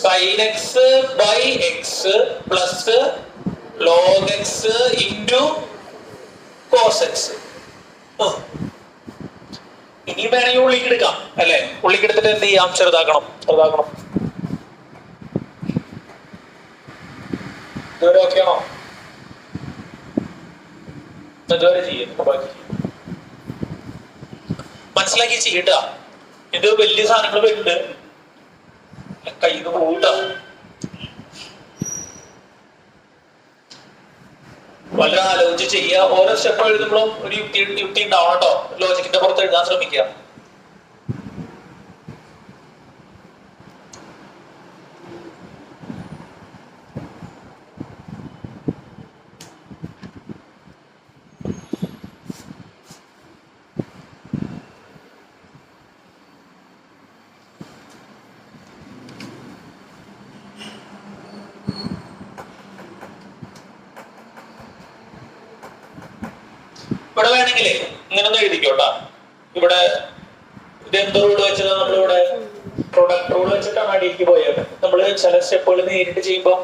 sin x by x plus log x into cos x. ഇനി വേണമെങ്കിൽ ഉള്ളിക്ക് എടുക്കാം അല്ലെ? ഉള്ളിക്ക് എടുത്തിട്ട് എന്ത് ചെയ്യാം? ചെറുതാക്കണം. ഇതുവരെ ഓക്കെ ആണോ? ഇതുവരെ മനസ്സിലാക്കി ചെയ്യട്ടാ. ഇത് വലിയ സാധനങ്ങൾ വരുന്നുണ്ട്, കയ്യിൽ നിന്ന് പോയിട്ടാ. വളരെ ആലോചിച്ച് ചെയ്യുക. ഓരോ സ്റ്റെപ്പ് എഴുതുമ്പോഴും ഒരു യുക്തി ഉണ്ടാവണം കേട്ടോ. ലോജിക്കിന്റെ പുറത്ത് എഴുതാൻ ശ്രമിക്കുക. ഇവിടെ വേണമെങ്കിലേ ഇങ്ങനെ ഒന്ന് എഴുതിക്കോട്ടാ. ഇവിടെ ഇത് എന്ത് റൂൾ വെച്ചത്? നമ്മളിവിടെ പ്രൊഡക്റ്റ് റൂൾ വെച്ചിട്ടാണ് അടിയിലേക്ക് പോയത്. നമ്മള് ചില സ്റ്റെപ്പുകൾ നേരിട്ട് ചെയ്യുമ്പോൾ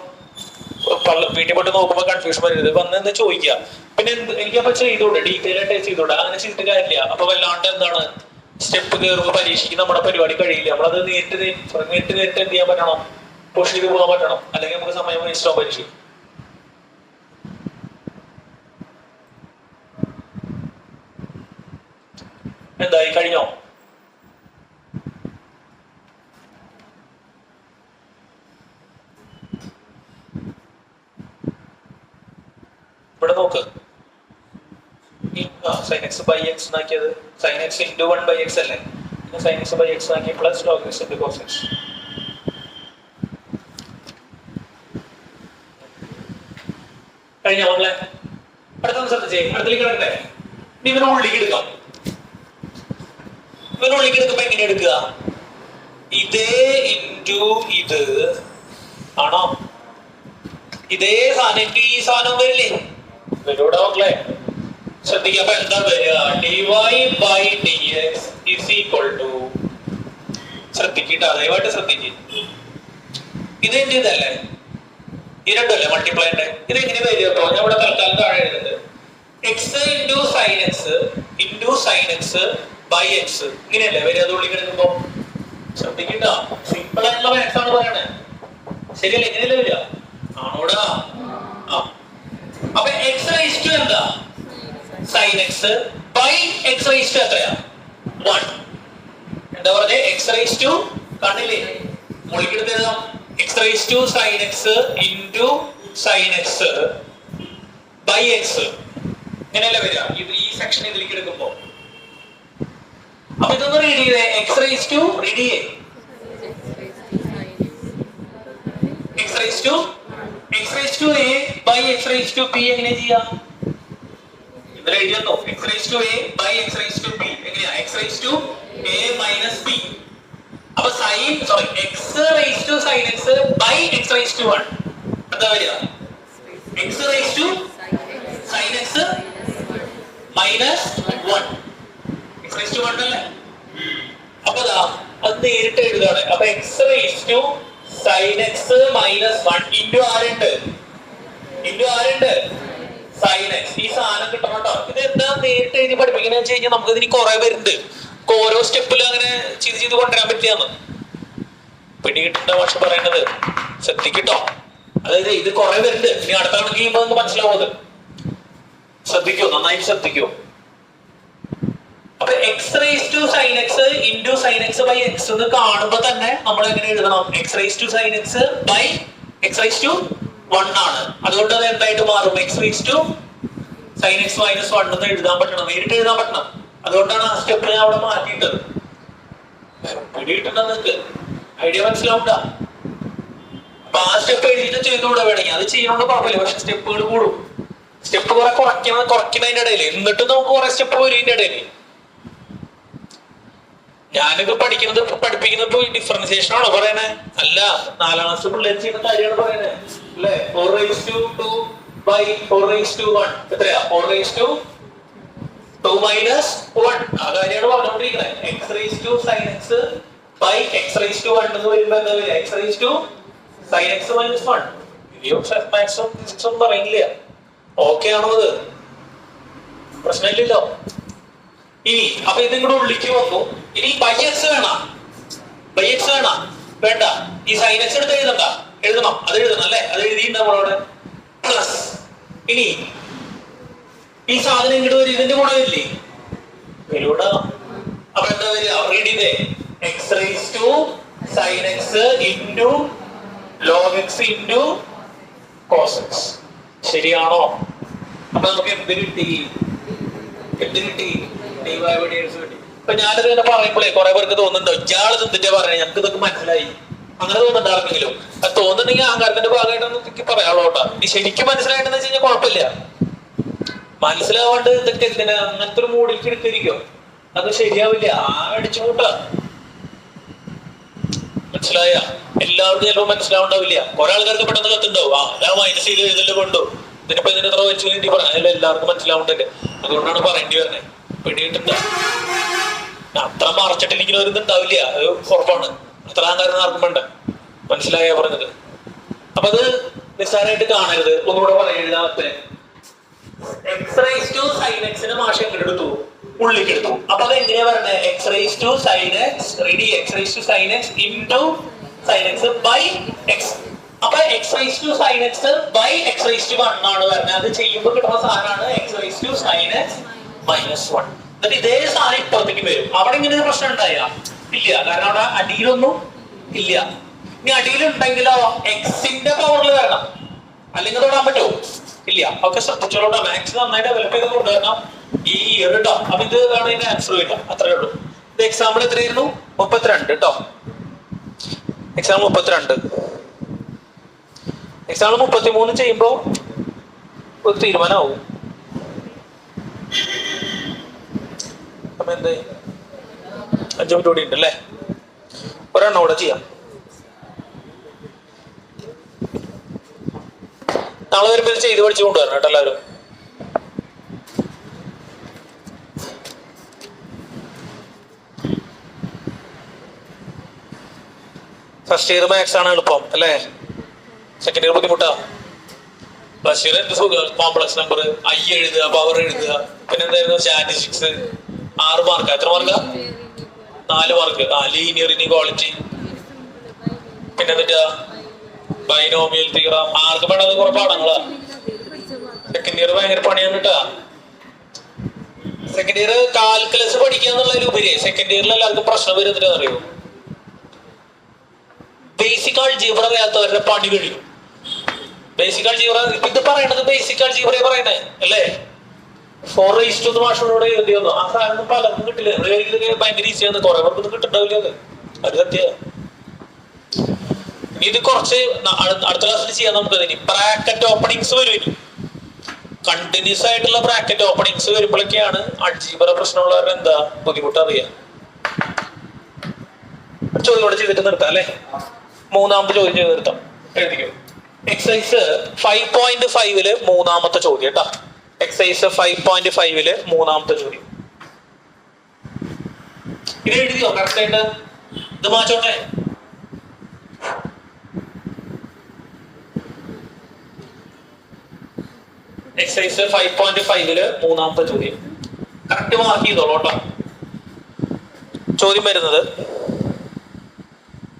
വീട്ടിൽ പോയിട്ട് നോക്കുമ്പോൾ കൺഫ്യൂഷൻ വരരുത്. വന്നെന്ന് ചോദിക്കുക. പിന്നെ എനിക്കപ്പോ ചെയ്തൂടെ, ഡീറ്റെയിൽ ആയിട്ട് ചെയ്തൂടെ? അങ്ങനെ ചെയ്തിട്ട് കാര്യമില്ല. അപ്പൊ വല്ലാണ്ട് എന്താണ് സ്റ്റെപ്പ് കയറുമ്പോൾ പരീക്ഷയ്ക്ക് നമ്മുടെ പരിപാടി കഴിയില്ല. നമ്മളത് നേരിട്ട് എന്ത് ചെയ്യാൻ പറ്റണം? പുഷ് ചെയ്ത് പോകാൻ പറ്റണം. അല്ലെങ്കിൽ നമുക്ക് സമയം വേസ്റ്റ് ആവും പരീക്ഷ. എന്തായി കഴിഞ്ഞോ? ഇവിടെ നോക്ക്. sin x by x നാക്കിയത് sin x into 1 by x അല്ലേ? sin x by x നാക്കി plus log x into cos x. കഴിഞ്ഞോ നമ്മളെ? അടുത്തൊന്ന് ശ്രദ്ധിച്ചേ. അടുത്തേക്ക് കിടക്കട്ടെ. ഇവനുള്ളിലേക്ക് എടുക്കാം. ഇവനുള്ളിലേക്ക് എടുക്കുമ്പോ എങ്ങനെ എടുക്കുക? ഇതേ ഇൻറ്റു ഇത് ആണോ? ഇതേ സാധനം ഇൻറ്റു ഈ സാധനം വരില്ലേ? ഇവരോടെ മക്കളെ ശ്രദ്ധിക്കുക. അപ്പൊ എന്താ വരിക? dy by dx is equal to, ശ്രദ്ധിക്കട്ടോ, ദയവായിട്ട് ശ്രദ്ധിക്കുക. ഇത് എന്റെ ഇതല്ലേ? ഈ രണ്ടല്ലേ മൾട്ടിപ്ലൈൻ്റെ? ഇത് എങ്ങനെ വരിക കേട്ടോ? ഞാൻ ഇവിടെ തൽക്കാലം താഴെ എഴുതുന്നത് x into sine x by x ഇങ്ങനെയല്ലേ വരിക? അത് ഉള്ളിൽ കിടക്കുമ്പോ ശ്രദ്ധിക്കട്ടോ. സിമ്പിൾ ആയിട്ടുള്ള മാത്സ് ആണ് പറയണേ. ശരിയല്ലേ? എങ്ങനെയല്ലേ വരിക? ആണോടാ? അപ്പൊ എക്സ് റൈസ് ടു എന്താ? Sine x by x raise to എത്രയാ? 1. എന്താ പറഞ്ഞേ? എക്സ് റൈസ് ടു കണ്ടില്ലേ? മുകളിലെടുത്ത് എഴുതാം. X raise to sine x into sine x by x ഇങ്ങനെയല്ലേ വരിക? ഇത് ഈ സെക്ഷൻ ഇതിലേക്ക് എടുക്കുമ്പോ. അപ്പൊ ഇതൊന്ന് റീഡ് ചെയ്തേ. എക്സ് റൈസ് ടു റീഡ് ചെയ്യേ. X raise to a by x raise to b എങ്ങനെ ചെയ്യാം? ഇതിൽ എഴുതിയോ? X raise to a by x raise to b എങ്ങനെയാ? X raise to a minus b. അപ്പൊ x raise to sine x by x raise to 1 എന്താ വരിക? X raise to sine x minus 1. X raise to 1 അല്ലേ? അപ്പൊ അത് നേരിട്ട് എഴുതാണ്. അപ്പൊ x raise to sine x minus 1 into ആരുണ്ട്? Sine x. ഈ സാധനം കിട്ടണം കേട്ടോ. ഇത് എന്താ നേരിട്ട് എഴുതി പഠിപ്പിക്കണെന്ന് വെച്ച് കഴിഞ്ഞാൽ നമുക്ക് ഇതിന് കുറെ വരുന്നുണ്ട്. ഓരോ സ്റ്റെപ്പിലും അങ്ങനെ ചെയ്ത് കൊണ്ടുവരാൻ പറ്റിയാന്ന് പിടികിട്ട ഭാഷ പറയണത്. ശ്രദ്ധിക്കട്ടോ. അതായത് ഇത് കുറെ വരുന്നുണ്ട്. ഇനി അടുത്ത കണക്ക് ചെയ്യുമ്പോൾ നമുക്ക് മനസ്സിലാവും. അത് ശ്രദ്ധിക്കൂ, നന്നായി ശ്രദ്ധിക്കൂ. അപ്പൊ x raise to sine x into sine x by x എന്ന് കാണുമ്പോ തന്നെ നമ്മൾ എങ്ങനെ എഴുതണം? X raise to sine x by x raise to 1 ആണ്. അതുകൊണ്ട് അത് എന്തായിട്ട് മാറും? X raise to sine x minus 1 എന്ന് എഴുതാൻ പറ്റണം. നേരിട്ട് എഴുതാൻ പറ്റണം. അതുകൊണ്ടാണ് ആ സ്റ്റെപ്പ് ഞാൻ അവിടെ മാറ്റിയിട്ടത്. പിടികിട്ടണ്ട നിങ്ങൾക്ക്? ഐഡിയ മനസ്സിലാവണ്ട? അപ്പൊ ആ സ്റ്റെപ്പ് എഴുതിയിട്ട് ചെയ്തുകൂടെ വേണമെങ്കിൽ? അത് ചെയ്യണോണ്ട് കുഴപ്പമില്ല. പക്ഷെ സ്റ്റെപ്പുകൾ കൂടും. സ്റ്റെപ്പ് കുറെ കുറയ്ക്കുന്നതിന്റെ ഇടയിൽ എന്നിട്ടും നമുക്ക് കുറെ സ്റ്റെപ്പ് വരുന്നതിന്റെ ഇടയിൽ. ഞാനിത് പഠിപ്പിക്കുന്നത് ഡിഫറൻസിയേഷൻ ആണോ പറയണേ? അല്ല, 4ാം ക്ലാസ് പിള്ളേർ ചെയ്യുന്ന കാര്യമാണ് പറയണേ അല്ലേ? 4 raised to 2 by 4 raised to 1 എത്രയാ? 4 raised to 2 minus 1 ആ കാര്യമാണ് പറഞ്ഞുകൊണ്ടിരിക്കുന്നത്. X raise to sine x by x raise to 1 എന്ന് വരുമ്പോ എന്താ വരിക? X raise to sine x minus 1. Maximum physics ഒന്നും പറയില്ല. ഓക്കെ ആണോ? അത് പ്രശ്നമില്ലല്ലോ. ഇനി അപ്പൊ ഇതിന്റെ കൂടെ ഉള്ളിക്ക് വന്നു. ഇനി ബൈ എക്സ് വേണ? വേണ്ട. ഈ സൈൻ എക്സ് എടുത്ത് എഴുതണം. അത് എഴുതണം അല്ലേ? അത് എഴുതിയിട്ടുണ്ട് നമ്മളോട്. പ്ലസ് ഇനി ഈ സാധനം ഇങ്ങോട്ട് വരും. ഇതിന്റെ കൂടെ വരില്ലേ? വരൂടാ. അപ്പൊ എന്താ വരിക? റീഡ് ചെയ്തേ. X raise to sine x into log x into cos x. ശരിയാണോ? അപ്പൊ നമുക്ക് എന്ത് കിട്ടി? കിട്ടി. ഇപ്പൊ ഞാനിത് ഇങ്ങനെ പറയുമ്പോഴേ കുറെ പേർക്ക് തോന്നുന്നുണ്ടോ ഇയാൾ എന്തിന്റെ പറഞ്ഞത്, ഞങ്ങൾക്ക് ഇതൊക്കെ മനസ്സിലായി, അങ്ങനെ തോന്നുന്നുണ്ടായിരുന്നെങ്കിലും അത് തോന്നുന്നുണ്ടെങ്കിൽ അഹങ്കാരത്തിന്റെ ഭാഗമായിട്ടൊന്നും പറയാളോ കേട്ടോ. ഇനി ശരിക്കും മനസ്സിലായിട്ടെന്ന് വെച്ച് കഴിഞ്ഞാൽ കുഴപ്പമില്ല. മനസ്സിലാവാണ്ട് ഇതൊക്കെ എന്തിനാ അങ്ങനത്തെ ഒരു മൂഡിലേക്ക് എടുത്തിരിക്കും, അത് ശരിയാവില്ല. അടിച്ചു കൂട്ടാ. മനസ്സിലായ? എല്ലാവർക്കും ചിലപ്പോൾ മനസ്സിലാവുണ്ടാവില്ല. കുറെ ആൾക്കാർക്ക് പെട്ടെന്ന് കത്തുണ്ടാവും, അതാ മൈനസ് ചെയ്ത് എഴുതല് കൊണ്ടു ഇതിനിപ്പോ ഇതിന് എത്ര വെച്ച് വേണ്ടി പറയാം, എല്ലാവർക്കും മനസ്സിലാവുണ്ടല്ലേ. അതുകൊണ്ടാണ് പറയേണ്ടി വരുന്നത്. പിടിയിട്ടുണ്ട് അത്ര മറച്ചിട്ടിരിക്കുന്ന ഒരു ഇതുണ്ടാവില്ല, അത് ഉറപ്പാണ്. അത്ര അഹങ്കാരം ആർക്കും വേണ്ട. മനസ്സിലായ പറഞ്ഞത്? അപ്പൊ അത് നിസ്സാരമായിട്ട് കാണരുത്. ഒന്നുകൂടെ പറയാം, എഴുതാമത്തെ എക്സ് റൈസ് ടു സൈൻ എക്സിന് മാഷ് എങ്ങനെടുത്തു? ഉള്ളിലേക്ക് എടുത്തു. അപ്പൊ അത് എങ്ങനെയാ പറഞ്ഞത്? X raise to sine x ready, x raise to sine x into sine x by x. അപ്പൊ x raise to sine x by x raise to 1 ആണ് പറഞ്ഞത്. അത് ചെയ്യുമ്പോൾ കിട്ടുന്ന സാധനമാണ് x raise to sine x minus 1. എന്നിട്ട് ഇതേ സാധനം ഇപ്പുറത്തേക്ക് വരും. അവിടെ ഇങ്ങനെ ഒരു പ്രശ്നം ഉണ്ടായ ഇല്ല, കാരണം അവിടെ അടിയിലൊന്നും ഇല്ല. ഇനി അടിയിലുണ്ടെങ്കിലോ എക്സിന്റെ പവറിൽ വരണം, അല്ലെങ്കിൽ തൊടാൻ പറ്റുമോ? ഇല്ല. ഒക്കെ ശ്രദ്ധിച്ചോളൂ. മാത്സ് നന്നായിട്ട് ഡെവലപ്പ് ചെയ്ത് കൊണ്ടുവരണം ഈ ഇയർ കേട്ടോ. അപ്പൊ ഇത് ആണ് ഇതിന്റെ ആൻസർ വരിക. അത്രേ ഉള്ളൂ. ഇത് എക്സാമ്പിൾ എത്രയായിരുന്നു? 32 കേട്ടോ. എക്സാമ്പിൾ 32. എക്സാമ്പിൾ 33 ചെയ്യുമ്പോ ഒരു തീരുമാനമാവും. അപ്പൊ എന്തായി? 5 മിനിറ്റ് കൂടി ഉണ്ട് അല്ലേ? ഒരെണ്ണം കൂടെ ചെയ്യാം. നാളെ വരുമ്പോൾ ചെയ്ത് പഠിച്ചു കൊണ്ടുവരണം കേട്ടോ എല്ലാവരും. ഫസ്റ്റ് ഇയർ മാത്സ് ആണ് എളുപ്പം അല്ലേ? സെക്കൻഡ് ഇയർ ബുദ്ധിമുട്ടാ. ഫസ്റ്റ് ഇയർ എന്ത് സുഖം, കോംപ്ലക്സ് നമ്പർ, ഐ എഴുതുക, പവർ എഴുതുക, പിന്നെ എന്തായിരുന്നു സ്റ്റാറ്റിസ്റ്റിക്സ്. 6 മാർക്ക്. എത്ര മാർക്കാ? 4 മാർക്ക്. ലീനിയർ ഇനീക്വാളിറ്റി, പിന്നെ എന്നിട്ടാ ബൈനോമിയൽ തിയറം. ആർക്ക് വേണ്ടത് കുറെ പാഠങ്ങളാ. സെക്കൻഡ് ഇയർ ഭയങ്കര പണിയാണ് കേട്ടാ. സെക്കൻഡ് ഇയർ കാൽക്കുലസ് പഠിക്കുക എന്നുള്ളതിലുപരി സെക്കൻഡ് ഇയറിൽ എല്ലാവർക്കും പ്രശ്നം വരുന്നില്ല അറിയോ? ബേസിക് ആൾജിബ്ര അറിയാത്തവരുടെ പണി കഴിയും. ബേസിക് ആൾജിബ്ര ഇത് പറയണത് ബേസിക് ആൾജിബ്ര പറയണേ അല്ലേ? 4:1 മാഷോട് എഴുതി വന്നു. ആ സാധനം പലർക്കും കിട്ടില്ല. ഭയങ്കര ഈസിയാണ്, കുറെ പേർക്കൊന്നും കിട്ടുണ്ടാവില്ല. അത് സത്യ. ഇത് കുറച്ച് അടുത്ത ക്ലാസ്സിൽ ചെയ്യാൻ നമുക്ക്. ഇനി ബ്രാക്കറ്റ് ഓപ്പണിങ്സ് വരും. ഇനി കണ്ടിന്യൂസ് ആയിട്ടുള്ള ബ്രാക്കറ്റ് ഓപ്പണിങ്സ് വരുമ്പോഴൊക്കെയാണ് അൾജിബ്ര പ്രശ്നമുള്ളവരുടെ എന്താ ബുദ്ധിമുട്ട് അറിയാം. ചോദ്യം കൂടെ ചെയ്തിട്ട് നിർത്താം അല്ലെ? മൂന്നാമത്തെ ചോദ്യം ചെയ്ത് നിർത്താം. എഴുതിക്കോ. എക്സസൈസ് 5.5 മൂന്നാമത്തെ ചോദ്യം കേട്ടാ. എക്സസൈസ് 5.5 മൂന്നാമത്തെ ചോദ്യം. ഇത് എഴുതിയോ കറക്റ്റ് ആയിട്ട്? ഇത് മാറ്റോട്ടെ. എക്സസൈസ് 5.5 മൂന്നാമത്തെ ചോദ്യം കറക്റ്റ് മാർക്ക് ചെയ്തോളൂ കേട്ടോ. ചോദ്യം വരുന്നത്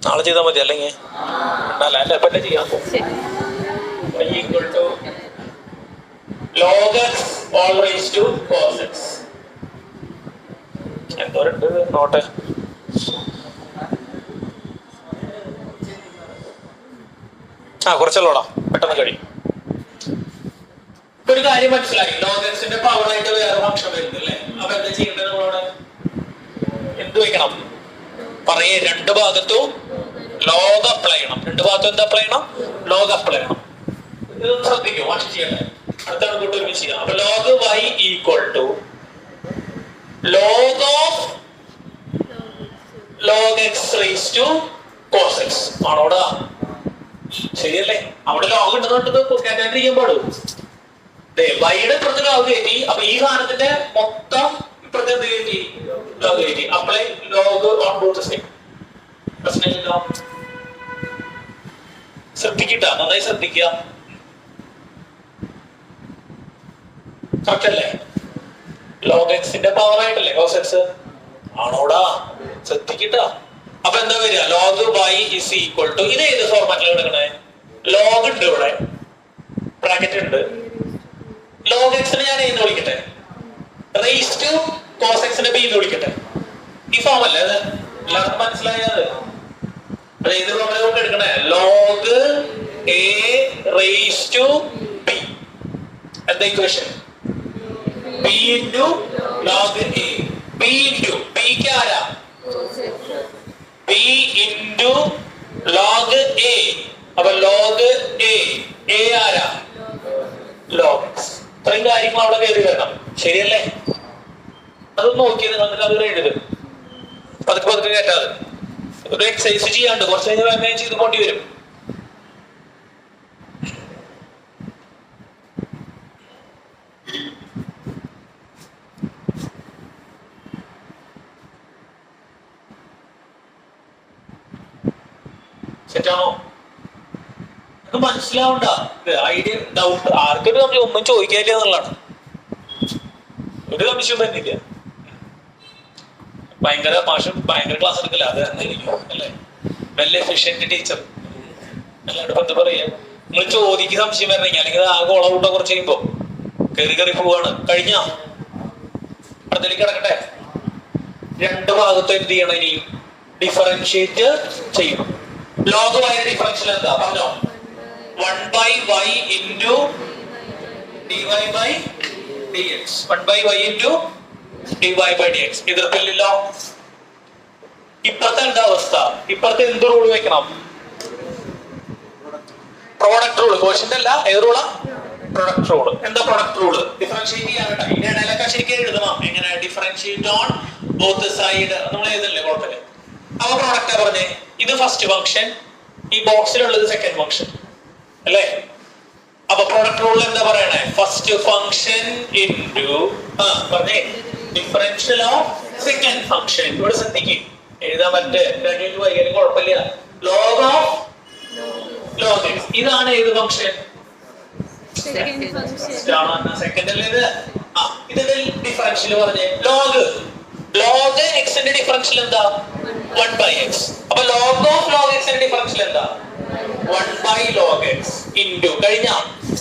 നാളെ ചെയ്താൽ മതി, അല്ലെങ്കിൽ അല്ല ഇപ്പൊ ചെയ്യാം. log x all raised to cos x. എന്തോരുണ്ട് നോട്ടെ. കുറച്ചല്ലോടാ, പെട്ടെന്ന് കഴിയും. ഒരു കാര്യം മനസ്സിലായി, log x ന്റെ പവർ ആയിട്ട് വേറെ ഫംഗ്ഷൻ വരുന്നില്ലേ? അപ്പൊ എന്താ ചെയ്യേണ്ടത്? നമ്മളോട് എന്ത് വെക്കണം പറയേ? രണ്ട് ഭാഗത്തും ലോഗ് അപ്ലൈ ചെയ്യണം. രണ്ട് ഭാഗത്തും എന്താ അപ്ലൈ ചെയ്യണം? ലോഗ് അപ്ലൈ ചെയ്യണം. ഇതൊന്ന് ശ്രദ്ധിക്കോ, വാച്ച് ചെയ്യണ്ടേ? അടുത്താണ് കൂട്ട് ഒരുമിച്ച് ചെയ്യാം. അപ്പൊ log y equal to log of log x raise to cos x ആണോടാ? ശരിയല്ലേ? അവിടെ ലോഗ് ഉണ്ടെന്നുണ്ട് കാറ്റാണ്ടിരിക്കാൻ പാടും. വൈയുടെ ഇപ്പുറത്ത് ലോഗ് കയറ്റി. അപ്പൊ ഈ സാധനത്തിന്റെ മൊത്തം ഇപ്പുറത്തെ എന്ത് കയറ്റി? ലോഗ് കയറ്റി. Apply log on both side. പ്രശ്നമില്ലല്ലോ. ശ്രദ്ധിക്കട്ട, നന്നായി ശ്രദ്ധിക്കുക. കറക്റ്റ് അല്ലേ? ലോഗ് എക്സിന്റെ പവർ ആയിട്ടല്ലേ cos x ആണോടാ? ശ്രദ്ധിക്കട്ട. അപ്പൊ എന്താ വരിക? Log y is equal to, ഇത് ഏത് ഫോർമാറ്റിലാണ് എടുക്കണേ? ലോഗ് ഉണ്ട്, ഇവിടെ ബ്രാക്കറ്റ് ഉണ്ട്. ലോഗ് എക്സിനെ ഞാൻ എന്ന് വിളിക്കട്ടെ, raise to cos x b എന്ന് വിളിക്കട്ടെ. ഈ ഫോം അല്ലേ അത്? എല്ലാവർക്കും മനസ്സിലായത്? അത് ഏത് ഫോമിൽ നമുക്ക് എടുക്കണേ? Log a raise to b. എന്താ equation? b into log a. b into b ക്ക് ആരാ? b into log a. അപ്പൊ log a ആരാ? log x. ഇത്രയും കാര്യങ്ങൾ അവിടെ കയറി വരണം. ശരിയല്ലേ? അതൊന്ന് നോക്കിയത് നിങ്ങൾ അത് എഴുതുക. പതുക്കെ പതുക്കെ കേട്ടാതെ ഒരു എക്സസൈസ് ചെയ്യാണ്ട് കുറച്ച് കഴിഞ്ഞാൽ വേഗം ചെയ്ത് പോണ്ടി വരും. സെറ്റാണോ? അത് മനസ്സിലാവണ്ട. ഐഡിയ ഡൗട്ട് ആർക്കൊരു സംശയം ഒന്നും ചോദിക്കാനില്ല എന്നുള്ളതാണ്. ഒരു സംശയം വരുന്നില്ല. ഭയങ്കര മാഷം ഭയങ്കര ക്ലാസ് എടുക്കില്ല, അത് തന്നെയായിരിക്കും അല്ലേ? വെൽ എഫിഷ്യന്റ് ടീച്ചർ അല്ലാണ്ട് ഇപ്പൊ എന്താ പറയാ? നിങ്ങൾ ചോദിക്ക് സംശയം വരണമെങ്കിൽ, അല്ലെങ്കിൽ ആകെ ഓള കുറച്ച് കഴിയുമ്പോ കയറി പോവാണ്. കഴിഞ്ഞ അടുത്തേക്ക് കിടക്കട്ടെ. രണ്ട് ഭാഗത്തും എന്ത് ചെയ്യണം? ഇനി ഡിഫറൻഷിയേറ്റ് ചെയ്യണം. ലോഗമായ ഡിഫറൻഷ്യൽ എന്താ പറഞ്ഞോ? 1/y into dy by dx. 1/y into dy by dx. എതിർപ്പില്ലല്ലോ. ഇപ്പത്തെ എന്താ അവസ്ഥ? ഇപ്പത്തെ എന്ത് റൂൾ വെക്കണം? Product rule. ക്വസ്റ്റ്യൻ അല്ല, ഏത് റൂളാ? Product rule. എന്താ പ്രൊഡക്റ്റ് റൂൾ? ഡിഫറൻഷിയേറ്റ് ചെയ്യാൻ ഇതിന്റെ ഇടയിലൊക്കെ ശരിക്കും എഴുതണം. എങ്ങനെ? Differentiate on both side. നമ്മൾ എഴുതല്ലേ, കുഴപ്പമില്ല. അപ്പൊ പ്രോഡക്റ്റാ പറഞ്ഞേ, ഇത് ഫസ്റ്റ് ഫംഗ്ഷൻ, ഈ ബോക്സിലുള്ളത് സെക്കൻഡ് ഫംഗ്ഷൻ അല്ലേ? അപ്പൊ പ്രൊഡക്റ്റ് റൂൾ എന്താ പറയണേ? ഫസ്റ്റ് ഫംഗ്ഷൻ ഇൻറ്റു പറഞ്ഞേ ഡിഫറൻഷ്യൽ ഓഫ് സെക്കൻഡ് ഫംഗ്ഷൻ. ഇവിടെ ശ്രദ്ധിക്കും, എഴുതാൻ പറ്റേ രണ്ടു വൈകാനും കുഴപ്പമില്ല. Log of log X. ഇതാണ് ഏത് ഫംഗ്ഷൻ? സെക്കൻഡ് അല്ലേ ഇത്? ഇതിന്റെ ഡിഫറൻഷ്യൽ പറഞ്ഞേ ലോഗ്. ലോഗ് എക്സിന്റെ ഡിഫറൻഷ്യൽ എന്താ? 1/x. അപ്പൊ ലോഗ് ഓഫ് ലോഗ് എക്സിന്റെ ഡിഫറൻഷ്യൽ എന്താ? 1/log x ഇൻറ്റു കഴിഞ്ഞ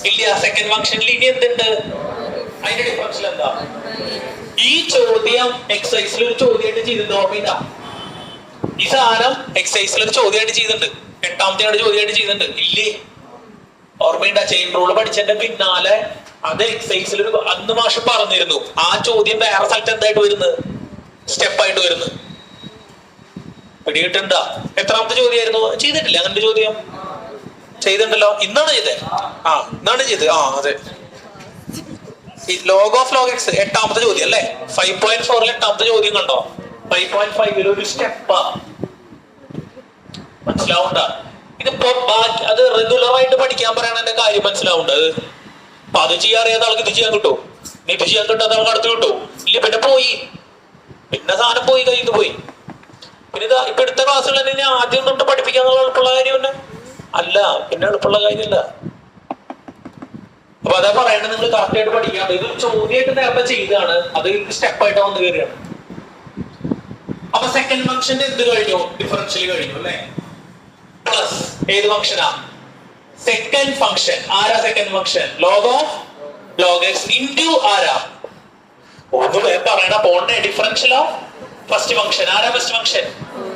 ഇല്ല സെക്കൻഡ് ഫംഗ്ഷനിൽ ഇനി എന്തുണ്ട്? അതിന്റെ ഡിഫറൻഷ്യൽ എന്താ? ഈ ചോദ്യം എക്സൈസിൽ ഒരു ചോദ്യമായിട്ട് ചെയ്തിട്ടുണ്ട്, ഓർമ്മയില്ല? ഈ സാധനം എക്സൈസിൽ ഒരു ചോദ്യമായിട്ട് ചെയ്തിട്ടുണ്ട്, 8ാമത്തെ ചോദ്യമായിട്ട് ചെയ്തിട്ടുണ്ട്, ഇല്ലേ? ഓർമ്മയുണ്ട? ചെയിൻ റൂള് പഠിച്ചതിന്റെ പിന്നാലെ അത് എക്സൈസിൽ ഒരു അന്ന് മാഷ് പറഞ്ഞിരുന്നു. ആ ചോദ്യം വേറെ സ്ഥലത്ത് എന്തായിട്ട് വരുന്നത്? സ്റ്റെപ്പായിട്ട് വരുന്നത്. പിടികിട്ടുണ്ട? എത്രാമത്തെ ചോദ്യമായിരുന്നു? ചെയ്തിട്ടില്ല അങ്ങനത്തെ ചോദ്യം? ചെയ്തിട്ടുണ്ടല്ലോ. ഇന്നാണ് ചെയ്തേ. ഇന്നാണ് ചെയ്ത്. അതെ, ലോഗ് ഓഫ് ലോഗ് എക്സ് 8ാമത്തെ ചോദ്യം അല്ലേ? 5.4 8ാമത്തെ ചോദ്യം കണ്ടോ? 5.5 ഒരു സ്റ്റെപ്പാ. മനസ്സിലാവണ്ട? ഇതിപ്പോ അത് റെഗുലർ ആയിട്ട് പഠിക്കാൻ പറയണതിന്റെ കാര്യം മനസ്സിലാവണ്ട. അപ്പൊ അത് ചെയ്യാൻ അറിയാത്ത ആൾക്ക് ഇത് ചെയ്യാൻ കിട്ടും, ഇത് ചെയ്യാൻ കിട്ടാത്ത ആൾക്ക് അടുത്ത് കിട്ടും. ഇല്ല പിന്നെ പോയി, പിന്നെ സാധനം പോയി, കയ്യിൽ പോയി. പിന്നെ ഇതാ ഇപ്പൊ എടുത്ത ക്ലാസ്സുകൾ തന്നെ ആദ്യം തൊട്ട് പഠിപ്പിക്കാന്നുള്ള എളുപ്പമുള്ള കാര്യം തന്നെ അല്ല, പിന്നെ എളുപ്പമുള്ള കാര്യമല്ല. അപ്പൊ അതാ പറയണത്, നിങ്ങൾ കറക്റ്റ് ആയിട്ട് പഠിക്കാണ്ട്. ഇത് ചോദ്യമായിട്ട് നേരത്തെ ചെയ്താണ്, അത് സ്റ്റെപ്പായിട്ട് വന്ന് കയറിയാണ്. അപ്പൊ സെക്കൻഡ് ഫംഗ്ഷന്റെ എന്ത് കഴിഞ്ഞു? ഡിഫറൻഷ്യൽ കഴിഞ്ഞു അല്ലേ? പ്ലസ് ഏത് ഫംഗ്ഷനാ? Second function. ആരാ second function? Log of log x into ആരാ? ഒന്ന് പറയണ പോണ്ടേ? Differential of first function. ആരാ first function?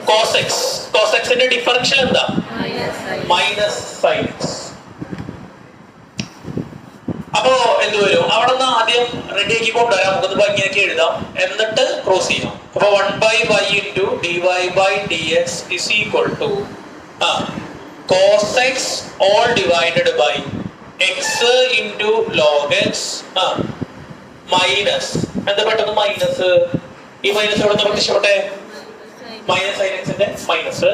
Cos x. Cos എക്സിന്റെ ഡിഫറൻഷ്യൽ എന്താ? Minus sine x. അപ്പോ എന്ത് വരും? അവിടെ നിന്ന് ആദ്യം റെഡി ആക്കി കൊണ്ടുവരാം, നമുക്കൊന്ന് ഭംഗിയാക്കി എഴുതാം, എന്നിട്ട് ക്രോസ് ചെയ്യാം. അപ്പൊ 1/y into dy by dx is equal to cos x all divided by x into log x minus എന്താ പെട്ടെന്ന് മൈനസ്? ഈ മൈനസ് എവിടെ നിന്ന് പ്രത്യക്ഷപ്പെട്ടെ? മൈനസ് സൈൻ എക്സിന്റെ മൈനസ്.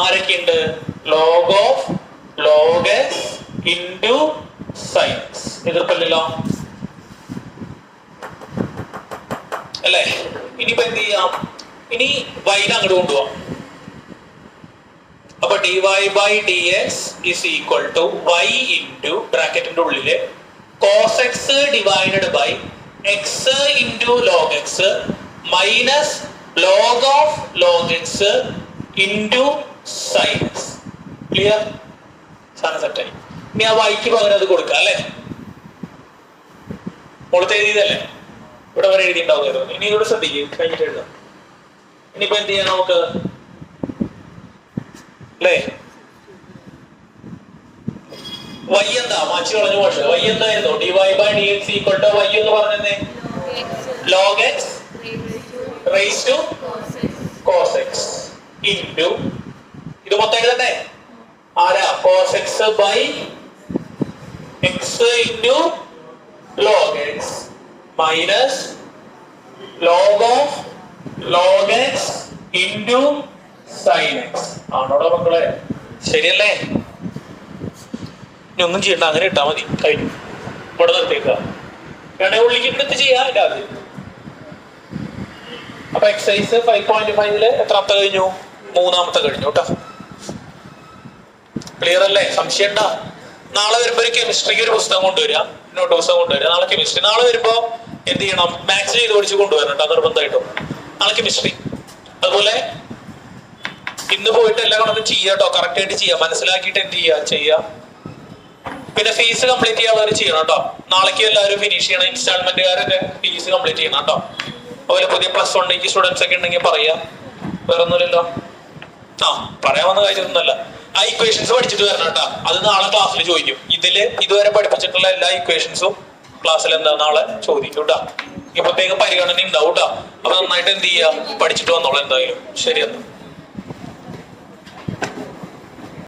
ആരൊക്കെയുണ്ട്? Log of log x into sine x. എതിർപ്പല്ലോ അല്ലേ? ഇനിയിപ്പോ എന്ത് ചെയ്യാം? ഇനി വൈനെ അങ്ങോട്ട് കൊണ്ടുപോവാം. അപ്പൊ dy by dx is equal to y into ബ്രാക്കറ്റിന്റെ ഉള്ളില് cos x divided by x into log x minus log of log x into sin x. Clear? സാധനം സെറ്റായി. ഇനി ആ വൈക്ക് പകരം അത് കൊടുക്കാം അല്ലെ? മുളത്ത് എഴുതിയതല്ലേ? ഇവിടെ വരെ എഴുതിണ്ടാവുമായിരുന്നു. ഇനി ഇവിടെ ശ്രദ്ധിക്കും, കഴിഞ്ഞിട്ട് എഴുതാം. ഇനിയിപ്പോ എന്ത് ചെയ്യാം നമുക്ക്? അല്ലേ? വൈ എന്താ? മാച്ച് കളഞ്ഞു. പക്ഷെ വൈ എന്തായിരുന്നു? dy by dx equal to y എന്ന് പറഞ്ഞേ log x raised to cos x into ഇത് മൊത്തം എഴുതണ്ടേ ആരാ cos x by x into log x minus log of log x into sin x ആണോടാ മക്കളെ ശരിയല്ലേ ഇനി ഒന്നും ചെയ്യണ്ട അങ്ങനെ ഇട്ടാ മതി കഴിഞ്ഞു ഇവിടെ നിർത്തിയേക്കുക ഉള്ളിക്ക് ചെയ്യാം രാവിലെ അപ്പൊ എക്സസൈസ് 5.5 എത്രാമത്തെ കഴിഞ്ഞു മൂന്നാമത്തെ കഴിഞ്ഞു കേട്ടോ ക്ലിയർ അല്ലേ സംശയം ഉണ്ടാ നാളെ വരുമ്പോ ഒരു കെമിസ്ട്രിക്ക് ഒരു പുസ്തകം കൊണ്ടുവരിക നോട്ട് പുസ്തകം കൊണ്ടുവരിക നാളെ കെമിസ്ട്രി നാളെ വരുമ്പോ എന്ത് ചെയ്യണം മാത്സ് ചെയ്ത് പഠിച്ച് കൊണ്ടുവരണം കേട്ടോ നിർബന്ധമായിട്ടും നാളെ കെമിസ്ട്രി അതുപോലെ ഇന്ന് പോയിട്ട് എല്ലാ കണക്കും ചെയ്യാട്ടോ കറക്റ്റ് ആയിട്ട് ചെയ്യാം മനസ്സിലാക്കിയിട്ട് എന്ത് ചെയ്യാ പിന്നെ ഫീസ് കംപ്ലീറ്റ് ചെയ്യാനുള്ളവർ ചെയ്യണം കേട്ടോ നാളേക്ക് എല്ലാവരും ഫിനിഷ് ചെയ്യണം ഇൻസ്റ്റാൾമെന്റുകാരൊക്കെ ഫീസ് കംപ്ലീറ്റ് ചെയ്യണം കേട്ടോ അതുപോലെ പുതിയ +1 സ്റ്റുഡൻസ് ഒക്കെ ഉണ്ടെങ്കിൽ പറയാം വേറെ ഒന്നുമില്ലല്ലോ പറയാൻ വന്ന കാര്യമൊന്നുമല്ല ആ ഇക്വേഷൻസ് പഠിച്ചിട്ട് വരണം കേട്ടോ അത് നാളെ ക്ലാസ്സിൽ ചോദിക്കും ഇതുവരെ പഠിപ്പിച്ചിട്ടുള്ള എല്ലാ ഇക്വേഷൻസും ക്ലാസ്സിൽ എന്താ നാളെ ചോദിക്കും കേട്ടോ ഈ പ്രത്യേക പരിഗണന ഉണ്ടാവും കേട്ടോ അപ്പൊ നന്നായിട്ട് എന്ത് ചെയ്യാ പഠിച്ചിട്ട് വന്നോളൂ എന്തായാലും ശരി എന്നാ